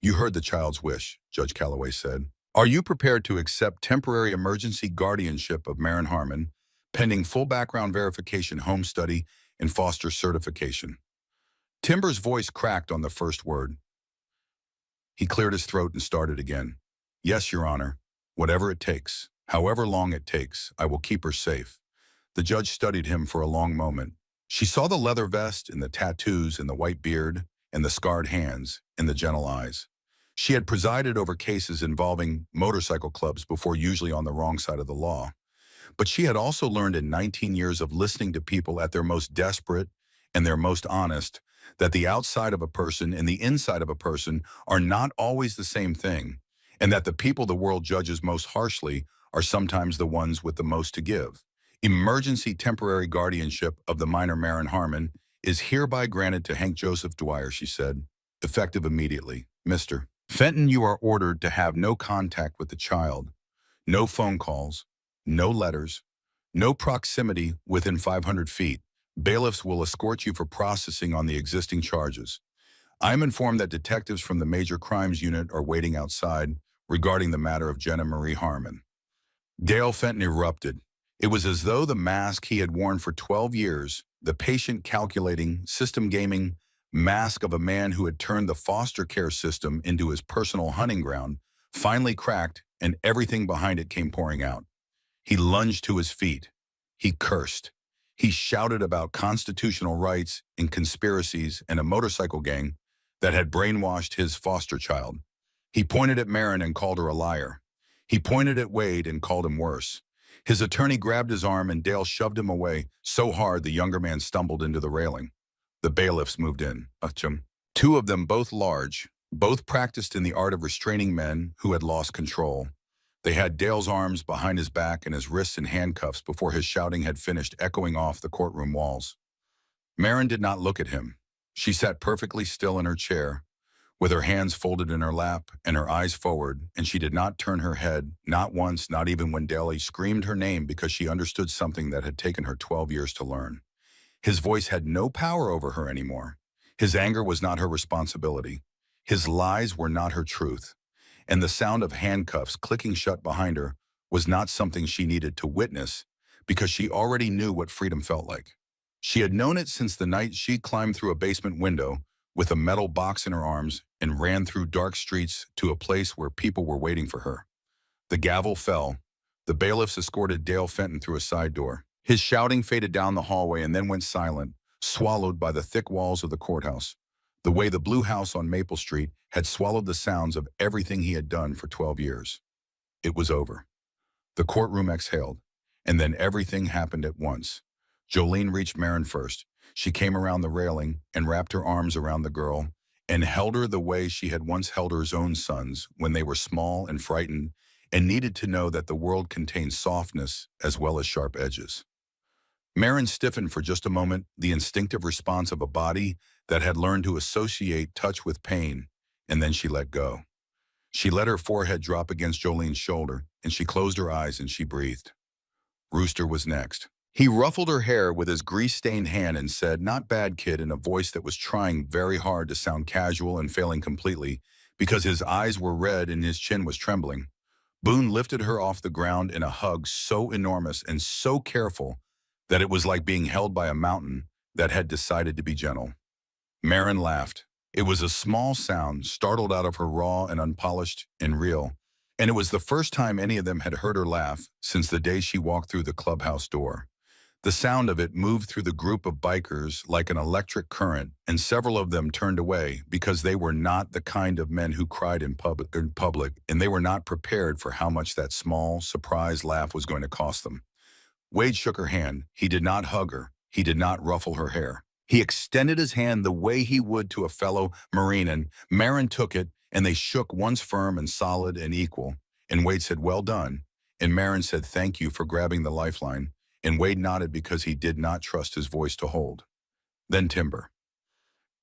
You heard the child's wish, Judge Calloway said. Are you prepared to accept temporary emergency guardianship of Marin Harmon, pending full background verification, home study, and foster certification? Timber's voice cracked on the first word. He cleared his throat and started again. Yes, Your Honor. Whatever it takes, however long it takes, I will keep her safe. The judge studied him for a long moment. She saw the leather vest and the tattoos and the white beard and the scarred hands and the gentle eyes. She had presided over cases involving motorcycle clubs before, usually on the wrong side of the law. But she had also learned in 19 years of listening to people at their most desperate and their most honest that the outside of a person and the inside of a person are not always the same thing, and that the people the world judges most harshly are sometimes the ones with the most to give. Emergency temporary guardianship of the minor Marin Harmon is hereby granted to Hank Joseph Dwyer, she said, effective immediately. Mr. Fenton, you are ordered to have no contact with the child, no phone calls, no letters, no proximity within 500 feet. Bailiffs will escort you for processing on the existing charges. I am informed that detectives from the Major Crimes Unit are waiting outside regarding the matter of Jenna Marie Harmon. Dale Fenton erupted. It was as though the mask he had worn for 12 years, the patient calculating, system gaming mask of a man who had turned the foster care system into his personal hunting ground, finally cracked, and everything behind it came pouring out. He lunged to his feet. He cursed. He shouted about constitutional rights and conspiracies and a motorcycle gang that had brainwashed his foster child. He pointed at Marin and called her a liar. He pointed at Wade and called him worse. His attorney grabbed his arm and Dale shoved him away so hard the younger man stumbled into the railing. The bailiffs moved in. Achum. Two of them, both large, both practiced in the art of restraining men who had lost control. They had Dale's arms behind his back and his wrists in handcuffs before his shouting had finished echoing off the courtroom walls. Marin did not look at him. She sat perfectly still in her chair, with her hands folded in her lap and her eyes forward, and she did not turn her head, not once, not even when Dale screamed her name because she understood something that had taken her 12 years to learn. His voice had no power over her anymore. His anger was not her responsibility. His lies were not her truth. And the sound of handcuffs clicking shut behind her was not something she needed to witness because she already knew what freedom felt like. She had known it since the night she climbed through a basement window with a metal box in her arms and ran through dark streets to a place where people were waiting for her. The gavel fell. The bailiffs escorted Dale Fenton through a side door. His shouting faded down the hallway and then went silent, swallowed by the thick walls of the courthouse, the way the blue house on Maple Street had swallowed the sounds of everything he had done for 12 years. It was over. The courtroom exhaled, and then everything happened at once. Jolene reached Marin first. She came around the railing and wrapped her arms around the girl and held her the way she had once held her own sons when they were small and frightened and needed to know that the world contained softness as well as sharp edges. Marin stiffened for just a moment, the instinctive response of a body that had learned to associate touch with pain, and then she let go. She let her forehead drop against Jolene's shoulder, and she closed her eyes and she breathed. Rooster was next. He ruffled her hair with his grease-stained hand and said, "Not bad, kid," in a voice that was trying very hard to sound casual and failing completely because his eyes were red and his chin was trembling. Boone lifted her off the ground in a hug so enormous and so careful that it was like being held by a mountain that had decided to be gentle. Marin laughed. It was a small sound, startled out of her raw and unpolished and real, and it was the first time any of them had heard her laugh since the day she walked through the clubhouse door. The sound of it moved through the group of bikers like an electric current, and several of them turned away because they were not the kind of men who cried in public, and they were not prepared for how much that small, surprise laugh was going to cost them. Wade shook her hand. He did not hug her. He did not ruffle her hair. He extended his hand the way he would to a fellow Marine, and Marin took it, and they shook once firm and solid and equal. And Wade said, "Well done." And Marin said, "Thank you for grabbing the lifeline." And Wade nodded because he did not trust his voice to hold. Then Timber.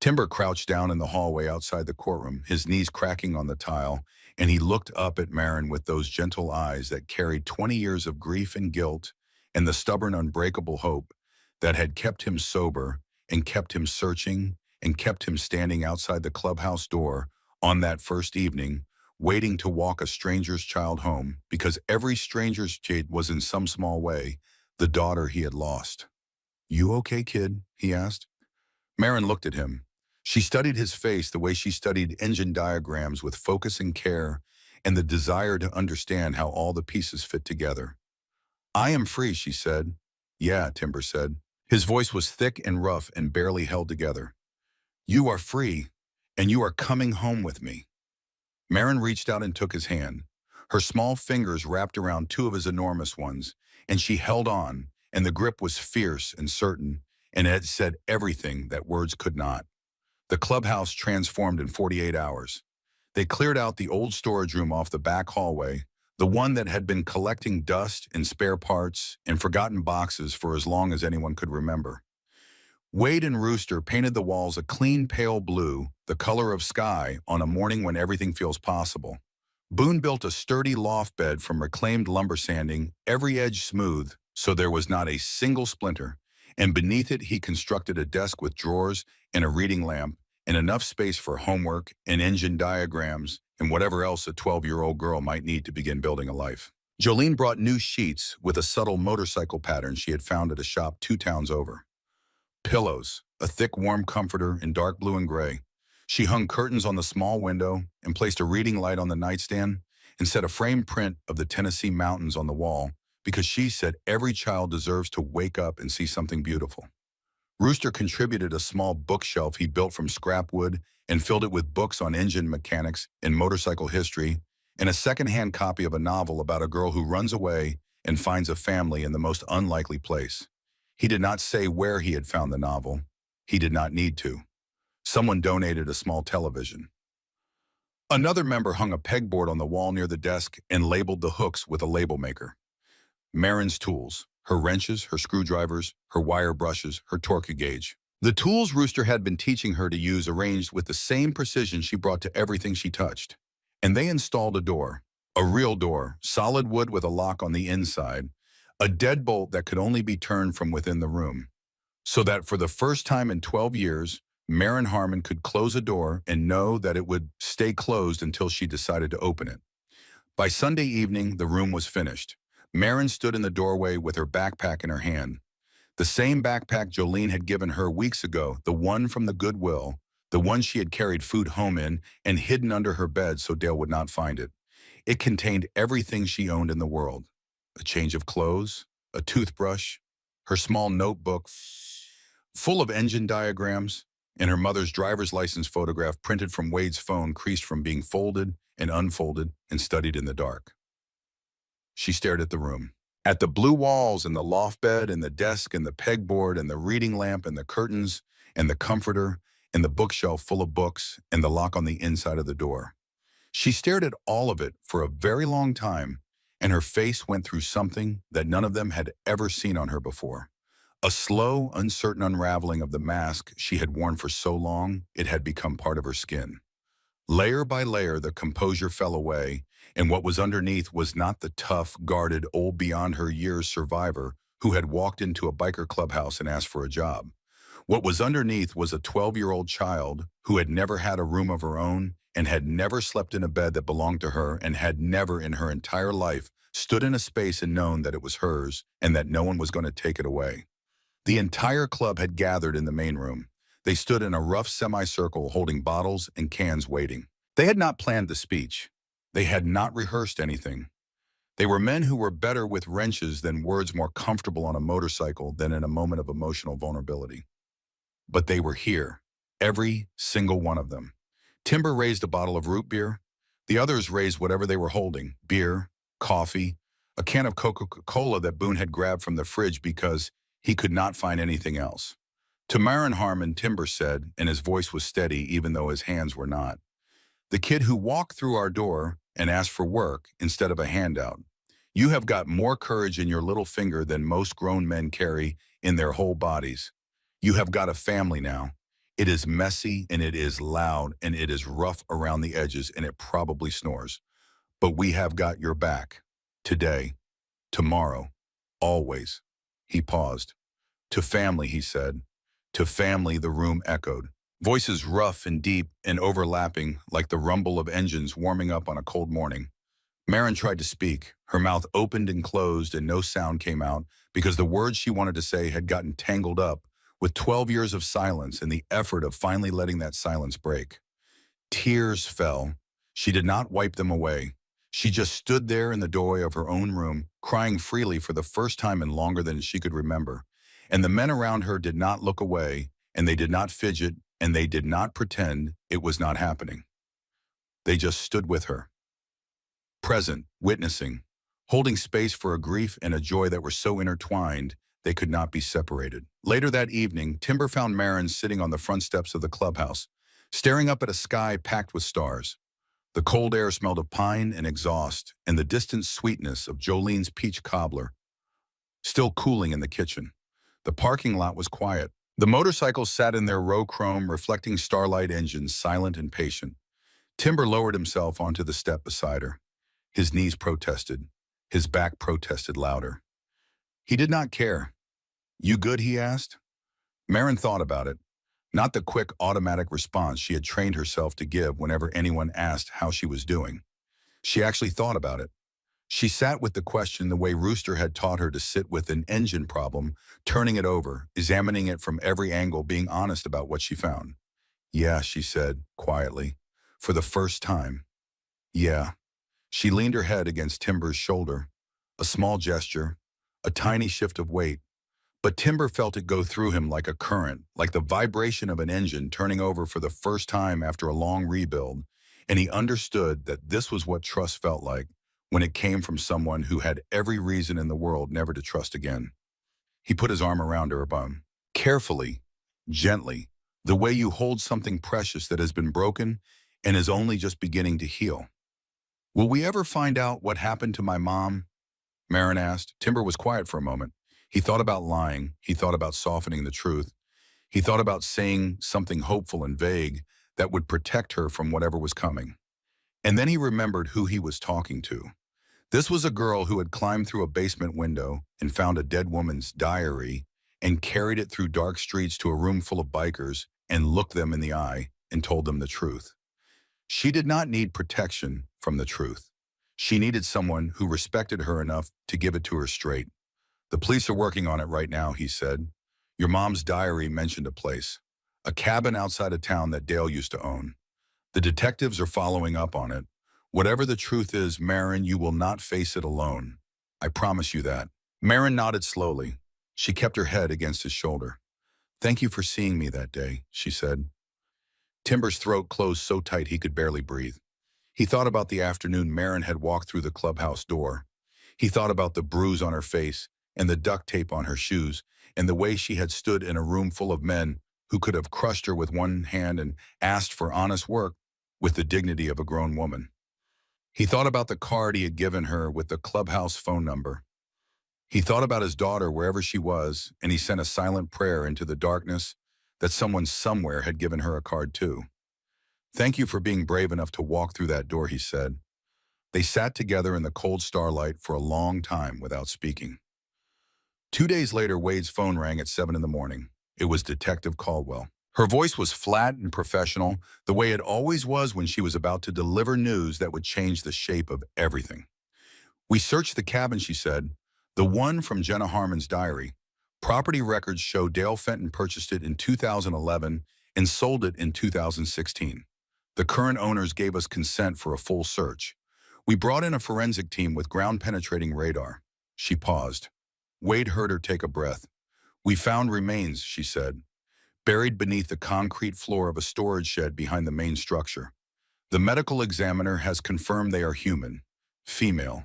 Timber crouched down in the hallway outside the courtroom, his knees cracking on the tile, and he looked up at Marin with those gentle eyes that carried 20 years of grief and guilt and the stubborn, unbreakable hope that had kept him sober and kept him searching and kept him standing outside the clubhouse door on that first evening, waiting to walk a stranger's child home, because every stranger's kid was in some small way the daughter he had lost. "You okay, kid?" he asked. Marin looked at him. She studied his face the way she studied engine diagrams, with focus and care and the desire to understand how all the pieces fit together. "I am free," she said. "Yeah," Timber said. His voice was thick and rough and barely held together. "You are free, and you are coming home with me." Marin reached out and took his hand. Her small fingers wrapped around two of his enormous ones, and she held on, and the grip was fierce and certain, and it said everything that words could not. The clubhouse transformed in 48 hours. They cleared out the old storage room off the back hallway, the one that had been collecting dust and spare parts and forgotten boxes for as long as anyone could remember. Wade and Rooster painted the walls a clean pale blue, the color of sky on a morning when everything feels possible. Boone built a sturdy loft bed from reclaimed lumber sanding, every edge smooth, so there was not a single splinter, and beneath it he constructed a desk with drawers and a reading lamp and enough space for homework and engine diagrams and whatever else a 12-year-old girl might need to begin building a life. Jolene brought new sheets with a subtle motorcycle pattern she had found at a shop 2 towns over. Pillows, a thick warm comforter in dark blue and gray. She hung curtains on the small window and placed a reading light on the nightstand and set a framed print of the Tennessee mountains on the wall because she said every child deserves to wake up and see something beautiful. Rooster contributed a small bookshelf he built from scrap wood and filled it with books on engine mechanics and motorcycle history, and a second-hand copy of a novel about a girl who runs away and finds a family in the most unlikely place. He did not say where he had found the novel. He did not need to. Someone donated a small television. Another member hung a pegboard on the wall near the desk and labeled the hooks with a label maker. Marin's tools, her wrenches, her screwdrivers, her wire brushes, her torque gauge. The tools Rooster had been teaching her to use arranged with the same precision she brought to everything she touched. And they installed a real door, solid wood with a lock on the inside, a deadbolt that could only be turned from within the room, so that for the first time in 12 years, Marin Harmon could close a door and know that it would stay closed until she decided to open it. By Sunday evening, the room was finished. Marin stood in the doorway with her backpack in her hand. The same backpack Jolene had given her weeks ago, the one from the Goodwill, the one she had carried food home in and hidden under her bed so Dale would not find it. It contained everything she owned in the world: a change of clothes, a toothbrush, her small notebook full of engine diagrams, and her mother's driver's license photograph printed from Wade's phone, creased from being folded and unfolded and studied in the dark. She stared at the room, at the blue walls and the loft bed and the desk and the pegboard and the reading lamp and the curtains and the comforter and the bookshelf full of books and the lock on the inside of the door. She stared at all of it for a very long time, and her face went through something that none of them had ever seen on her before. A slow, uncertain unraveling of the mask she had worn for so long it had become part of her skin. Layer by layer, the composure fell away, and what was underneath was not the tough, guarded, old beyond her years survivor who had walked into a biker clubhouse and asked for a job. What was underneath was a 12-year-old child who had never had a room of her own and had never slept in a bed that belonged to her and had never in her entire life stood in a space and known that it was hers and that no one was going to take it away. The entire club had gathered in the main room. They stood in a rough semicircle holding bottles and cans waiting. They had not planned the speech. They had not rehearsed anything. They were men who were better with wrenches than words, more comfortable on a motorcycle than in a moment of emotional vulnerability. But they were here, every single one of them. Timber raised a bottle of root beer. The others raised whatever they were holding: beer, coffee, a can of Coca-Cola that Boone had grabbed from the fridge because he could not find anything else. To Marin Harmon, Timber said, and his voice was steady even though his hands were not, "The kid who walked through our door and asked for work instead of a handout. You have got more courage in your little finger than most grown men carry in their whole bodies. You have got a family now. It is messy and it is loud and it is rough around the edges and it probably snores. But we have got your back. Today, tomorrow, always." He paused. "To family," he said. "To family," the room echoed. Voices rough and deep and overlapping like the rumble of engines warming up on a cold morning. Marin tried to speak. Her mouth opened and closed and no sound came out because the words she wanted to say had gotten tangled up with 12 years of silence and the effort of finally letting that silence break. Tears fell. She did not wipe them away. She just stood there in the doorway of her own room, crying freely for the first time in longer than she could remember. And the men around her did not look away, and they did not fidget, and they did not pretend it was not happening. They just stood with her, present, witnessing, holding space for a grief and a joy that were so intertwined they could not be separated. Later that evening, Timber found Marin sitting on the front steps of the clubhouse, staring up at a sky packed with stars. The cold air smelled of pine and exhaust, and the distant sweetness of Jolene's peach cobbler, still cooling in the kitchen. The parking lot was quiet. The motorcycles sat in their row chrome, reflecting starlight engines, silent and patient. Timber lowered himself onto the step beside her. His knees protested. His back protested louder. He did not care. "You good?" he asked. Marin thought about it. Not the quick, automatic response she had trained herself to give whenever anyone asked how she was doing. She actually thought about it. She sat with the question the way Rooster had taught her to sit with an engine problem, turning it over, examining it from every angle, being honest about what she found. "Yeah," she said, quietly, for the first time. "Yeah." She leaned her head against Timber's shoulder. A small gesture, a tiny shift of weight, but Timber felt it go through him like a current, like the vibration of an engine turning over for the first time after a long rebuild, and he understood that this was what trust felt like when it came from someone who had every reason in the world never to trust again. He put his arm around her bum, carefully, gently, the way you hold something precious that has been broken and is only just beginning to heal. Will we ever find out what happened to my mom? Marin asked. Timber was quiet for a moment. He thought about lying. He thought about softening the truth. He thought about saying something hopeful and vague that would protect her from whatever was coming. And then he remembered who he was talking to. This was a girl who had climbed through a basement window and found a dead woman's diary and carried it through dark streets to a room full of bikers and looked them in the eye and told them the truth. She did not need protection from the truth. She needed someone who respected her enough to give it to her straight. The police are working on it right now, he said. Your mom's diary mentioned a place, a cabin outside of town that Dale used to own. The detectives are following up on it. Whatever the truth is, Marin, you will not face it alone. I promise you that. Marin nodded slowly. She kept her head against his shoulder. Thank you for seeing me that day, she said. Timber's throat closed so tight he could barely breathe. He thought about the afternoon Marin had walked through the clubhouse door. He thought about the bruise on her face and the duct tape on her shoes and the way she had stood in a room full of men who could have crushed her with one hand and asked for honest work with the dignity of a grown woman. He thought about the card he had given her with the clubhouse phone number. He thought about his daughter wherever she was, and he sent a silent prayer into the darkness that someone somewhere had given her a card too. Thank you for being brave enough to walk through that door, he said. They sat together in the cold starlight for a long time without speaking. 2 days later, Wade's phone rang at 7 in the morning. It was Detective Caldwell. Her voice was flat and professional, the way it always was when she was about to deliver news that would change the shape of everything. We searched the cabin, she said, the one from Jenna Harmon's diary. Property records show Dale Fenton purchased it in 2011 and sold it in 2016. The current owners gave us consent for a full search. We brought in a forensic team with ground-penetrating radar. She paused. Wade heard her take a breath. We found remains, she said, buried beneath the concrete floor of a storage shed behind the main structure. The medical examiner has confirmed they are human, female.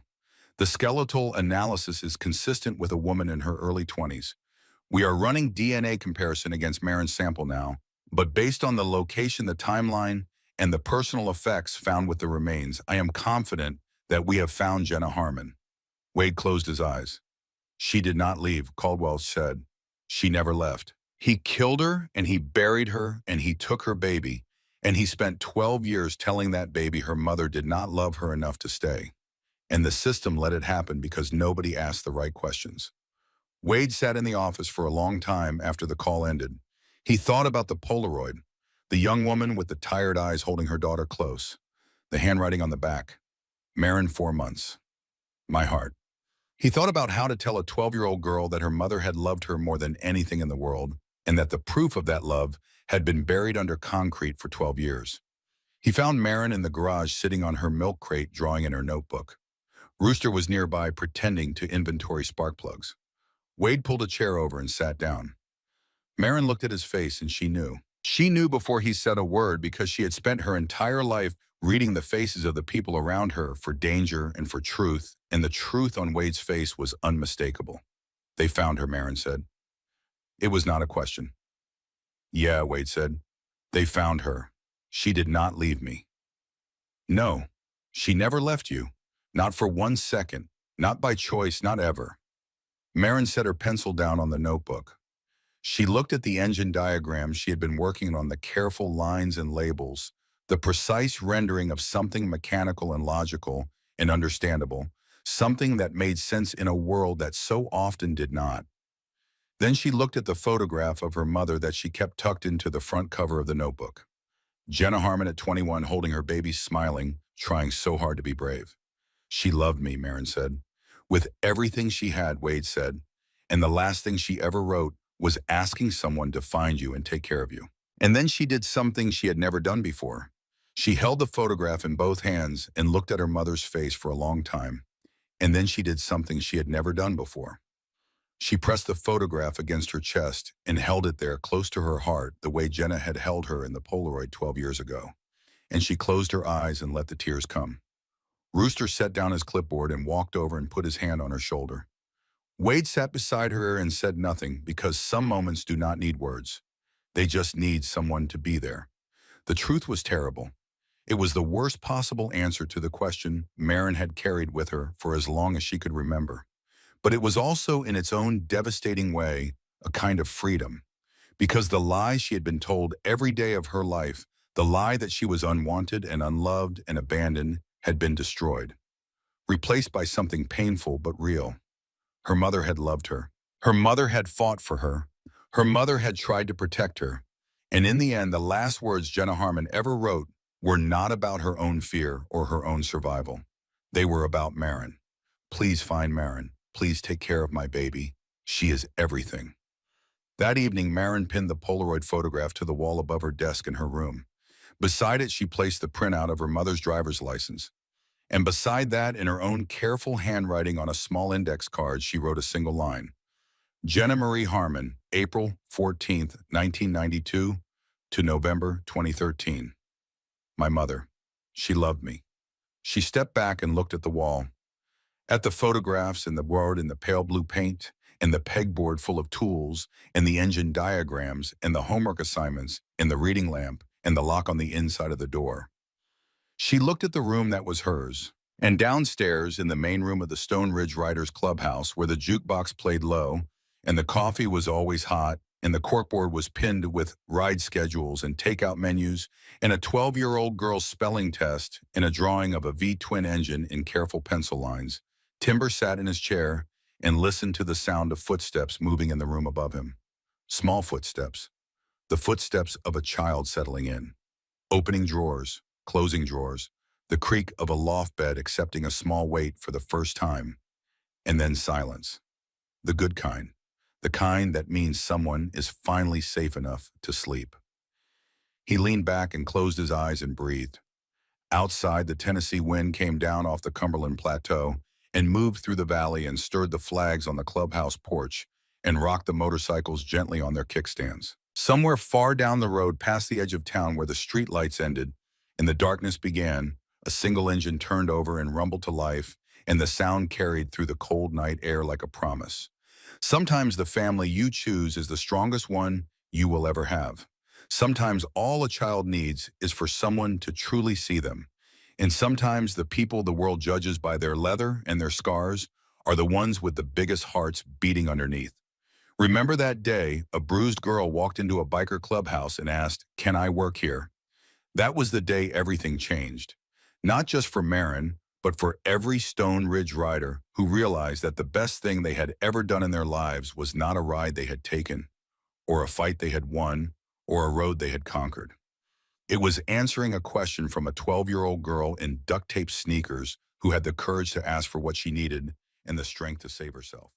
The skeletal analysis is consistent with a woman in her early 20s. We are running DNA comparison against Marin's sample now, but based on the location, the timeline, and the personal effects found with the remains, I am confident that we have found Jenna Harmon. Wade closed his eyes. She did not leave, Caldwell said. She never left. He killed her, and he buried her, and he took her baby, and he spent 12 years telling that baby her mother did not love her enough to stay. And the system let it happen because nobody asked the right questions. Wade sat in the office for a long time after the call ended. He thought about the Polaroid, the young woman with the tired eyes holding her daughter close, the handwriting on the back. Marin, 4 months. My heart. He thought about how to tell a 12-year-old girl that her mother had loved her more than anything in the world, and that the proof of that love had been buried under concrete for 12 years. He found Marin in the garage sitting on her milk crate drawing in her notebook. Rooster was nearby pretending to inventory spark plugs. Wade pulled a chair over and sat down. Marin looked at his face and she knew. She knew before he said a word because she had spent her entire life reading the faces of the people around her for danger and for truth, and the truth on Wade's face was unmistakable. They found her, Marin said. It was not a question. Yeah, Wade said. They found her. She did not leave me. No, she never left you. Not for 1 second. Not by choice, not ever. Marin set her pencil down on the notebook. She looked at the engine diagram she had been working on, the careful lines and labels, the precise rendering of something mechanical and logical and understandable, something that made sense in a world that so often did not. Then she looked at the photograph of her mother that she kept tucked into the front cover of the notebook. Jenna Harmon at 21 holding her baby, smiling, trying so hard to be brave. She loved me, Marin said. With everything she had, Wade said. And the last thing she ever wrote was asking someone to find you and take care of you. And then she did something she had never done before. She held the photograph in both hands and looked at her mother's face for a long time. And then she did something she had never done before. She pressed the photograph against her chest and held it there close to her heart the way Jenna had held her in the Polaroid 12 years ago. And she closed her eyes and let the tears come. Rooster set down his clipboard and walked over and put his hand on her shoulder. Wade sat beside her and said nothing because some moments do not need words. They just need someone to be there. The truth was terrible. It was the worst possible answer to the question Marin had carried with her for as long as she could remember. But it was also, in its own devastating way, a kind of freedom. Because the lie she had been told every day of her life, the lie that she was unwanted and unloved and abandoned, had been destroyed, replaced by something painful but real. Her mother had loved her. Her mother had fought for her. Her mother had tried to protect her. And in the end, the last words Jenna Harmon ever wrote were not about her own fear or her own survival. They were about Marin. Please find Marin. Please take care of my baby. She is everything. That evening, Marin pinned the Polaroid photograph to the wall above her desk in her room. Beside it, she placed the printout of her mother's driver's license. And beside that, in her own careful handwriting on a small index card, she wrote a single line. Jenna Marie Harmon, April 14th, 1992 to November 2013. My mother. She loved me. She stepped back and looked at the wall, at the photographs and the word in the pale blue paint, and the pegboard full of tools, and the engine diagrams, and the homework assignments, and the reading lamp, and the lock on the inside of the door. She looked at the room that was hers, and downstairs in the main room of the Stone Ridge Riders Clubhouse where the jukebox played low, and the coffee was always hot, and the corkboard was pinned with ride schedules and takeout menus, and a 12-year-old girl's spelling test, and a drawing of a V-twin engine in careful pencil lines. Timber sat in his chair and listened to the sound of footsteps moving in the room above him. Small footsteps, the footsteps of a child settling in. Opening drawers, closing drawers, the creak of a loft bed accepting a small weight for the first time, and then silence. The good kind, the kind that means someone is finally safe enough to sleep. He leaned back and closed his eyes and breathed. Outside, the Tennessee wind came down off the Cumberland Plateau and moved through the valley and stirred the flags on the clubhouse porch and rocked the motorcycles gently on their kickstands. Somewhere far down the road past the edge of town where the streetlights ended and the darkness began, a single engine turned over and rumbled to life, and the sound carried through the cold night air like a promise. Sometimes the family you choose is the strongest one you will ever have. Sometimes all a child needs is for someone to truly see them. And sometimes the people the world judges by their leather and their scars are the ones with the biggest hearts beating underneath. Remember that day a bruised girl walked into a biker clubhouse and asked, "Can I work here?" That was the day everything changed. Not just for Marin, but for every Stone Ridge rider who realized that the best thing they had ever done in their lives was not a ride they had taken, or a fight they had won, or a road they had conquered. It was answering a question from a 12-year-old girl in duct tape sneakers who had the courage to ask for what she needed and the strength to save herself.